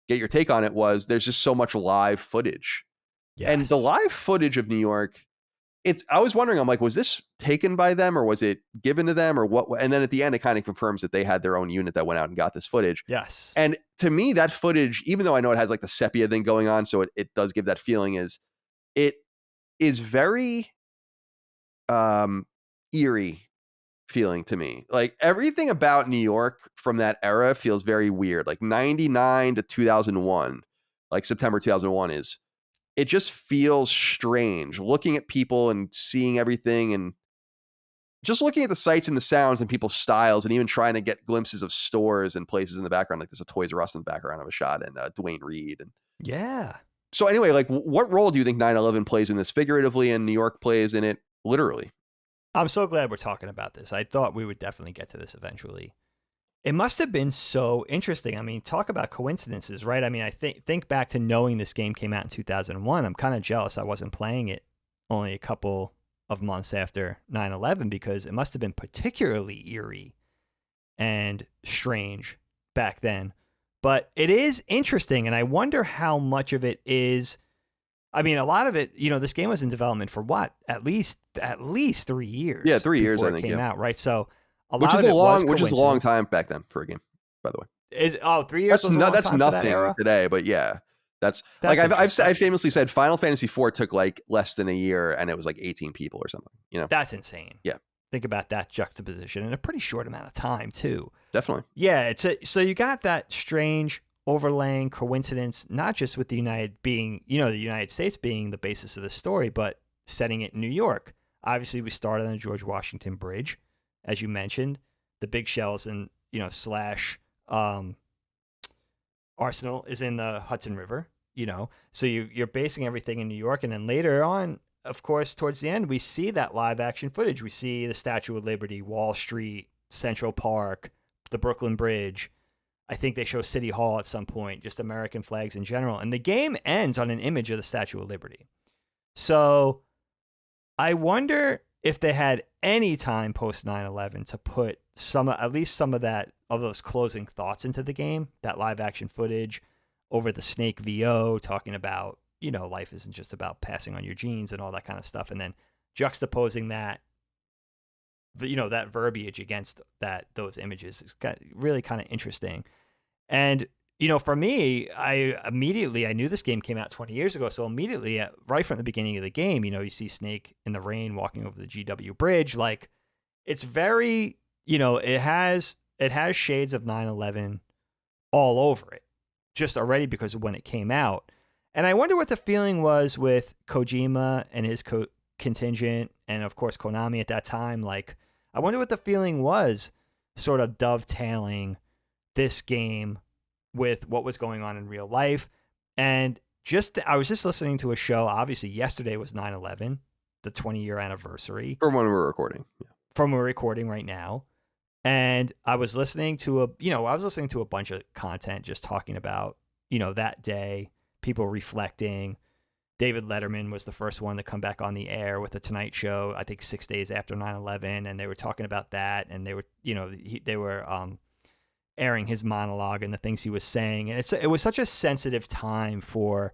get your take on it, was there's just so much live footage. Yes. And the live footage of New York, I was wondering, I'm like, was this taken by them or was it given to them or what? And then at the end, it kind of confirms that they had their own unit that went out and got this footage. Yes. And to me, that footage, even though I know it has like the sepia thing going on, so it does give that feeling, it is very eerie feeling to me. Like everything about New York from that era feels very weird. Like 99 to 2001, like September 2001 it just feels strange looking at people and seeing everything and just looking at the sights and the sounds and people's styles, and even trying to get glimpses of stores and places in the background, like there's a Toys R Us in the background of a shot, and Dwayne Reed. And Yeah. so anyway, like what role do you think 9/11 plays in this figuratively, and New York plays in it literally? I'm so glad we're talking about this. I thought we would definitely get to this eventually. It must have been so interesting. I mean, talk about coincidences, right? I mean, I think back to knowing this game came out in 2001. I'm kind of jealous I wasn't playing it only a couple of months after 9/11, because it must have been particularly eerie and strange back then. But it is interesting, and I wonder how much of it is. I mean, a lot of it, this game was in development for what? At least 3 years. Yeah, 3 years, before I think, it came out, right? So which is a long time back then for a game, by the way. 3 years? That's nothing today, but yeah, that's like I famously said, Final Fantasy IV took like less than a year, and it was like 18 people or something. That's insane. Yeah, think about that juxtaposition in a pretty short amount of time too. Definitely. Yeah, so you got that strange overlaying coincidence, not just with the United States being the basis of the story, but setting it in New York. Obviously, we started on the George Washington Bridge, as you mentioned, the big shells and slash Arsenal is in the Hudson River. So you're basing everything in New York, and then later on, of course, towards the end, we see that live action footage. We see the Statue of Liberty, Wall Street, Central Park, the Brooklyn Bridge. I think they show City Hall at some point, just American flags in general. And the game ends on an image of the Statue of Liberty. So I wonder if they had any time post 9/11 to put at least some of those closing thoughts into the game, that live action footage over the Snake VO talking about, life isn't just about passing on your genes and all that kind of stuff. And then juxtaposing that, that verbiage against those images is really kind of interesting. And, for me, I knew this game came out 20 years ago. So immediately, right from the beginning of the game, you see Snake in the rain walking over the GW Bridge. Like, it's very, it has shades of 9/11 all over it, just already because of when it came out. And I wonder what the feeling was with Kojima and his contingent, and of course Konami at that time. Like, I wonder what the feeling was, sort of dovetailing this game with what was going on in real life. And I was just listening to a show. Obviously, yesterday was 9/11, the 20-year anniversary. From when we're recording. Yeah. From when we're recording right now. And I was listening to a bunch of content just talking about, that day, people reflecting. David Letterman was the first one to come back on the air with the Tonight Show, I think 6 days after 9/11, and they were talking about that, and they were, they were airing his monologue and the things he was saying, and it was such a sensitive time for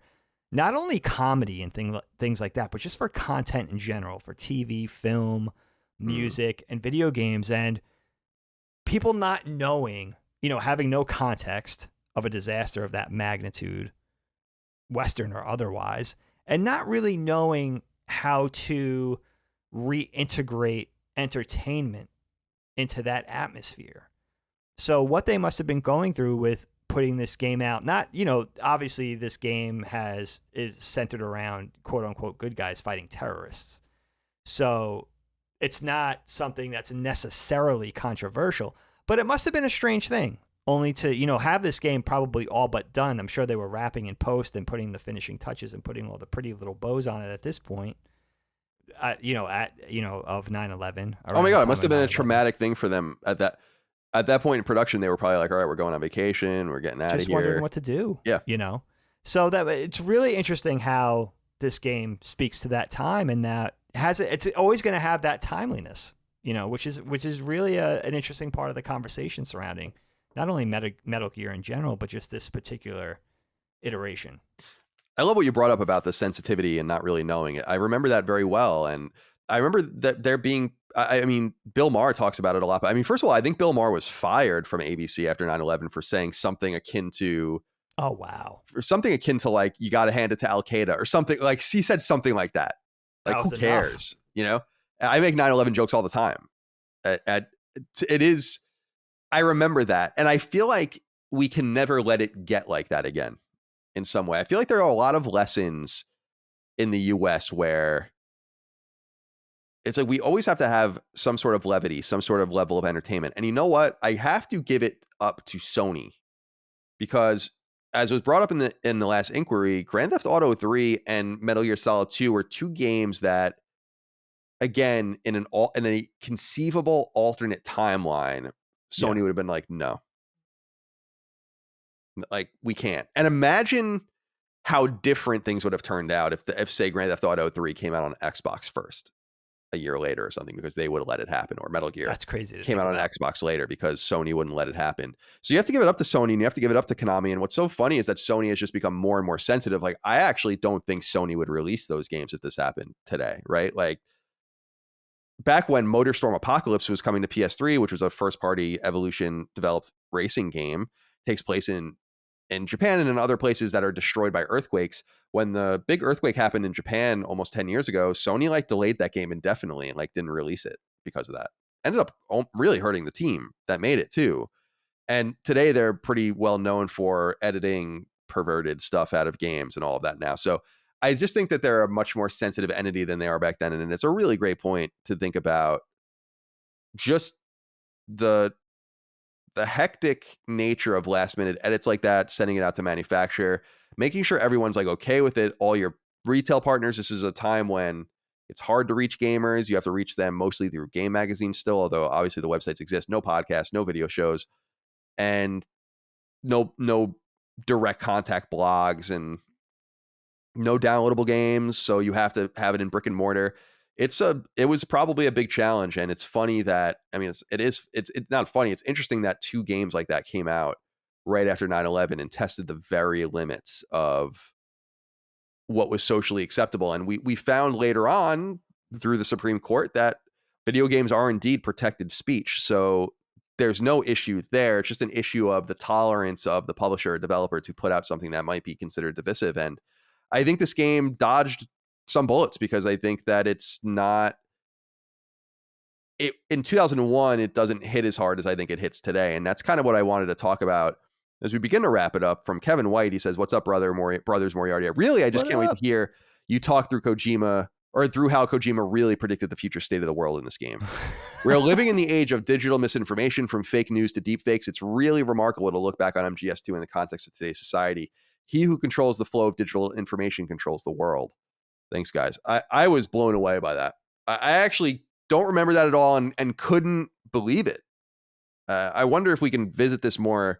not only comedy and things like that, but just for content in general, for TV, film, music, and video games, and people not knowing, having no context of a disaster of that magnitude, Western or otherwise, and not really knowing how to reintegrate entertainment into that atmosphere. So what they must have been going through with putting this game out, not, obviously this game is centered around quote unquote good guys fighting terrorists. So it's not something that's necessarily controversial, but it must have been a strange thing only to, have this game probably all but done. I'm sure they were wrapping in post and putting the finishing touches and putting all the pretty little bows on it at this point, of 9/11. Oh my God. It must have been a traumatic thing for them at that point in production. They were probably like, all right, we're going on vacation. We're getting out of here. Just wondering what to do. Yeah. So that it's really interesting how this game speaks to that time, and that it's always going to have that timeliness, which is really an interesting part of the conversation surrounding not only Metal Gear in general, but just this particular iteration. I love what you brought up about the sensitivity and not really knowing it. I remember that very well. And I remember that there being, I mean, Bill Maher talks about it a lot. But I mean, first of all, I think Bill Maher was fired from ABC after 9/11 for saying something akin to, oh, wow. Or something akin to like, you got to hand it to Al Qaeda or something. Like, he said something like that. Like, who cares? I make 9/11 jokes all the time. It is, I remember that. And I feel like we can never let it get like that again in some way. I feel like there are a lot of lessons in the US where it's like we always have to have some sort of levity, some sort of level of entertainment. And you know what? I have to give it up to Sony because, as was brought up in the last inquiry, Grand Theft Auto 3 and Metal Gear Solid 2 were two games that, again, in a conceivable alternate timeline, Sony would have been like, no, like we can't. And imagine how different things would have turned out if say Grand Theft Auto 3 came out on Xbox first a year later or something, because they would have let it happen, or Metal Gear That's crazy came out on Xbox later because Sony wouldn't let it happen. So you have to give it up to Sony and you have to give it up to Konami. And what's so funny is that Sony has just become more and more sensitive. Like, I actually don't think Sony would release those games if this happened today, right? Like, back when MotorStorm Apocalypse was coming to PS3, which was a first-party Evolution developed racing game, takes place in Japan and in other places that are destroyed by earthquakes. When the big earthquake happened in Japan almost 10 years ago, Sony like delayed that game indefinitely and like didn't release it because of that. Ended up really hurting the team that made it too. And today they're pretty well known for editing perverted stuff out of games and all of that now. So I just think that they're a much more sensitive entity than they are back then. And it's a really great point to think about just the hectic nature of last minute edits like that, sending it out to manufacture, making sure everyone's like okay with it. All your retail partners, this is a time when it's hard to reach gamers. You have to reach them mostly through game magazines still, although obviously the websites exist. No podcasts, no video shows, and no direct contact blogs, and no downloadable games. So you have to have it in brick and mortar. It was probably a big challenge, and it's funny that, I mean, it's not funny. It's interesting that two games like that came out right after 9/11 and tested the very limits of what was socially acceptable. And we found later on through the Supreme Court that video games are indeed protected speech. So there's no issue there. It's just an issue of the tolerance of the publisher or developer to put out something that might be considered divisive. And I think this game dodged some bullets because I think that it's not it in 2001. It doesn't hit as hard as I think it hits today. And that's kind of what I wanted to talk about as we begin to wrap it up. From Kevin White, he says, "What's up, brothers Moriarty? I just can't wait to hear you talk through Kojima, or through how Kojima really predicted the future state of the world in this game. We're living in the age of digital misinformation, from fake news to deepfakes. It's really remarkable to look back on MGS2 in the context of today's society. He who controls the flow of digital information controls the world." Thanks, guys. I was blown away by that. I actually don't remember that at all, and couldn't believe it. I wonder if we can visit this more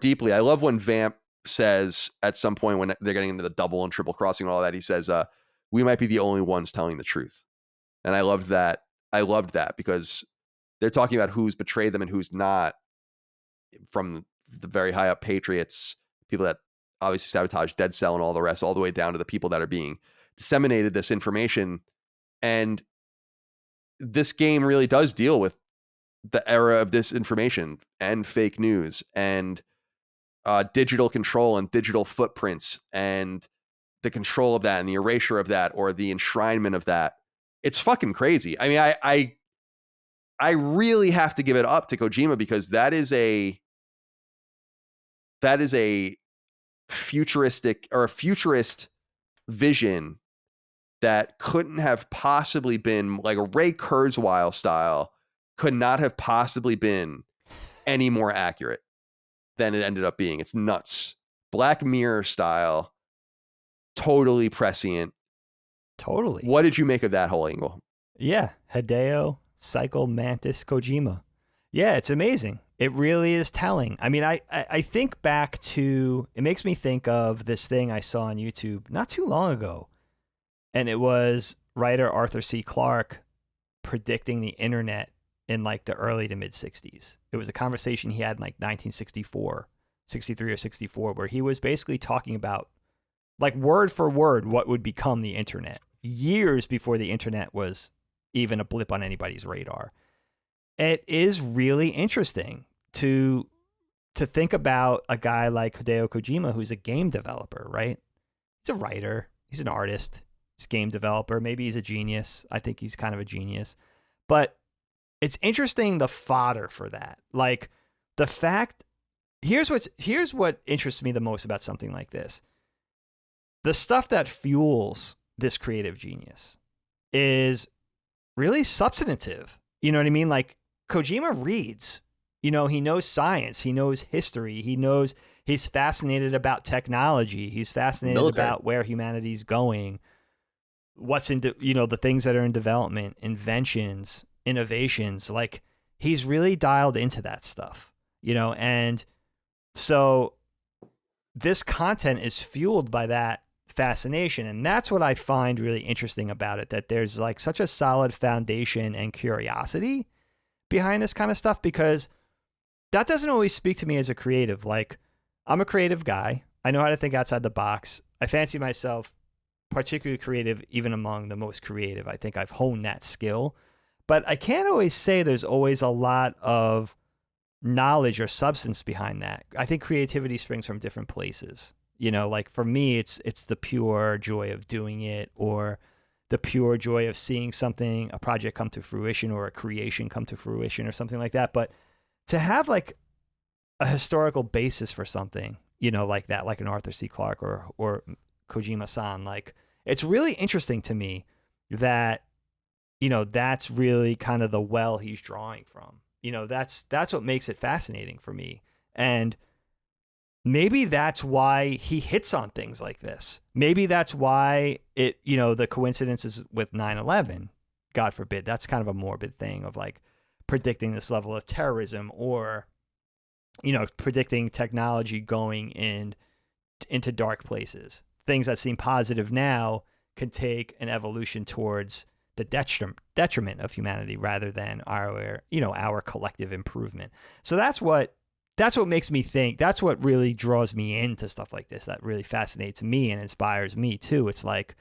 deeply. I love when Vamp says at some point, when they're getting into the double and triple crossing and all that, he says, "We might be the only ones telling the truth." And I loved that. Because they're talking about who's betrayed them and who's not, from the very high up Patriots, people that obviously sabotage Dead Cell and all the rest, all the way down to the people that are being disseminated this information. And this game really does deal with the era of disinformation and fake news and digital control and digital footprints and the control of that and the erasure of that, or the enshrinement of that. It's fucking crazy. I mean, I really have to give it up to Kojima, because that is a futuristic, or a futurist vision that couldn't have possibly been, like a Ray Kurzweil style, could not have possibly been any more accurate than it ended up being. It's nuts. Black Mirror style, totally prescient. Totally. What did you make of that whole angle? Yeah, Hideo Psycho Mantis Kojima. Yeah, it's amazing. It really is telling. I mean, I think back to, it makes me think of this thing I saw on YouTube not too long ago. And it was writer Arthur C. Clarke predicting the internet in like the early to mid 60s. It was a conversation he had in like 1964, 63 or 64, where he was basically talking about, like, word for word, what would become the internet years before the internet was even a blip on anybody's radar. It is really interesting to think about a guy like Hideo Kojima, who's a game developer, right? He's a writer. He's an artist. He's a game developer. Maybe he's a genius. I think he's kind of a genius. But it's interesting, the fodder for that. Like, the fact, here's what interests me the most about something like this. The stuff that fuels this creative genius is really substantive. You know what I mean? Like Kojima reads, he knows science, he knows history, he's fascinated about technology, he's fascinated Military. about where humanity's going, what's in, the things that are in development, inventions, innovations. Like he's really dialed into that stuff, and so this content is fueled by that fascination. And that's what I find really interesting about it, that there's like such a solid foundation and curiosity behind this kind of stuff, because that doesn't always speak to me as a creative. Like, I'm a creative guy. I know how to think outside the box. I fancy myself particularly creative, even among the most creative. I think I've honed that skill. But I can't always say there's always a lot of knowledge or substance behind that. I think creativity springs from different places. Like for me, it's the pure joy of doing it, or the pure joy of seeing something, a project come to fruition, or a creation come to fruition, or something like that. But to have like a historical basis for something, like that, like an Arthur C. Clarke or Kojima-san, like it's really interesting to me that, that's really kind of the well he's drawing from. That's what makes it fascinating for me. And maybe that's why he hits on things like this. Maybe that's why the coincidences with 9/11, God forbid, that's kind of a morbid thing of like predicting this level of terrorism, or, predicting technology going into dark places. Things that seem positive now can take an evolution towards the detriment of humanity, rather than our collective improvement. So that's what makes me think. That's what really draws me into stuff like this. That really fascinates me and inspires me too. It's like,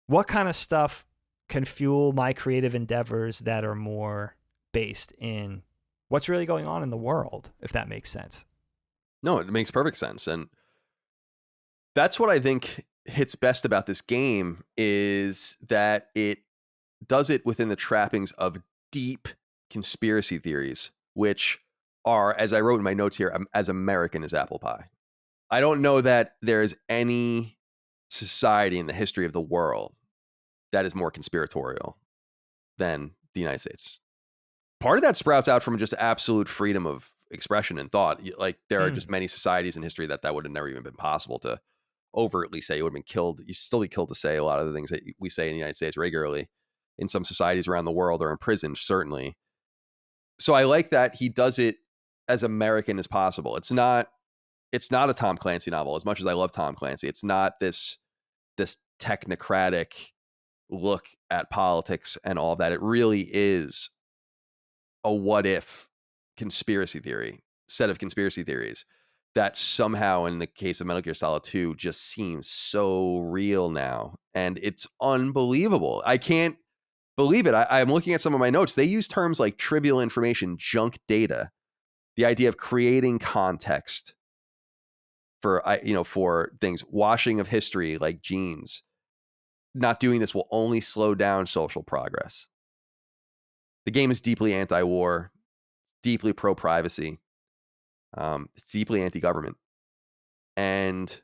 what kind of stuff can fuel my creative endeavors that are more based in what's really going on in the world, if that makes sense. No, it makes perfect sense. And that's what I think hits best about this game, is that it does it within the trappings of deep conspiracy theories, which are, as I wrote in my notes here, as American as apple pie. I don't know that there's any society in the history of the world that is more conspiratorial than the United States. Part of that sprouts out from just absolute freedom of expression and thought. Like, there are just many societies in history that would have never even been possible to overtly say. It would have been killed. You still be killed to say a lot of the things that we say in the United States regularly. In some societies around the world, or imprisoned, certainly. So I like that he does it as American as possible. It's not a Tom Clancy novel, as much as I love Tom Clancy. It's not this technocratic look at politics and all that. It really is a what if conspiracy theory, set of conspiracy theories that somehow, in the case of Metal Gear Solid 2, just seems so real now. And it's unbelievable. I can't believe it. I'm looking at some of my notes. They use terms like trivial information, junk data, the idea of creating context for things, washing of history like genes. Not doing this will only slow down social progress. The game is deeply anti-war, deeply pro-privacy. It's deeply anti-government. And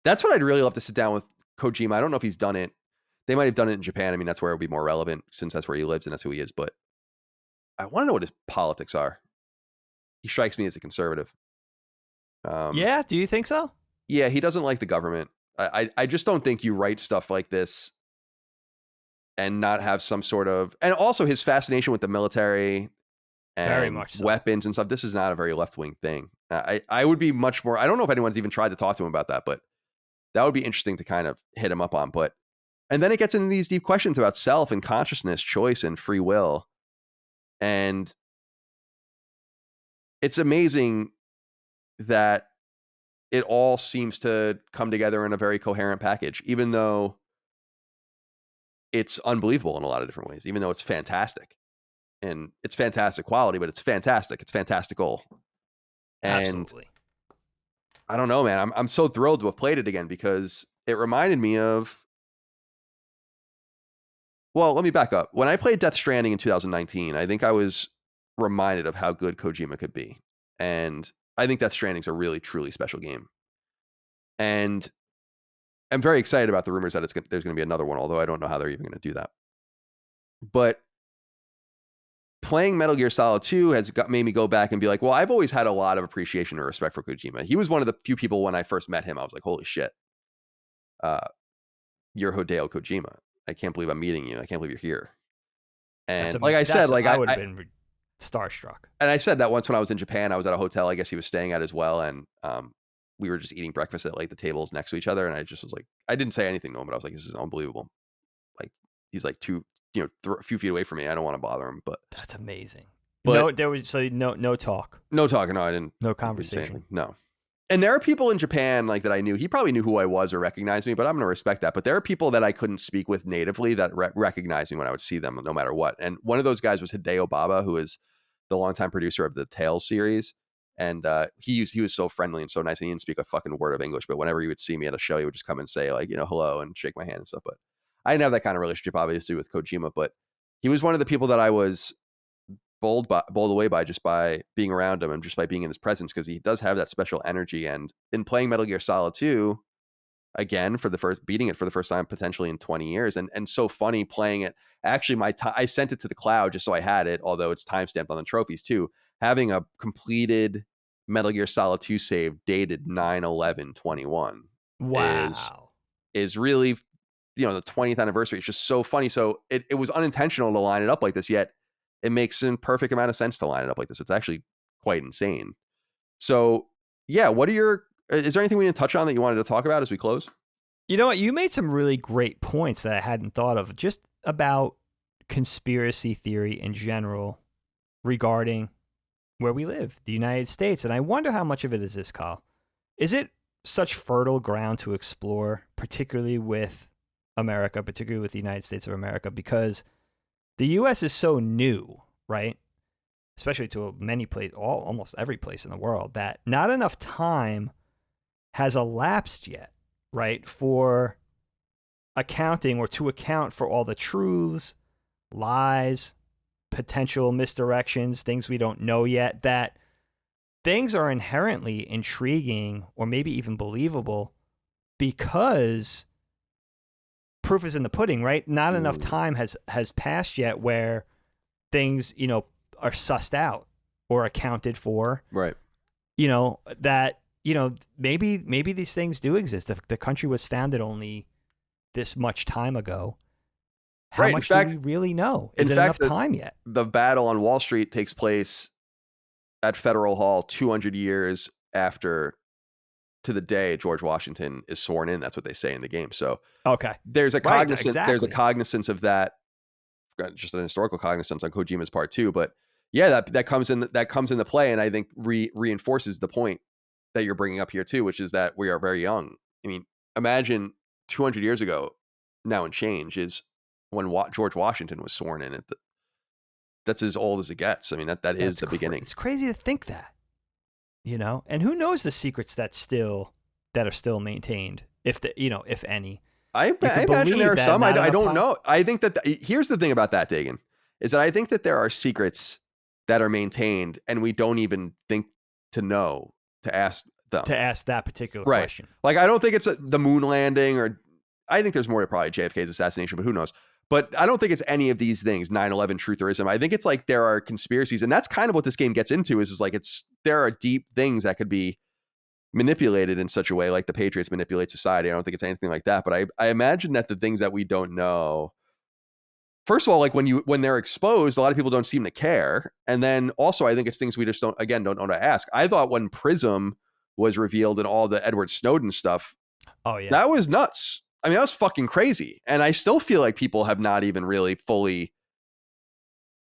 that's what I'd really love to sit down with Kojima. I don't know if he's done it. They might have done it in Japan. I mean, that's where it would be more relevant, since that's where he lives and that's who he is. But I want to know what his politics are. He strikes me as a conservative. Yeah, do you think so? Yeah, he doesn't like the government. I just don't think you write stuff like this and not have some sort of... And also his fascination with the military and Very much so. Weapons and stuff. This is not a very left-wing thing. I would be much more... I don't know if anyone's even tried to talk to him about that, but that would be interesting to kind of hit him up on. And then it gets into these deep questions about self and consciousness, choice and free will. And it's amazing that it all seems to come together in a very coherent package, even though it's unbelievable in a lot of different ways, even though it's fantastic. And it's fantastic quality, but it's fantastic. It's fantastical. And Absolutely. I don't know, man. I'm so thrilled to have played it again, because it reminded me of... Well, let me back up. When I played Death Stranding in 2019, I think I was reminded of how good Kojima could be. And I think Death Stranding's a really, truly special game. And I'm very excited about the rumors that there's going to be another one, although I don't know how they're even going to do that. But playing Metal Gear Solid 2 made me go back and be like, well, I've always had a lot of appreciation and respect for Kojima. He was one of the few people when I first met him, I was like, holy shit, you're Hideo Kojima. I can't believe I'm meeting you. I can't believe you're here. And like I said, like I would have been starstruck. And I said that once when I was in Japan, I was at a hotel, I guess he was staying at as well. And we were just eating breakfast at like the tables next to each other. And I just was like, I didn't say anything to him, but I was like, this is unbelievable. Like he's like a few feet away from me. I don't want to bother him, but that's amazing. But there was no talk. No talk. No, I didn't. No conversation. Didn't no. And there are people in Japan like that I knew. He probably knew who I was or recognized me, but I'm going to respect that. But there are people that I couldn't speak with natively that recognized me when I would see them, no matter what. And one of those guys was Hideo Baba, who is the longtime producer of the Tales series. And he was so friendly and so nice. And he didn't speak a fucking word of English, but whenever he would see me at a show, he would just come and say like, hello and shake my hand and stuff. But I didn't have that kind of relationship, obviously, with Kojima. But he was one of the people that I was bowled away by just by being around him and just by being in his presence, because he does have that special energy. And in playing Metal Gear Solid 2 again beating it for the first time potentially in 20 years, and so funny playing it. Actually, I sent it to the cloud just so I had it, although it's timestamped on the trophies too. Having a completed Metal Gear Solid 2 save dated 9/11/21 is really the 20th anniversary. It's just so funny. So it was unintentional to line it up like this, yet it makes a perfect amount of sense to line it up like this. It's actually quite insane. So yeah, is there anything we didn't touch on that you wanted to talk about as we close? You know what? You made some really great points that I hadn't thought of, just about conspiracy theory in general regarding where we live, the United States. And I wonder how much of it is this, Kyle. Is it such fertile ground to explore, particularly with America, particularly with the United States of America, because the U.S. is so new, right? Especially to many places, almost every place in the world, that not enough time has elapsed yet, right, for accounting or to account for all the truths, lies, potential misdirections, things we don't know yet, that things are inherently intriguing or maybe even believable because proof is in the pudding, right? Not enough time has passed yet where things, are sussed out or accounted for. Right. That, maybe these things do exist. If the country was founded only this much time ago, how much do we really know? Is it enough time yet? The battle on Wall Street takes place at Federal Hall 200 years after, to the day George Washington is sworn in. That's what they say in the game. So okay, there's a cognizance of that, just an historical cognizance on Kojima's part too. But yeah, that comes into play, and I think reinforces the point that you're bringing up here too, which is that we are very young. I mean, imagine 200 years ago, now and change, is when George Washington was sworn in. That's as old as it gets. I mean, that is the beginning. It's crazy to think that, and who knows the secrets that are still maintained, if any. I imagine there are some. I don't know. I think that here's the thing about that, Dagan, is that I think that there are secrets that are maintained and we don't even think to know to ask them. To ask that particular question. Like, I don't think it's the moon landing, or I think there's more to probably JFK's assassination, but who knows? But I don't think it's any of these things, 9/11 trutherism. I think it's like there are conspiracies, and that's kind of what this game gets into, is like there are deep things that could be manipulated in such a way, like the Patriots manipulate society. I don't think it's anything like that, but I imagine that the things that we don't know, first of all, like when they're exposed, a lot of people don't seem to care. And then also, I think it's things we just don't know to ask. I thought when Prism was revealed and all the Edward Snowden stuff, that was nuts. I mean, that was fucking crazy. And I still feel like people have not even really fully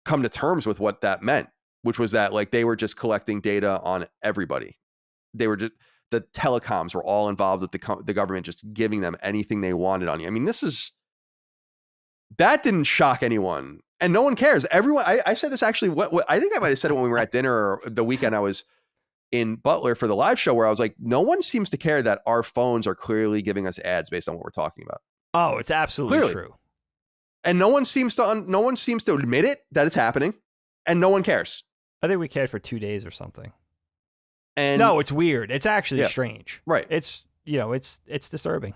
come to terms with what that meant, which was that like they were just collecting data on everybody. They were just, the telecoms were all involved with the government just giving them anything they wanted on you. I mean, that didn't shock anyone, and no one cares. Everyone, I said this actually, what I think I might have said it when we were at dinner or the weekend I was in Butler for the live show, where I was like, no one seems to care that our phones are clearly giving us ads based on what we're talking about. Oh, it's absolutely true. And no one seems to admit it, that it's happening, and no one cares. I think we cared for 2 days or something. And no, it's weird. It's actually strange. Right. It's, it's disturbing.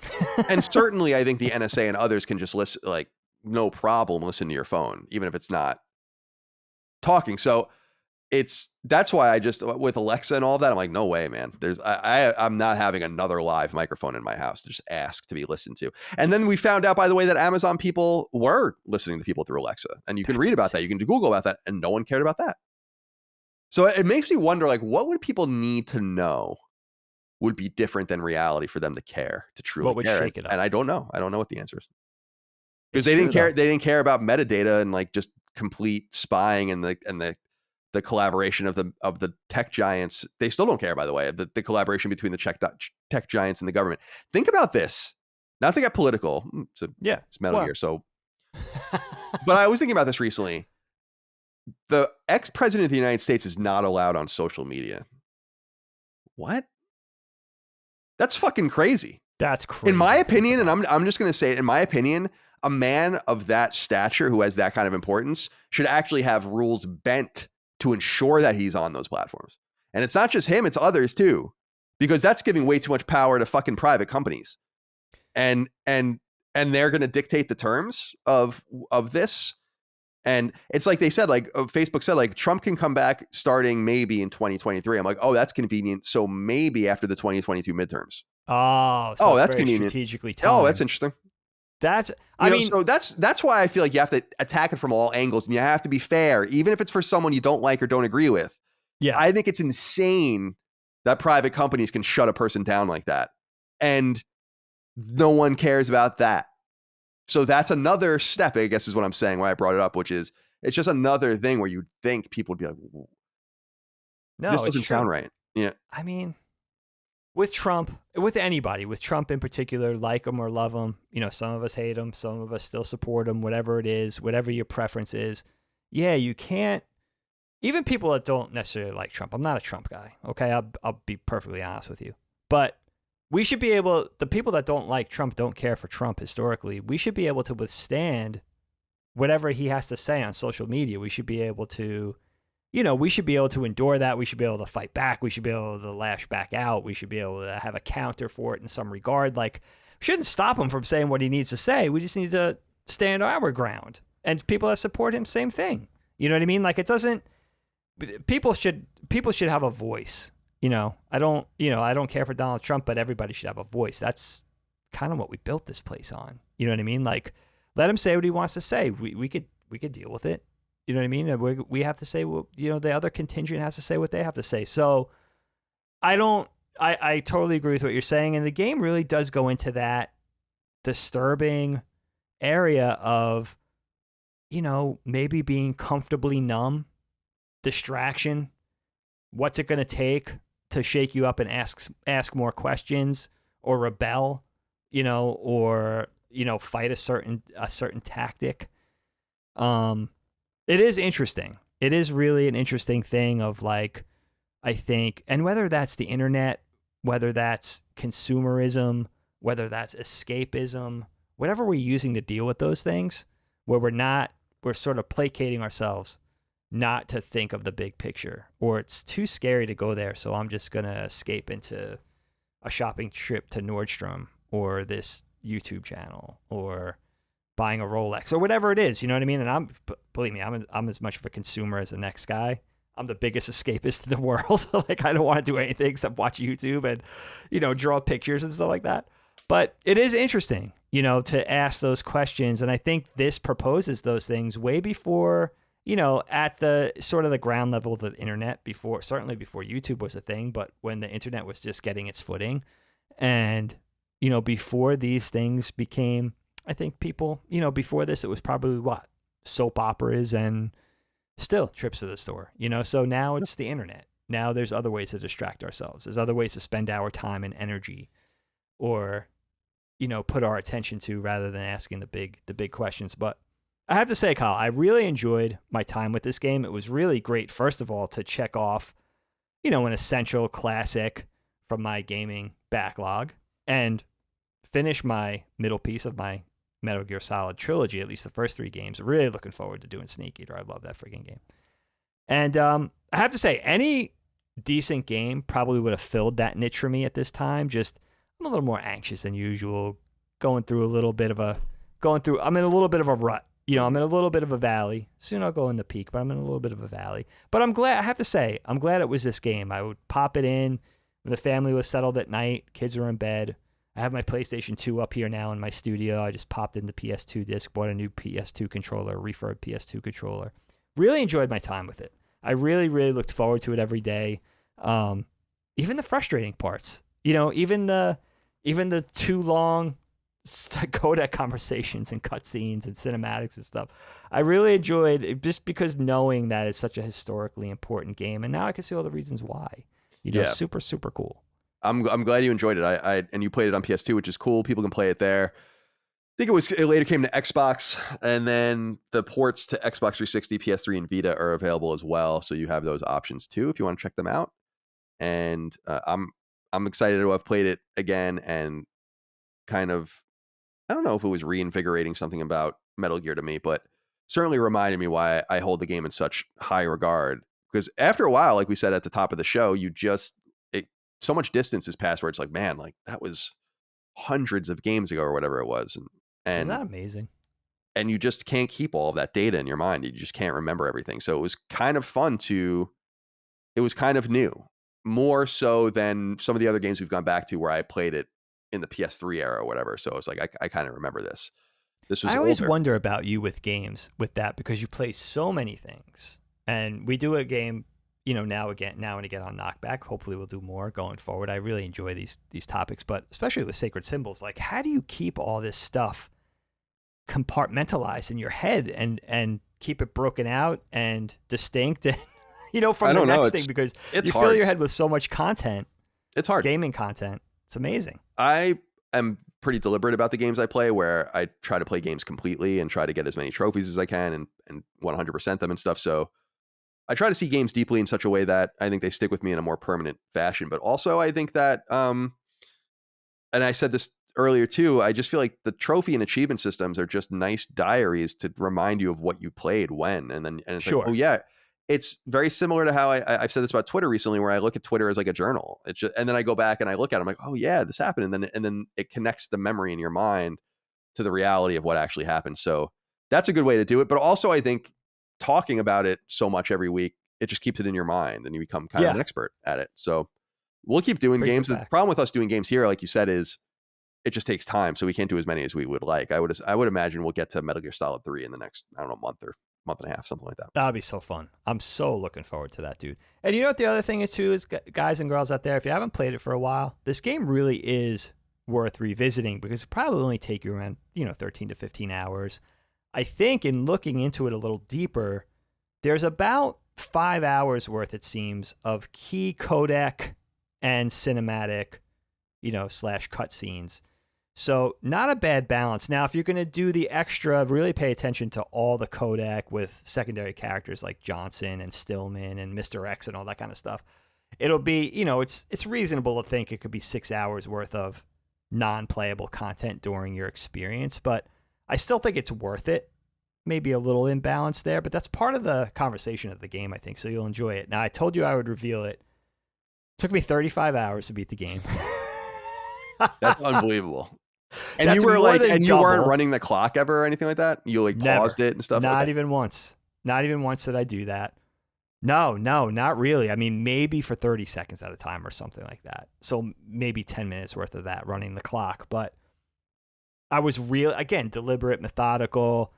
And certainly, I think the NSA and others can just listen, like, no problem, listen to your phone, even if it's not talking. So that's why I just, with Alexa and all that, I'm like, no way, man. I'm not having another live microphone in my house to just ask to be listened to. And then we found out, by the way, that Amazon people were listening to people through Alexa, and you can read about that. You can do Google about that, and no one cared about that. So it makes me wonder, like, what would people need to know would be different than reality for them to care, to truly What would care? shake it up? And I don't know what the answer is, because It's they didn't true, care. though. They didn't care about metadata and like just complete spying and the collaboration of the tech giants. They still don't care, by the way, the collaboration between the tech giants and the government. Think about this. Not to get political. It's Metal Gear. So, but I was thinking about this recently. The ex-president of the United States is not allowed on social media. What? That's fucking crazy. That's crazy. In my opinion, and I'm just going to say it, in my opinion, a man of that stature who has that kind of importance should actually have rules bent to ensure that he's on those platforms. And it's not just him, it's others too, because that's giving way too much power to fucking private companies. And they're going to dictate the terms of this. And it's like they said, like Facebook said, like Trump can come back starting maybe in 2023. I'm like, oh, that's convenient. So maybe after the 2022 midterms. So that's convenient. Strategically timed. Oh, that's interesting. That's so that's why I feel like you have to attack it from all angles, and you have to be fair, even if it's for someone you don't like or don't agree with. Yeah, I think it's insane that private companies can shut a person down like that, and no one cares about that. So that's another step, I guess, is what I'm saying. Why I brought it up, which is it's just another thing where you'd think people would be like, no, this doesn't sound right. Yeah, I mean, with Trump, with anybody, with Trump in particular, like him or love him, some of us hate him, some of us still support him, whatever it is, whatever your preference is. Yeah, you can't, even people that don't necessarily like Trump. I'm not a Trump guy, okay? I'll be perfectly honest with you. But we should be able, the people that don't like Trump don't care for Trump historically. We should be able to withstand whatever he has to say on social media. We should be able to, we should be able to endure that. We should be able to fight back. We should be able to lash back out. We should be able to have a counter for it in some regard. Like, we shouldn't stop him from saying what he needs to say. We just need to stand our ground. And people that support him, same thing. You know what I mean? Like, it doesn't, people should have a voice. I don't care for Donald Trump, but everybody should have a voice. That's kind of what we built this place on. You know what I mean? Like, let him say what he wants to say. We could deal with it. You know what I mean? We have to say, well, the other contingent has to say what they have to say. So I totally agree with what you're saying. And the game really does go into that disturbing area of, maybe being comfortably numb, distraction. What's it going to take to shake you up and ask more questions or rebel, or, fight a certain tactic. It is interesting. It is really an interesting thing of, like, I think, and whether that's the internet, whether that's consumerism, whether that's escapism, whatever we're using to deal with those things, where we're sort of placating ourselves not to think of the big picture, or it's too scary to go there. So I'm just going to escape into a shopping trip to Nordstrom or this YouTube channel or buying a Rolex or whatever it is. You know what I mean? And believe me, I'm as much of a consumer as the next guy. I'm the biggest escapist in the world. Like, I don't want to do anything except watch YouTube and, draw pictures and stuff like that. But it is interesting, to ask those questions. And I think this proposes those things way before, at the sort of the ground level of the internet, certainly before YouTube was a thing, but when the internet was just getting its footing. And, before these things became, I think people, before this, it was probably soap operas and still trips to the store, so now it's the internet. Now there's other ways to distract ourselves. There's other ways to spend our time and energy or, put our attention to rather than asking the big questions. But I have to say, Kyle, I really enjoyed my time with this game. It was really great, first of all, to check off, an essential classic from my gaming backlog and finish my middle piece of my Metal Gear Solid trilogy, at least the first 3 games. Really looking forward to doing Snake Eater. I love that freaking game. And I have to say, any decent game probably would have filled that niche for me at this time. Just, I'm a little more anxious than usual, going through I'm in a little bit of a rut. I'm in a little bit of a valley. Soon I'll go in the peak, but I'm in a little bit of a valley. But I'm glad it was this game. I would pop it in when the family was settled at night, kids were in bed. I have my PlayStation 2 up here now in my studio. I just popped in the PS2 disc, bought a new PS2 controller, refurb PS2 controller. Really enjoyed my time with it. I really, really looked forward to it every day. Even the frustrating parts, even the too long codec conversations and cutscenes and cinematics and stuff. I really enjoyed it just because knowing that it's such a historically important game, and now I can see all the reasons why. Super, super cool. I'm glad you enjoyed it. And you played it on PS2, which is cool. People can play it there. I think it later came to Xbox, and then the ports to Xbox 360, PS3, and Vita are available as well. So you have those options too if you want to check them out. And I'm excited to have played it again and kind of, I don't know if it was reinvigorating something about Metal Gear to me, but certainly reminded me why I hold the game in such high regard. Because after a while, like we said at the top of the show, so much distance has passed where it's like, man, like that was hundreds of games ago or whatever it was. And isn't that amazing? And you just can't keep all of that data in your mind. You just can't remember everything. So it was kind of fun it was kind of new, more so than some of the other games we've gone back to where I played it in the PS3 era or whatever. So it's like, I kind of remember this. This was I always older. wonder about you with games with that, because you play so many things, and we do a game, now and again on KnockBack. Hopefully we'll do more going forward. I really enjoy these topics, but especially with sacred symbols, like how do you keep all this stuff compartmentalized in your head and keep it broken out and distinct and from the next thing, because you fill your head with so much content. It's hard. Gaming content. It's amazing. I am pretty deliberate about the games I play, where I try to play games completely and try to get as many trophies as I can and 100% them and stuff. So I try to see games deeply in such a way that I think they stick with me in a more permanent fashion. But also I think that, and I said this earlier too, I just feel like the trophy and achievement systems are just nice diaries to remind you of what you played when, and it's sure. like, oh yeah, it's very similar to how I've said this about Twitter recently, where I look at Twitter as like a journal. It's just, and then I go back and I look at it, I'm like, oh yeah, this happened. And then it connects the memory in your mind to the reality of what actually happened. So that's a good way to do it. But also I think talking about it so much every week, it just keeps it in your mind and you become kind of an expert at it. So we'll keep doing games. The problem with us doing games here, like you said, is it just takes time. So we can't do as many as we would like. I would imagine we'll get to Metal Gear Solid 3 in the next, I don't know, month and a half, something like that. That'd be so fun. I'm so looking forward to that, dude. And you know what the other thing is too, is guys and girls out there, if you haven't played it for a while, this game really is worth revisiting, because it probably only take you around 13 to 15 hours. I think in looking into it a little deeper, there's about 5 hours worth, it seems, of key codec and cinematic / cutscenes. So not a bad balance. Now, if you're going to do the extra, really pay attention to all the codec with secondary characters like Johnson and Stillman and Mr. X and all that kind of stuff. It'll be, it's reasonable to think it could be 6 hours worth of non-playable content during your experience, but I still think it's worth it. Maybe a little imbalance there, but that's part of the conversation of the game, I think, so you'll enjoy it. Now, I told you I would reveal it. Took me 35 hours to beat the game. That's unbelievable. And That's you were like, and you weren't double. running the clock ever or anything like that? You like paused it and stuff? Not even once. Not even once did I do that. No, not really. I mean, maybe for 30 seconds at a time or something like that. So maybe 10 minutes worth of that running the clock. But I was again, deliberate, methodical,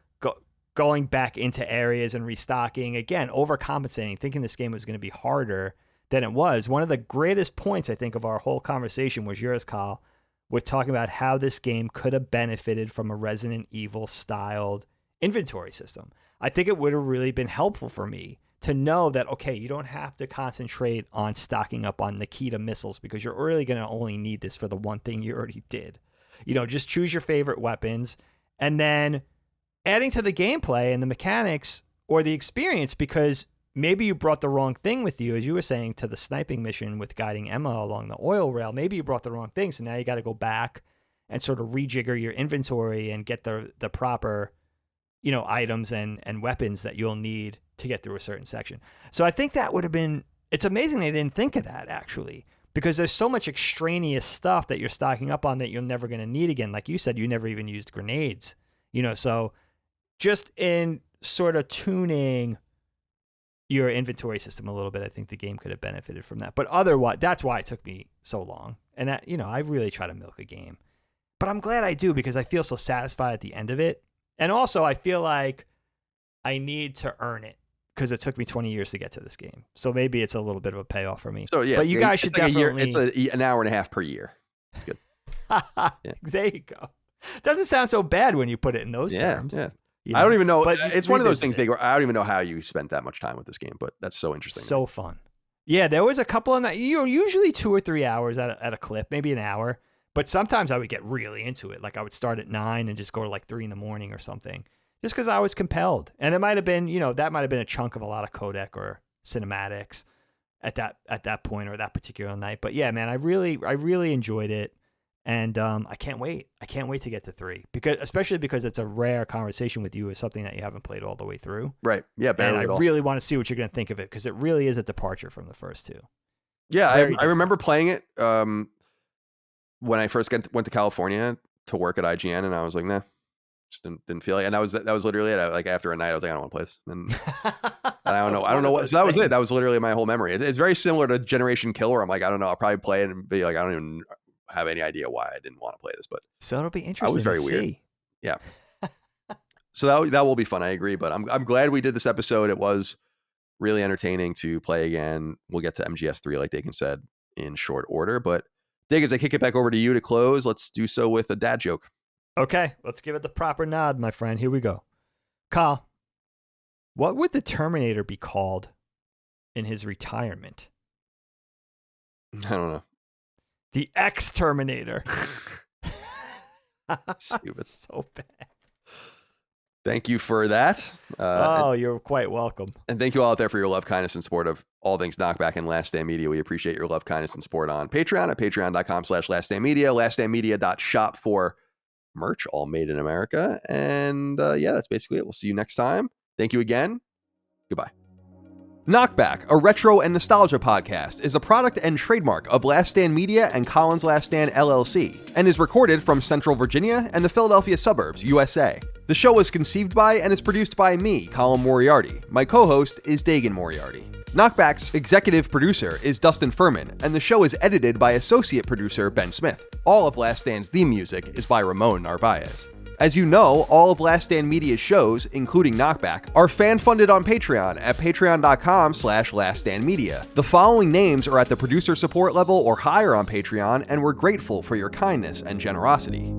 going back into areas and restocking. Again, overcompensating, thinking this game was going to be harder than it was. One of the greatest points, I think, of our whole conversation was yours, Kyle, with talking about how this game could have benefited from a Resident Evil styled inventory system. I think it would have really been helpful for me to know that, okay, you don't have to concentrate on stocking up on Nikita missiles, because you're really going to only need this for the one thing you already did. Just choose your favorite weapons, and then adding to the gameplay and the mechanics or the experience, because maybe you brought the wrong thing with you, as you were saying, to the sniping mission with guiding Emma along the oil rail. Maybe you brought the wrong thing, so now you got to go back and sort of rejigger your inventory and get the proper, items and weapons that you'll need to get through a certain section. So I think that would have been, it's amazing they didn't think of that, actually. because there's so much extraneous stuff that you're stocking up on that you're never going to need again. Like you said, you never even used grenades, so just in sort of tuning your inventory system a little bit, I think the game could have benefited from that. But otherwise, that's why it took me so long. And that, I really try to milk a game, but I'm glad I do because I feel so satisfied at the end of it. And also I feel like I need to earn it because it took me 20 years to get to this game. So maybe it's a little bit of a payoff for me. So yeah, but you guys should definitely. It's an hour and a half per year. It's good. Yeah. There you go. Doesn't sound so bad when you put it in those terms. Yeah. I don't even know. It's one of those things where I don't even know how you spent that much time with this game, but that's so interesting. So fun. Yeah, there was a couple in that. Usually 2 or 3 hours at a clip, maybe an hour. But sometimes I would get really into it. Like I would start at 9 and just go to like 3 a.m. or something, just because I was compelled. And it might have been, that might have been a chunk of a lot of codec or cinematics at that point or that particular night. But yeah, man, I really enjoyed it. And I can't wait. I can't wait to get to 3, especially because it's a rare conversation with you with something that you haven't played all the way through. Right. Yeah, barely and at all. I really want to see what you're going to think of it because it really is a departure from the first 2. Yeah, I remember playing it when I first went to California to work at IGN, and I was like, nah, just didn't feel like. And that was literally it. Like after a night, I was like, I don't want to play this. And I don't know what. So that was it. That was literally my whole memory. It's very similar to Generation Kill, where I'm like, I don't know. I'll probably play it and be like, I don't even have any idea why I didn't want to play this, but so it'll be interesting. That was very weird. Yeah. So that will be fun. I agree, but I'm glad we did this episode. It was really entertaining to play again. We'll get to MGS3, like Dagan said, in short order. But Dagan, I kick it back over to you to close. Let's do so with a dad joke. Okay, let's give it the proper nod, my friend. Here we go. Kyle, what would the Terminator be called in his retirement? I don't know. The X-Terminator. Stupid. So bad. Thank you for that. You're quite welcome. And thank you all out there for your love, kindness, and support of all things KnockBack and Last Stand Media. We appreciate your love, kindness, and support on Patreon at patreon.com/laststandmedia, laststandmedia.shop for merch, all made in America. And that's basically it. We'll see you next time. Thank you again. Goodbye. KnockBack, a retro and nostalgia podcast, is a product and trademark of Last Stand Media and Collins Last Stand LLC, and is recorded from Central Virginia and the Philadelphia suburbs, USA. The show was conceived by and is produced by me, Colin Moriarty. My co-host is Dagan Moriarty. KnockBack's executive producer is Dustin Furman, and the show is edited by associate producer Ben Smith. All of Last Stand's theme music is by Ramon Narvaez. As you know, all of Last Stand Media's shows, including KnockBack, are fan-funded on Patreon at patreon.com/laststandmedia. The following names are at the producer support level or higher on Patreon, and we're grateful for your kindness and generosity.